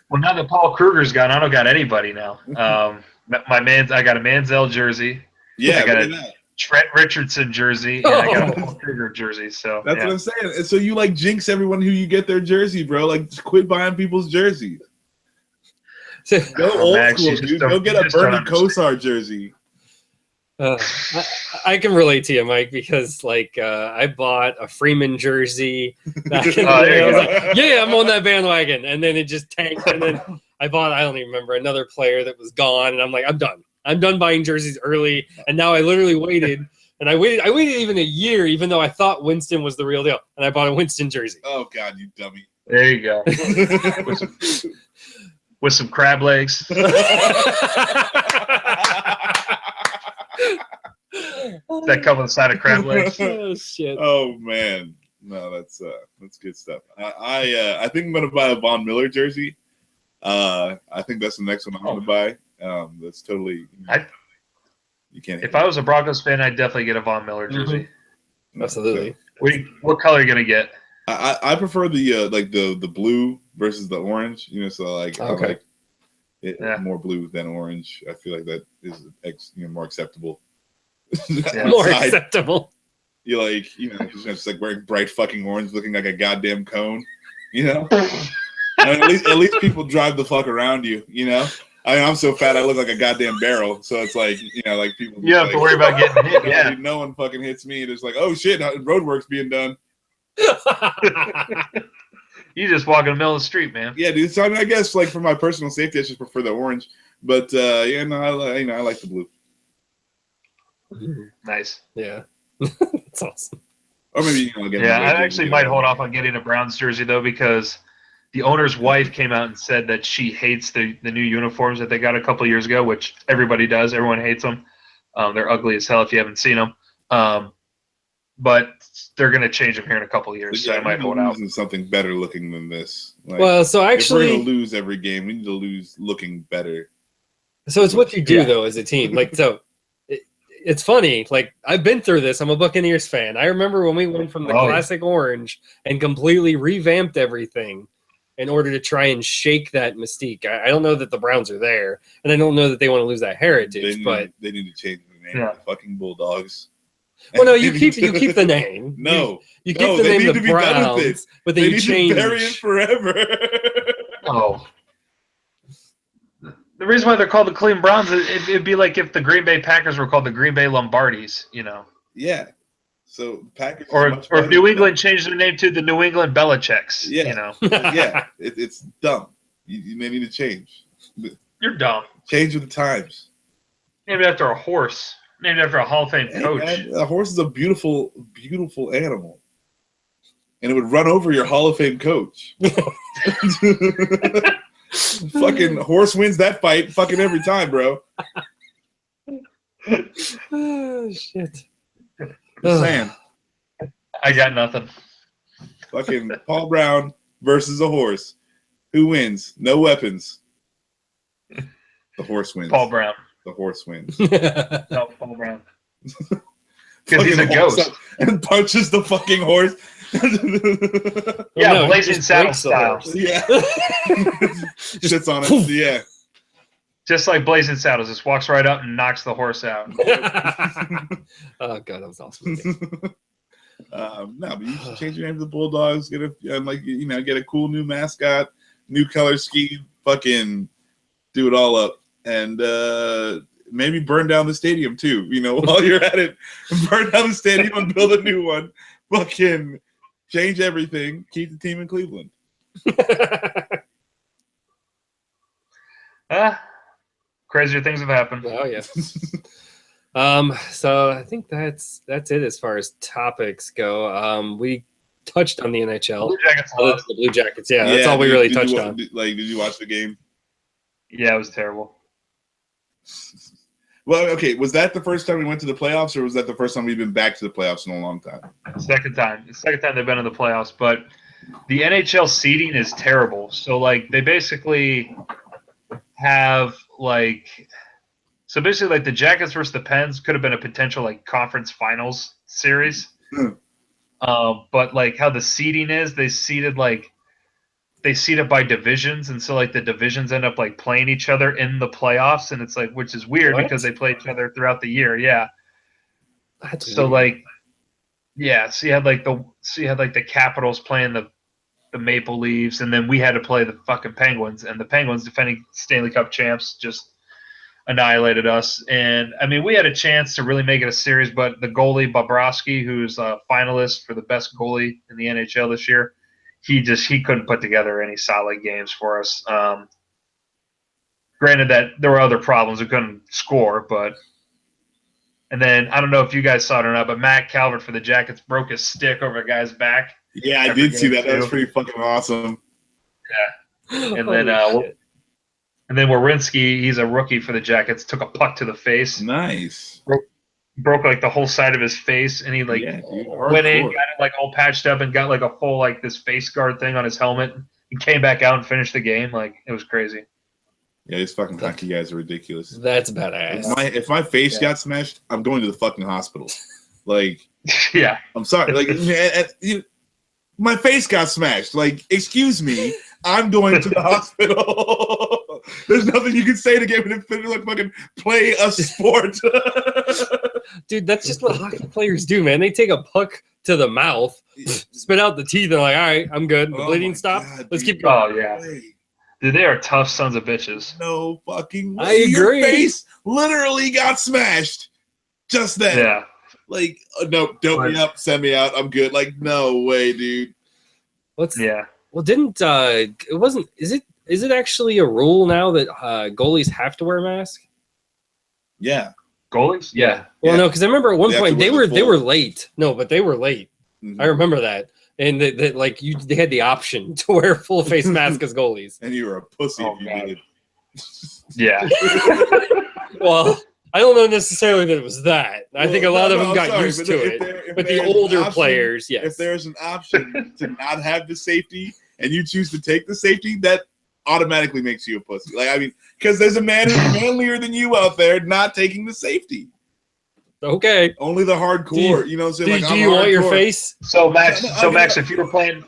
Well, now that Paul Kruger's gone, I don't got anybody now. I got a Manziel jersey. Yeah, I got a Trent Richardson jersey, and I got a Paul Kruger jersey. So that's what I'm saying. And so you like jinx everyone who you get their jersey, bro. Like, just quit buying people's jerseys. Go old school, dude. Go get a Bernie Kosar jersey. I can relate to you, Mike, because like I bought a Freeman jersey back in the day. I was like, yeah, I'm on that bandwagon, and then it just tanked. And then I don't even remember, another player that was gone, and I'm like, I'm done. I'm done buying jerseys early, and now I literally waited, and I waited even a year, even though I thought Winston was the real deal, and I bought a Winston jersey. Oh God, you dummy! There you go. with some crab legs. That come on the side of crab legs. Oh shit! Oh man, no, that's good stuff. I think I'm gonna buy a Von Miller jersey. I think that's the next one I'm gonna buy. That's totally. You can't. If I was a Broncos fan, I'd definitely get a Von Miller jersey. Mm-hmm. Absolutely. What color are you gonna get? I prefer the like the blue versus the orange. You know, so like I like it more blue than orange. I feel like that is more acceptable. More acceptable. You like, just like wearing bright fucking orange, looking like a goddamn cone. You know, I mean, at least people drive the fuck around you. You know. I mean, I'm so fat I look like a goddamn barrel. So it's like, like people. You don't have to worry about getting hit. Yeah. No one fucking hits me. It's like, oh shit, road work's being done. You just walk in the middle of the street, man. Yeah, dude. So I mean, I guess like for my personal safety, I just prefer the orange. But I like the blue. Nice. Yeah, that's awesome. Or maybe I actually might hold off on getting a Browns jersey though, because the owner's wife came out and said that she hates the new uniforms that they got a couple years ago, which everybody does. Everyone hates them. They're ugly as hell if you haven't seen them. But they're going to change them here in a couple of years, so I might hold out. Something better looking than this. Like, well, so actually, if we're going to lose every game, we need to lose looking better. So it's what you do though as a team. Like, so it's funny. Like, I've been through this. I'm a Buccaneers fan. I remember when we went from the classic orange and completely revamped everything in order to try and shake that mystique. I don't know that the Browns are there, and I don't know that they want to lose that heritage. But they need to change the name of the fucking Bulldogs. Well, no, you keep the name. No, you keep the name of the Browns, but then you change. They need to bury it forever. Oh. The reason why they're called the Cleveland Browns, it'd be like if the Green Bay Packers were called the Green Bay Lombardis, Yeah. So Packers. Or if New England changed their name to the New England Belichicks, Yeah. Yeah. It's dumb. You may need to change. You're dumb. Change with the times. Named after a horse. Named after a Hall of Fame coach. Man, a horse is a beautiful, beautiful animal. And it would run over your Hall of Fame coach. Fucking horse wins that fight fucking every time, bro. Oh, shit. Just saying. I got nothing. Fucking Paul Brown versus a horse. Who wins? No weapons. The horse wins. Paul Brown. The horse wins. No, Paul Brown. Because he's a ghost. And punches the fucking horse. Yeah, no, Blazing Saddle style. Yeah. Shits on it. Yeah. Just like Blazing Saddles, just walks right up and knocks the horse out. Oh god, that was awesome. No, but you should change your name to the Bulldogs. Get a cool new mascot, new color scheme. Fucking do it all up, and maybe burn down the stadium too. While you're at it, burn down the stadium and build a new one. Fucking change everything. Keep the team in Cleveland. Crazier things have happened. Oh yeah. So I think that's it as far as topics go. We touched on the NHL. Blue Jackets lost. The Blue Jackets. Yeah, that's all we really touched on. Did you watch the game? Yeah, it was terrible. Well, okay. Was that the first time we went to the playoffs, or was that the first time we've been back to the playoffs in a long time? Second time. The second time they've been in the playoffs, but the NHL seeding is terrible. So like they basically have like the Jackets versus the Pens could have been a potential like conference finals series. But like how the seeding is, they seeded by divisions, and so like the divisions end up like playing each other in the playoffs, and it's like, which is weird because they play each other throughout the year. Yeah. That's So weird. like, yeah, so you had like the Capitals playing the Maple Leafs, and then we had to play the fucking Penguins, and the Penguins, defending Stanley Cup champs, just annihilated us. And I mean, we had a chance to really make it a series, but the goalie Bobrovsky, who's a finalist for the best goalie in the NHL this year, he couldn't put together any solid games for us. Granted that there were other problems, we couldn't score, but. And then I don't know if you guys saw it or not, but Matt Calvert for the Jackets broke his stick over a guy's back. Yeah, I did see that. That was pretty fucking awesome. Yeah. And then Werenski, he's a rookie for the Jackets, took a puck to the face. Nice. Broke like the whole side of his face, and he like went in, got it like all patched up, and got like a full like this face guard thing on his helmet. He came back out and finished the game. Like it was crazy. Yeah, these fucking hockey guys are ridiculous. That's badass. If my face got smashed, I'm going to the fucking hospital. Like, yeah, I'm sorry. Like, my face got smashed. Like, excuse me, I'm going to the hospital. There's nothing you can say to get me to like fucking play a sport. Dude, that's just what hockey players do, man. They take a puck to the mouth, spit out the teeth, and like, all right, I'm good. The bleeding stopped. Let's keep going. Oh yeah. Dude, they are tough sons of bitches. No fucking way. I agree. Your face literally got smashed just then. Yeah. Like, nope, dope me up, send me out. I'm good. Like, no way, dude. Well, didn't it wasn't? Is it actually a rule now that goalies have to wear a mask? Yeah. Goalies? Yeah. Well, no, because I remember at one point they were full. late. No, but they were late. I remember that. And they had the option to wear a full face mask as goalies. And you were a pussy if you did. Yeah. Well, I don't know necessarily that it was that. I think a lot of them got used to it. But the older players, yes. If there's an option to not have the safety and you choose to take the safety, that automatically makes you a pussy. Like, I mean, because there's a man who's manlier than you out there not taking the safety. Okay. Only the hardcore, you know what I'm saying? Do you want your face? So Max, if you were playing and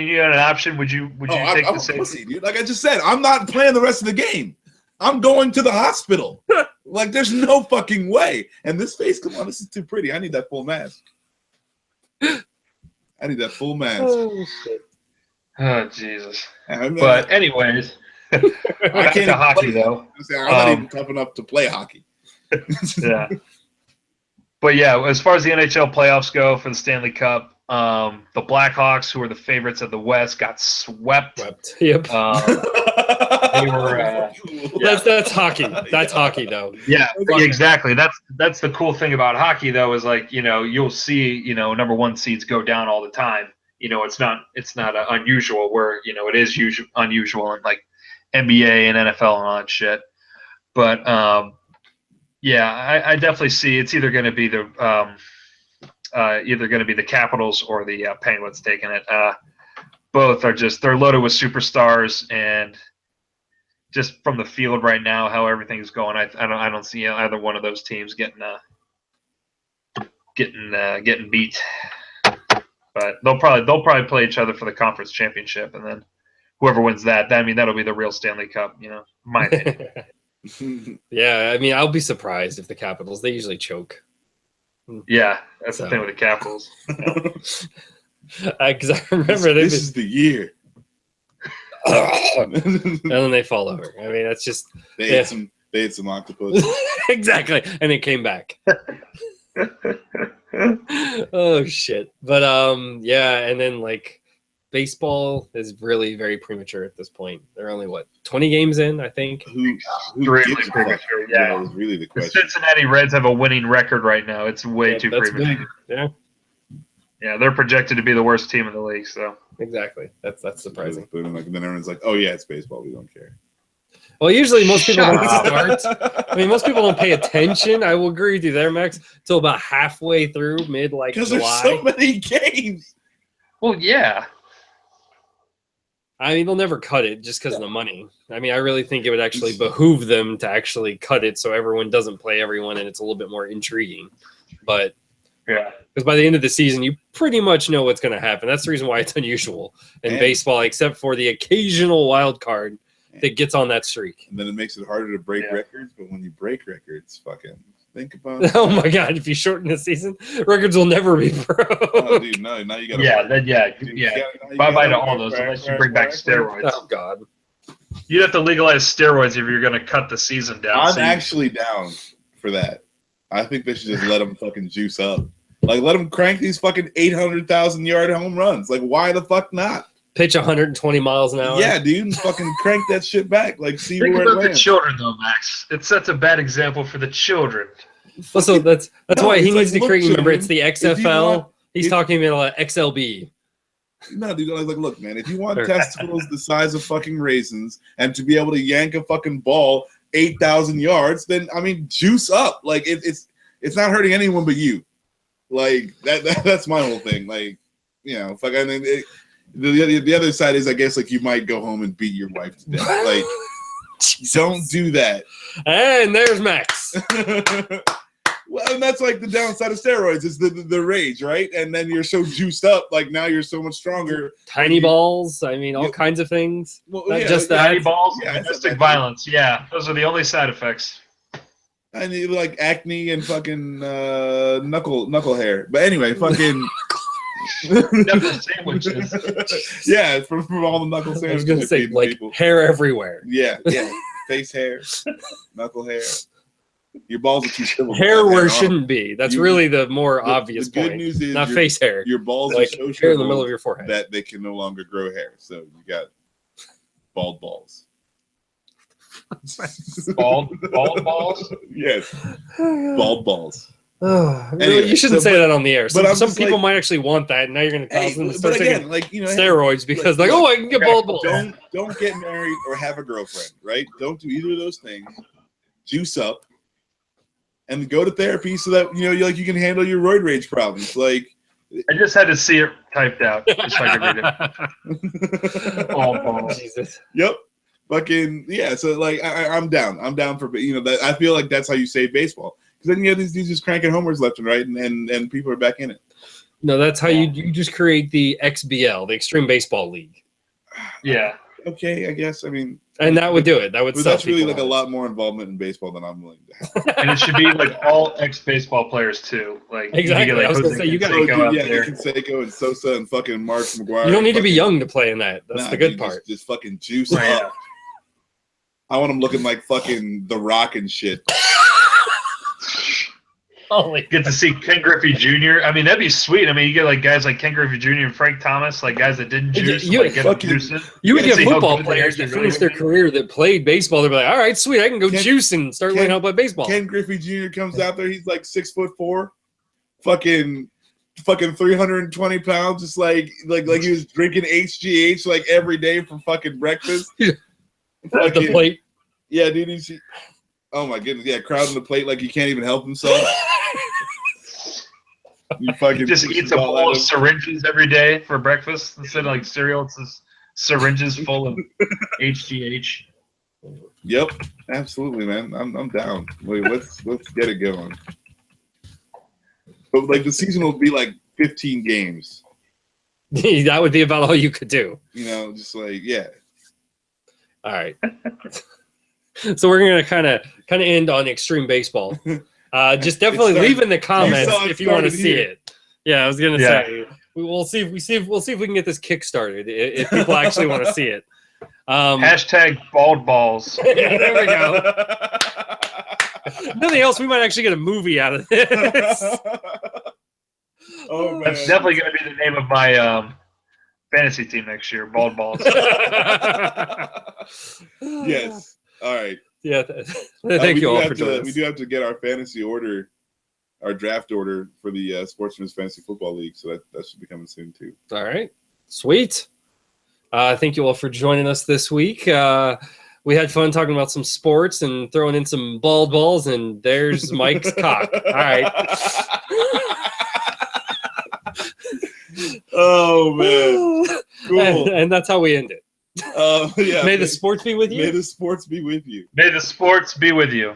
you had an option, would you take the safety? Pussy, dude. Like I just said, I'm not playing the rest of the game. I'm going to the hospital. Like there's no fucking way. And this face, come on, this is too pretty. I need that full mask. Oh, shit. Oh Jesus. But anyways, I can't to hockey though. I'm not even tough enough to play hockey. Yeah. But yeah, as far as the NHL playoffs go for the Stanley Cup, the Blackhawks, who are the favorites of the West, got swept. Yep. They were. That's hockey. That's hockey, though. Yeah, exactly. That's the cool thing about hockey, though, is like you'll see number one seeds go down all the time. It's not unusual where it is unusual in like NBA and NFL and all that shit. But yeah, I definitely see it's either going to be the Capitals or the Penguins taking it. Both are they're loaded with superstars, and just from the field right now, how everything's going, I don't see either one of those teams getting beat. But they'll probably play each other for the conference championship, and then whoever wins that'll be the real Stanley Cup. In my opinion. Yeah, I mean, I'll be surprised if the Capitals. They usually choke. Yeah, that's the thing with the Capitals. Because I remember this is the year. And then they fall over. I mean, that's just they ate some octopus. Exactly, and it came back. Oh shit! But yeah, and then like baseball is really very premature at this point. They're only 20 games in, I think. Who really premature? Yeah, is really the question. The Cincinnati Reds have a winning record right now. It's way too premature. Yeah. Yeah, they're projected to be the worst team in the league. So exactly, that's surprising. But then everyone's like, "Oh yeah, it's baseball. We don't care." Well, usually most people don't start. I mean, most people don't pay attention. I will agree with you there, Max. Till about halfway through, mid July. Because there's so many games. Well, yeah. I mean, they'll never cut it just because of the money. I mean, I really think it would actually behoove them to actually cut it so everyone doesn't play everyone and it's a little bit more intriguing. But Yeah. because by the end of the season, you pretty much know what's going to happen. That's the reason why it's unusual in baseball, except for the occasional wild card that gets on that streak. And then it makes it harder to break records. But when you break records, fucking think about it. Oh my God! If you shorten the season, records will never be broke. Oh, dude, no, now you got to. Yeah, then Bye-bye to all those unless you bring back steroids. Oh God! You'd have to legalize steroids if you're going to cut the season down. I'm actually down for that. I think they should just let them fucking juice up. Like, let them crank these fucking 800,000-yard home runs. Like, why the fuck not? Pitch 120 miles an hour. Yeah, dude, and fucking crank that shit back. Like, see Think where it about the lands. children, though, Max. It sets a bad example for the children. So that's No, why he it's needs like, to create. look, Remember, children, it's the if you XFL. want- He's if- talking about XLB. No, dude, like, look, man, if you want testicles the size of fucking raisins and to be able to yank a fucking ball 8,000 yards, then, I mean, juice up. Like, it's not hurting anyone but you. Like, that's my whole thing. Like, you know, fuck, I mean, the other side is, I guess, like, you might go home and beat your wife to death. Like, don't do that. And there's Max. Well, and that's like the downside of steroids is the rage, right? And then you're so juiced up, like now you're so much stronger. Tiny balls. I mean, all kinds of things. Well, Not yeah, just yeah, that. Tiny balls, Yeah, and it's domestic not that violence. Yeah, those are the only side effects. I need like acne and fucking knuckle hair. But anyway, fucking Knuckle sandwiches. yeah, from all the knuckle I was sandwiches. going to they say, feed like, people. hair everywhere. Yeah, face hair, knuckle hair. Your balls are too shriveled. Hair where it And shouldn't be. That's You- really the more obvious the good point. news is Not your, face hair. your balls Like are so hair in the shriveled middle of your forehead. that they can no longer grow hair. So you got bald balls. Bald balls. Yes, bald balls. Really, Anyway, you shouldn't so- say that on the air. but I'm Some just people like- might actually want that, and now you're going to cause Hey, them to but start again, taking like you know, steroids because, look, like, oh, I can get bald balls. don't get married or have a girlfriend, right? Don't do either of those things. Juice up and go to therapy so that you know you can handle your roid rage problems. Like, I just had to see it typed out just so I could read it. Bald balls. Jesus. yep, fucking yeah. So like, I'm down. I'm down for that. I feel like that's how you save baseball because then you have these dudes just cranking homers left and right, and people are back in it. No, that's how you just create the XBL, the Extreme Baseball League. Yeah. Okay, I guess. I mean, And that would do it. That would but sell that's really people like a on it. lot more involvement in baseball than I'm willing to have. And it should be like all ex-baseball players too. Like Exactly. You get, I was gonna Jose say, you gotta Canseco So, out yeah, there. Canseco and Sosa and fucking Mark McGuire. You don't need to be fucking- young to play in that. That's Nah, the good dude, part. Just fucking juice Right, up. I want him looking like fucking The Rock and shit. Holy. Get to see Ken Griffey Jr. I mean, that'd be sweet. I mean, you get like guys like Ken Griffey Jr. and Frank Thomas, like guys that didn't juice, You- like get them fucking- juicing. You would Yeah, get see how football good they players that actually finished really their career that played baseball. They'd be like, all right, sweet, I can go Ken- juice and start learning how to play baseball. Ken Griffey Jr. comes out there. He's like 6'4", fucking 320 pounds. Just like he was drinking HGH like every day for fucking breakfast. At the Fucking- plate. Yeah, dude. Oh my goodness. Yeah, crowding the plate like he can't even help himself. You fucking Just pushes eats a all bowl out of syringes every day for breakfast instead of like cereal. It's just syringes full of HGH. Yep, absolutely, man. I'm down. Wait, let's get it going. But like the season will be like 15 games. That would be about all you could do. You know, just like yeah. All right. So we're gonna kind of end on extreme baseball. Just definitely started- leave in the comments saw it if you want to started see here. it. Yeah, I was gonna Yeah. say we'll see if we can get this kickstarted if people actually want to see it. Hashtag bald balls. Yeah, there we go. Nothing else. We might actually get a movie out of this. Oh man. That's definitely going to be the name of my fantasy team next year. Bald balls. Yes. All right. Yeah. Thank you all for joining We us. do have to get our fantasy order, our draft order for the Sportsman's Fantasy Football League. So that should be coming soon too. All right. Sweet. Thank you all for joining us this week. We had fun talking about some sports and throwing in some bald balls, and there's Mike's cock. All right. Oh man, cool. And that's how we end it. Yeah. May the sports be with you. May the sports be with you. May the sports be with you.